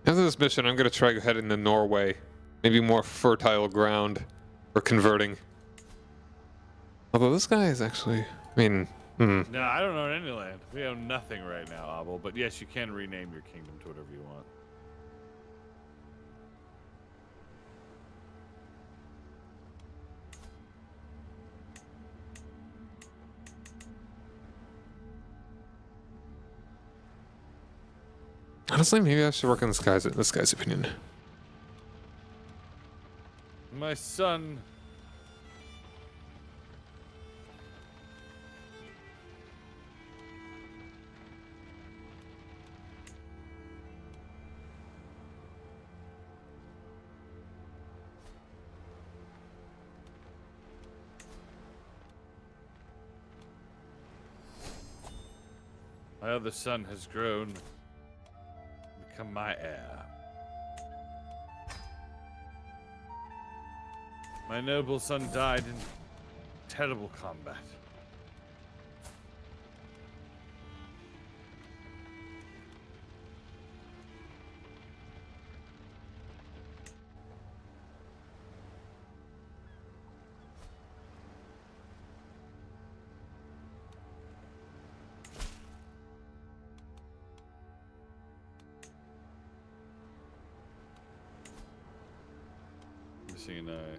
After this mission, I'm gonna try heading to Norway. Maybe more fertile ground for converting. Although this guy is actually, I mean, No, I don't own any land. We own nothing right now, Abel. But yes, you can rename your kingdom to whatever you want. honestly, maybe I should work on this guy's opinion. My son. My other son has grown, become my heir. My noble son died in terrible combat. Missing an eye.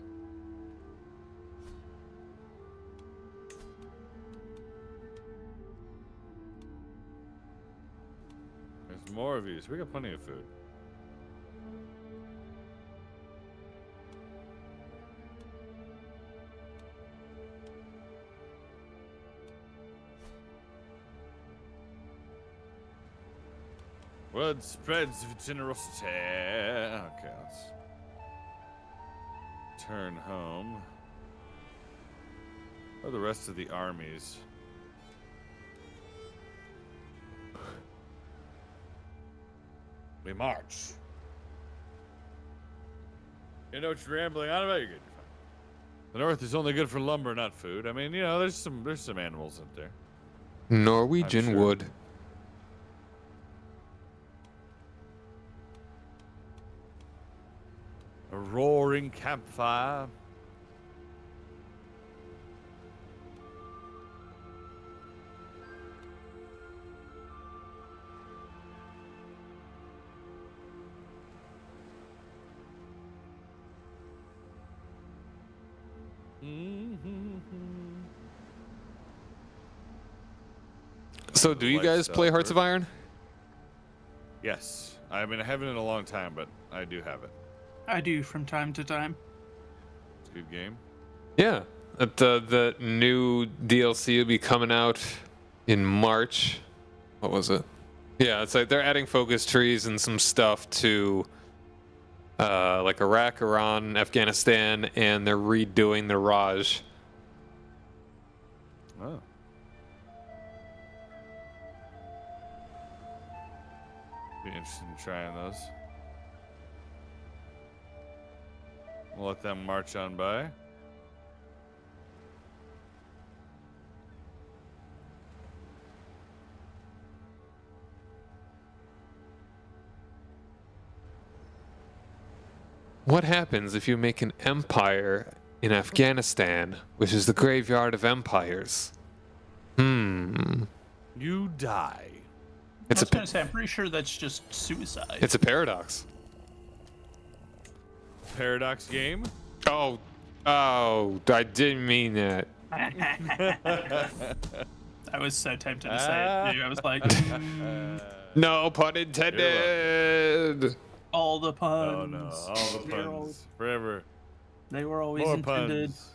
There's more of these. We got plenty of food. Word spreads of generosity. Okay, let's turn home. Where are the rest of the armies? We march. You know what you're rambling on about? You're good. You're fine. The North is only good for lumber, not food. I mean, you know, there's some animals up there. Norwegian I'm sure. wood. A roaring campfire. So, do you guys play Hearts of Iron? Yes. I mean, I haven't in a long time, but I do have it. I do from time to time. It's a good game. Yeah. The new DLC will be coming out in March. What was it? Yeah, it's like they're adding focus trees and some stuff to like Iraq, Iran, Afghanistan, and they're redoing the Raj. Oh. Be interested in trying those. We'll let them march on by. What happens if you make an empire in Afghanistan, which is the graveyard of empires? You die. I was gonna say, I'm pretty sure that's just suicide. It's a paradox. Paradox game? Oh, I didn't mean that. I was so tempted to say it. Dude. I was like, No pun intended. all the puns. Oh no, all the puns. Forever. They were always More intended. puns.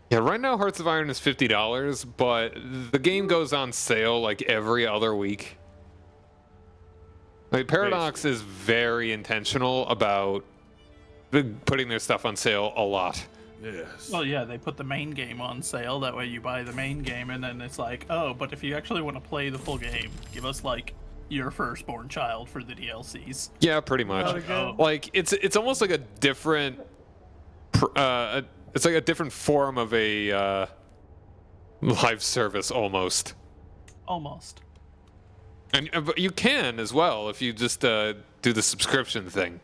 Yeah, right now Hearts of Iron is $50, but the game goes on sale like every other week. Like Paradox is very intentional about putting their stuff on sale a lot. Yes. Well, yeah, they put the main game on sale. That way you buy the main game, and then it's like, oh, but if you actually want to play the full game, give us like your firstborn child for the DLCs. Yeah, pretty much. Like it's almost like a different, it's like a different form of a live service almost. Almost. And but you can as well if you just do the subscription thing.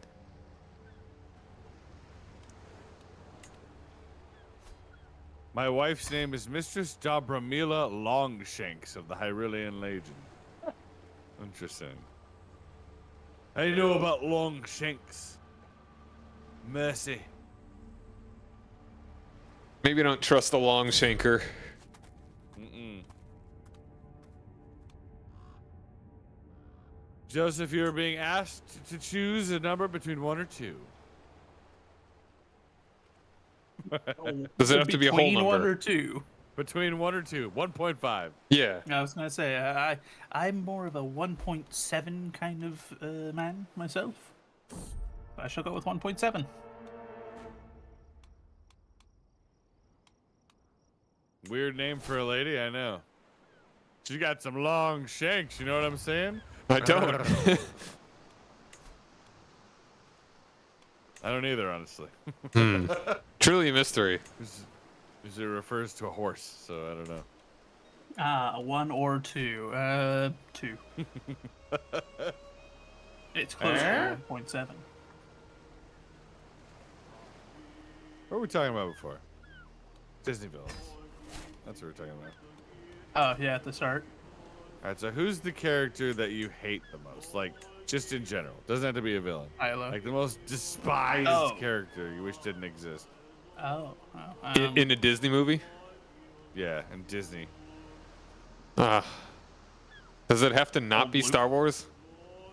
My wife's name is Mistress Dobramila Longshanks of the Hyrillian Legion. Interesting. How do you know about Longshanks? Mercy. Maybe don't trust the Longshanker. Joseph, you're being asked to choose a number between 1 or 2. Does it have to be a whole Between number? 1 or 2. Between 1 or 2. 1.5. Yeah. I was gonna say, I'm more of a 1.7 kind of man myself. I shall go with 1.7. Weird name for a lady, I know. She got some long shanks, you know what I'm saying? I don't. I don't either, honestly. Truly a mystery. It refers to a horse, so I don't know. 1 or 2. 2. It's closer to 1.7. What were we talking about before? Disney villains. That's what we're talking about. Oh, yeah, at the start. Alright, so who's the character that you hate the most? Like, just in general. Doesn't have to be a villain. Kylo. Like the most despised character you wish didn't exist. In a Disney movie? Yeah, in Disney. Does it have to not be Star Wars?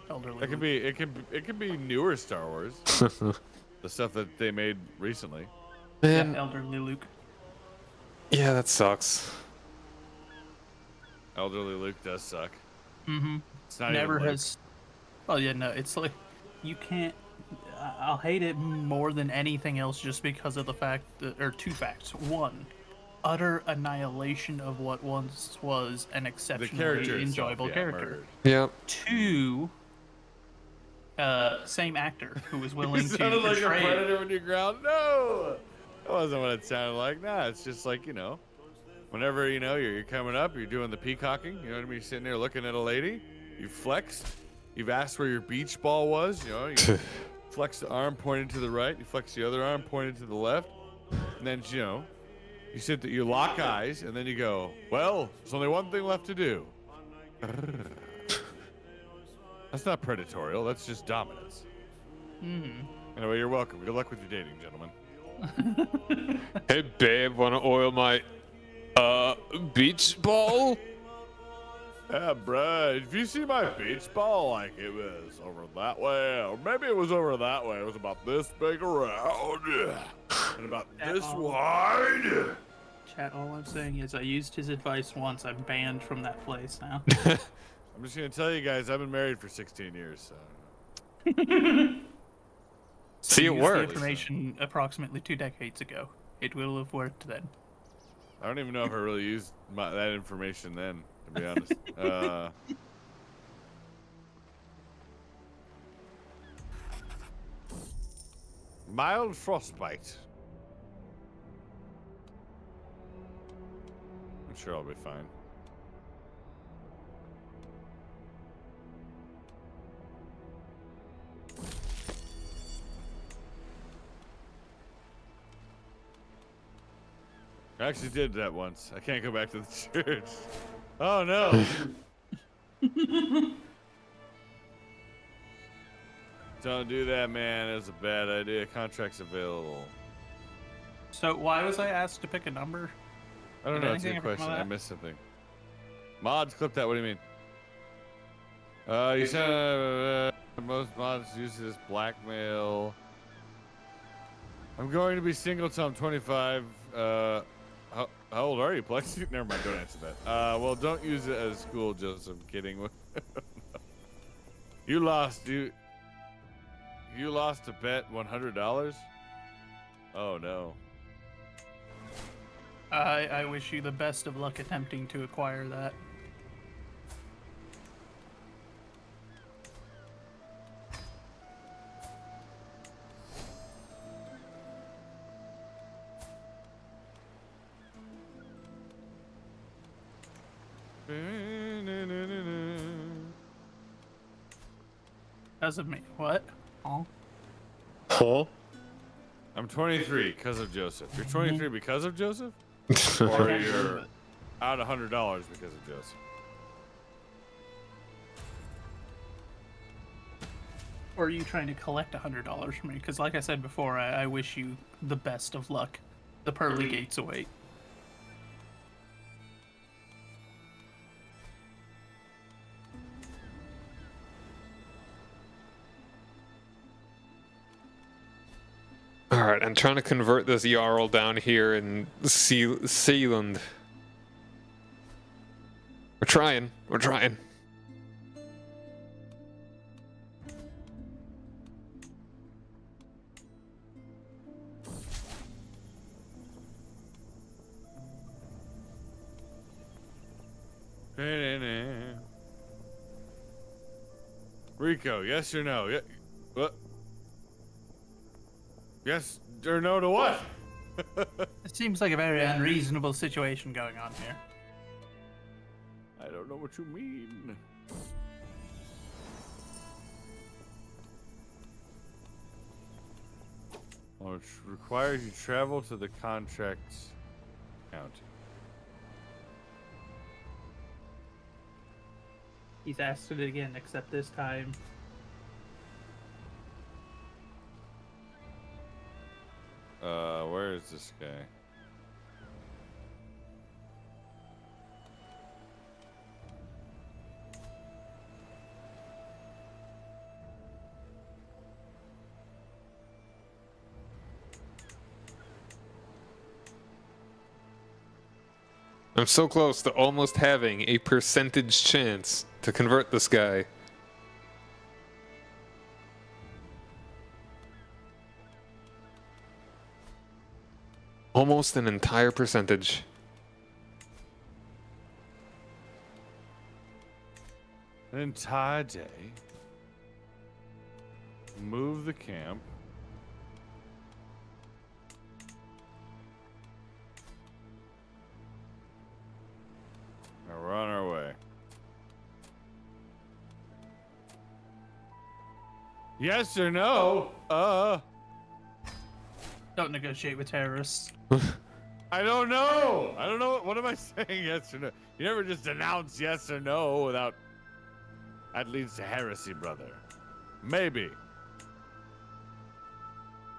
Elderly It could be newer Star Wars. The stuff that they made recently. Man, Yeah, elderly Luke. yeah, that sucks. Elderly Luke does suck. Mm-hmm. It's not Never even Luke. has. Oh yeah, no. It's like you can't. I'll hate it more than anything else just because of the fact that, or 2 facts. 1, utter annihilation of what once was an The exceptionally character enjoyable itself, yeah, character. murdered. Yep. 2, same actor who was willing You to sounded like a portray it. predator when you growled. No, that wasn't what it sounded like. Nah, it's just like, whenever you're coming up, you're doing the peacocking. You know what I mean? You're sitting there looking at a lady. You flexed. You've asked where your beach ball was. You flex the arm pointed to the right. You flex the other arm pointed to the left. And then you sit there, you lock eyes, and then you go, well, there's only one thing left to do. That's not predatorial. That's just dominance. Anyway, you're welcome. Good luck with your dating, gentlemen. Hey, babe, wanna oil my beach ball? Yeah, bruh, if you see my beach ball, like it was over that way, or maybe it was over that way. It was about this big around, and about this wide. Chat, all I'm saying is I used his advice once. I'm banned from that place now. I'm just gonna tell you guys, I've been married for 16 years. So. See, it use works. The information approximately 2 decades ago. It will have worked then. I don't even know if I really used that information then, to be honest. Mild frostbite. I'm sure I'll be fine. I actually did that once. I can't go back to the church. Oh no. Don't do that, man. It was a bad idea. Contract's available. So why was I asked to pick a number? I don't Did know. It's a anything good ever come question. of I that? missed something. Mods, clip that. What do you mean? You said most mods use this blackmail. I'm going to be single till I'm 25. How old are you, Plex? Never mind. Don't answer that. Well, don't use it as school, Joseph. I'm kidding. You lost a bet $100. Oh no. I wish you the best of luck attempting to acquire that. Doesn't mean what? Oh. Huh? I'm 23 because of Joseph. You're 23 because of Joseph? Or you're out $100 because of Joseph? Or are you trying to collect $100 from me? Because like I said before, I wish you the best of luck. The pearly gates await. All right, I'm trying to convert this Jarl down here in Sealand. We're trying. We're trying. Rico, yes or no? What? Yes or no to what? It seems like a very unreasonable situation going on here. I don't know what you mean. Well, it requires you travel to the contract county. He's asked it again, except this time. Where is this guy? I'm so close to almost having a percentage chance to convert this guy. Almost an entire percentage. An entire day. Move the camp. Now we're on our way. Yes or no? Don't negotiate with terrorists. I don't know. I don't know. What am I saying? Yes or no? You never just announce yes or no without. That leads to heresy, brother. Maybe.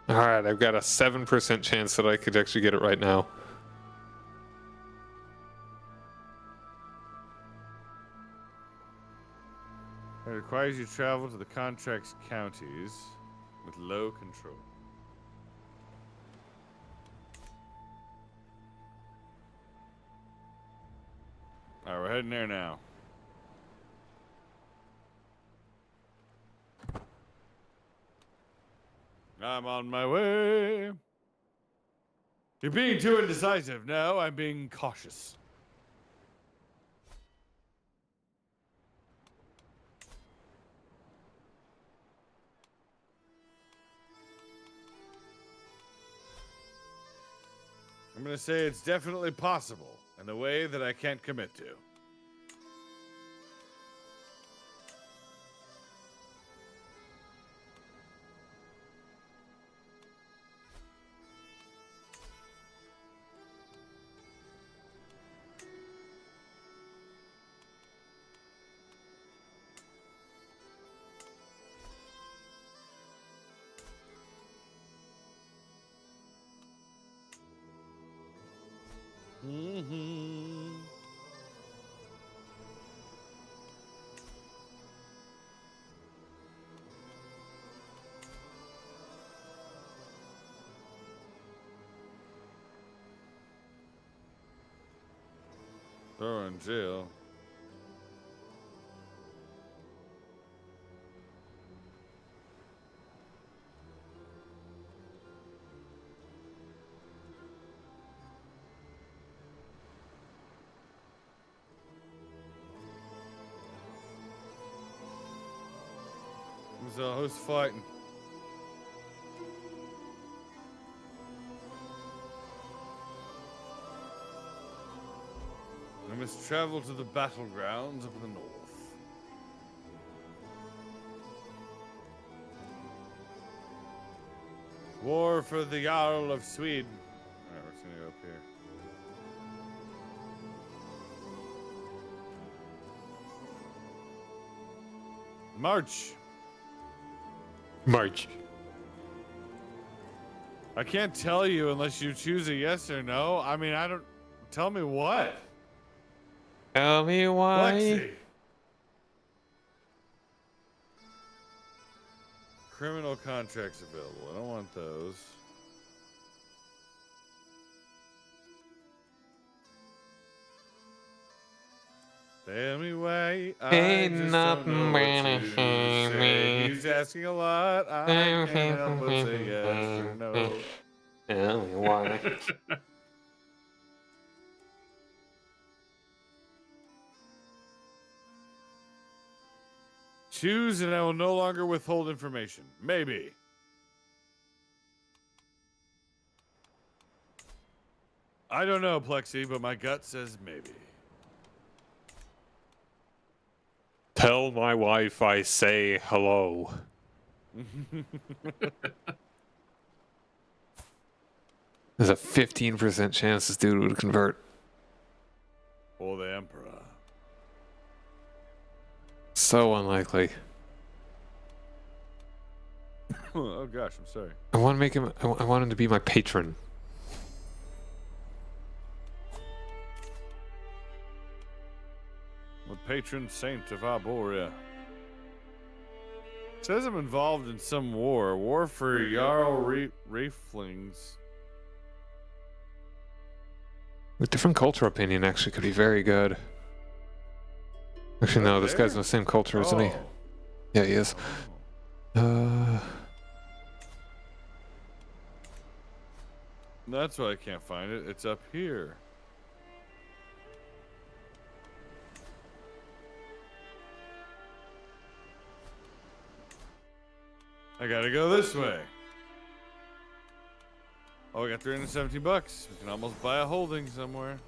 All right, I've got a 7% chance that I could actually get it right now. It requires you to travel to the contract's counties with low control. All right, we're heading there now. I'm on my way. You're being too indecisive. No, I'm being cautious. I'm gonna say it's definitely possible in a way that I can't commit to. Mm-hmm. Throw her in jail. Who's fighting? I must travel to the battlegrounds of the north. War for the Jarl of Sweden. Alright, we're just gonna go up here. March. March. I can't tell you unless you choose a yes or no. I mean, I don't. Tell me what? Tell me why. Lexi. Criminal contracts available. I don't want those. Tell me why. Ain't I just nothing don't know what gonna to hang say. me. He's asking a lot. I can't help but say yes or no. Tell me why. Choose and I will no longer withhold information. Maybe. I don't know, Plexi, but my gut says maybe. Tell my wife I say hello. There's a 15% chance this dude would convert. Or the Emperor. So unlikely. Oh gosh, I'm sorry. I want to make him. I want him to be my patron. The patron saint of Arborea. Says I'm involved in some war. War for Jarl Raflings. A different culture opinion actually could be very good. Actually, no, this guy's in the same culture, isn't he? Yeah, he is. That's why I can't find it. It's up here. I gotta go this way. Oh, we got 370 bucks. We can almost buy a holding somewhere.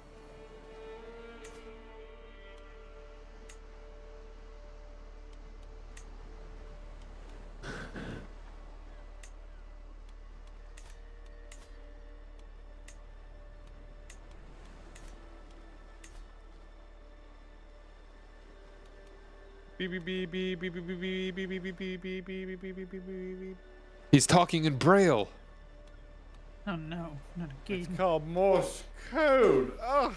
Beep beep beep beep beep beep beep beep beep beep beep beep beep beep beep beep beep beep. He's talking in Braille. Oh no, not again. It's called Morse code. Oh.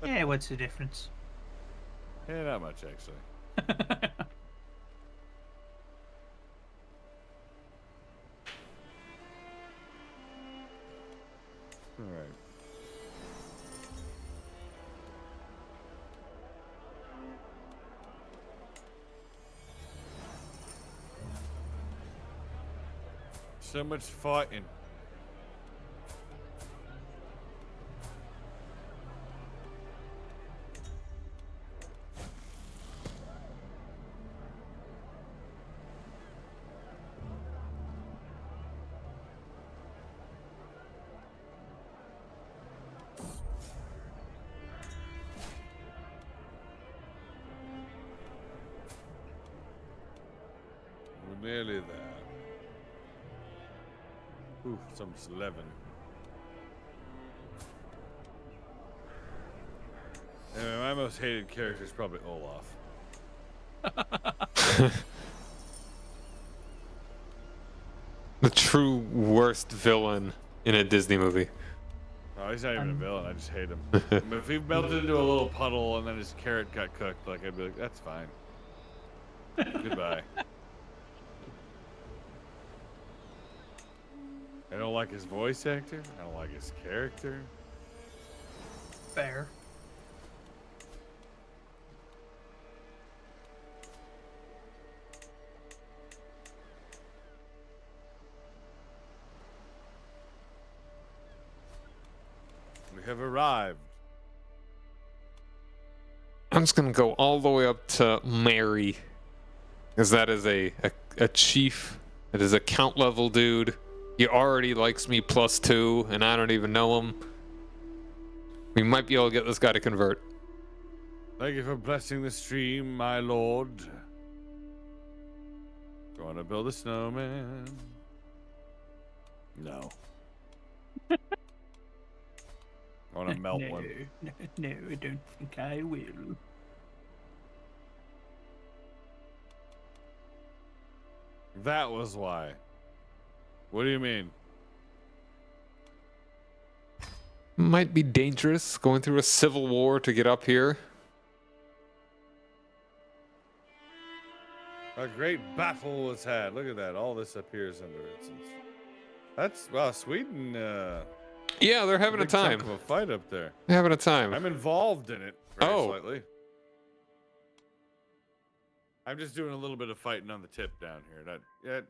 Yeah, what's the difference? Yeah, not much actually. All right. So much fighting. We're nearly there. Ooh, it's almost 11. Anyway, my most hated character is probably Olaf. The true worst villain in a Disney movie. Oh, he's not even a villain. I just hate him. If he melted into a little puddle and then his carrot got cooked, like I'd be like, that's fine. Goodbye. I don't like his voice actor. I don't like his character. Fair. We have arrived. I'm just gonna go all the way up to Mary, because that is a chief. It is a count level dude. He already likes me +2, and I don't even know him. We might be able to get this guy to convert. Thank you for blessing the stream, my lord. You want to build a snowman? No. I want to melt one. No, I don't think I will. That was why. What do you mean? Might be dangerous going through a civil war to get up here. A great battle was had. Look at that. All this appears under it. That's, wow, Sweden. Yeah, they're having a big chunk time. of a fight up there. They're having a time. I'm involved in it very slightly. I'm just doing a little bit of fighting on the tip down here. Not yet.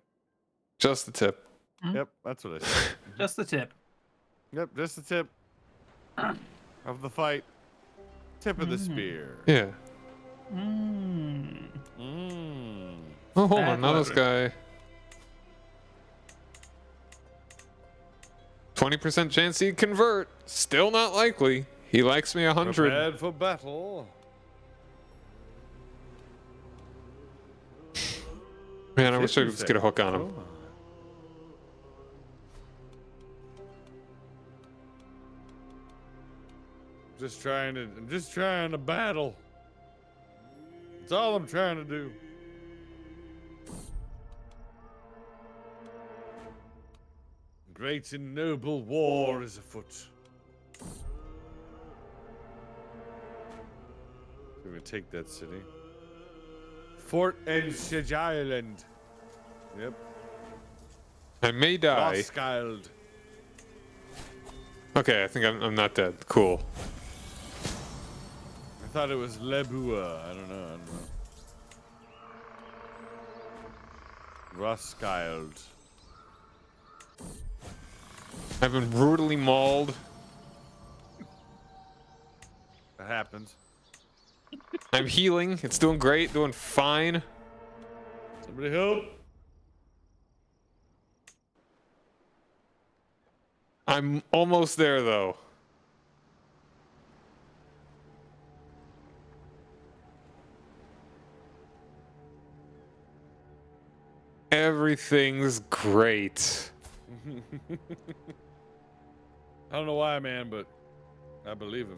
Just the tip. Yep, that's what I said. Just the tip. Yep, just the tip of the fight. Tip of the spear. Yeah. Mmm. Mmm. Oh, hold Bad on. Now this weather. guy. 20% chance he'd convert. Still not likely. He likes me 100. Prepared for battle. Man, I wish I could just get a hook on him. I'm just trying to battle. That's all I'm trying to do. Great and noble war is afoot. We're gonna take that city. Fort Edge Island. Yep. I may die. Roskilde. Okay, I think I'm not dead. Cool. I thought it was Lebua. I don't know. Roskilde. I've been brutally mauled. That happens. I'm healing. It's doing great. Doing fine. Somebody help. I'm almost there, though. Everything's great. I don't know why, man, but I believe him.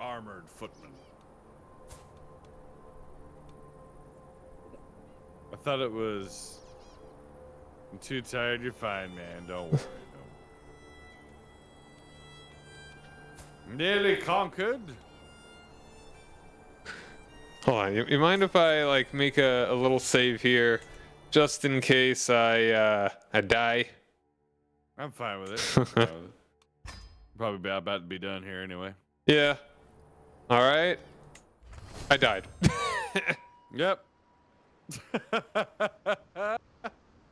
Armored footman. I thought it was... I'm too tired. You're fine, man. Don't worry. Nearly conquered. Hold on. You mind if I like make a little save here, just in case I die? I'm fine with it. Probably about to be done here anyway. Yeah. All right. I died. Yep.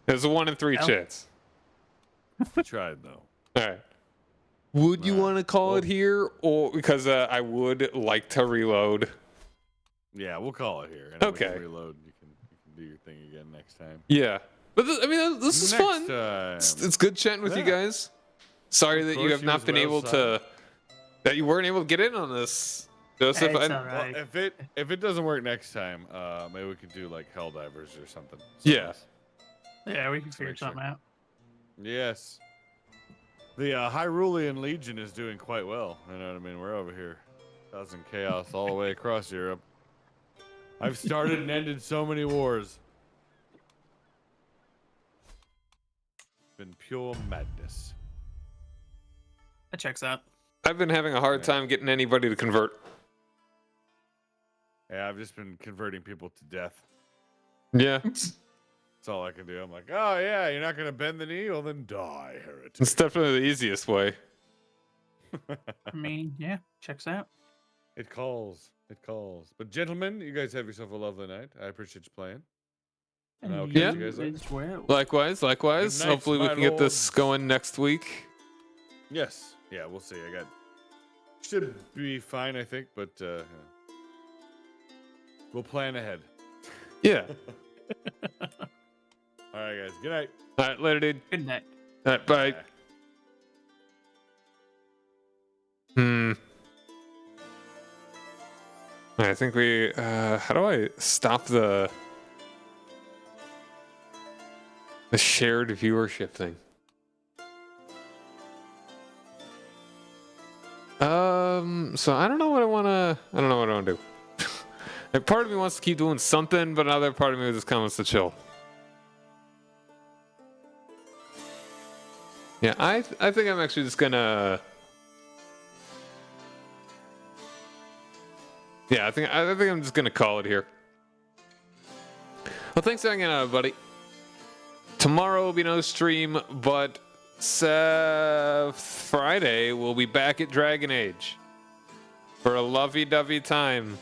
There's a 1 in 3 Well. chance. Tried though. All right. Would you All right. want to call it here, or because I would like to reload? Yeah, we'll call it here. And then we Okay. can reload. You can do your thing again next time. Yeah, but I mean, this is Next fun. time. It's good chatting with you Yeah. guys. Sorry Of that you course, have you not as been well, able son. to, that you weren't able to get in on this, Joseph. It's I- all right. Well, if it doesn't work next time, maybe we could do like Helldivers or something. Yeah. Yeah, we can figure make sure. something out. Yes. The Hyrulean Legion is doing quite well. You know what I mean? We're over here causing chaos all the way across Europe. I've started and ended so many wars. Been pure madness. That checks out. I've been having a hard time getting anybody to convert. Yeah, I've just been converting people to death. Yeah, That's all I can do. I'm like, oh yeah, you're not gonna bend the knee? Well then die, heretic. it's definitely the easiest way. I mean, yeah, checks out. It calls. It calls. But gentlemen, you guys have yourself a lovely night. I appreciate you playing. And I'll catch Yeah. you guys later. as well. Likewise. Good night, Hopefully we my can get this lords. going next week. Yes. Yeah, we'll see. Should be fine, I think, but we'll plan ahead. Yeah. All right, guys. Good night. All right, later, dude. Good night. All right, bye. I think we. How do I stop the shared viewership thing? So I don't know what I wanna. I don't know what I wanna do. Like, part of me wants to keep doing something, but another part of me just kind of wants to chill. Yeah, I think I'm actually just gonna. Yeah, I think I'm just gonna call it here. Well, thanks for hanging out, buddy. Tomorrow will be no stream, but Friday we'll be back at Dragon Age for a lovey-dovey time.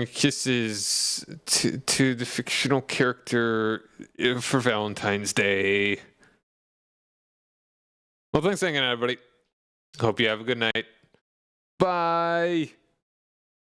Kisses to the fictional character for Valentine's Day. Well, thanks for hanging out, everybody. Hope you have a good night. Bye.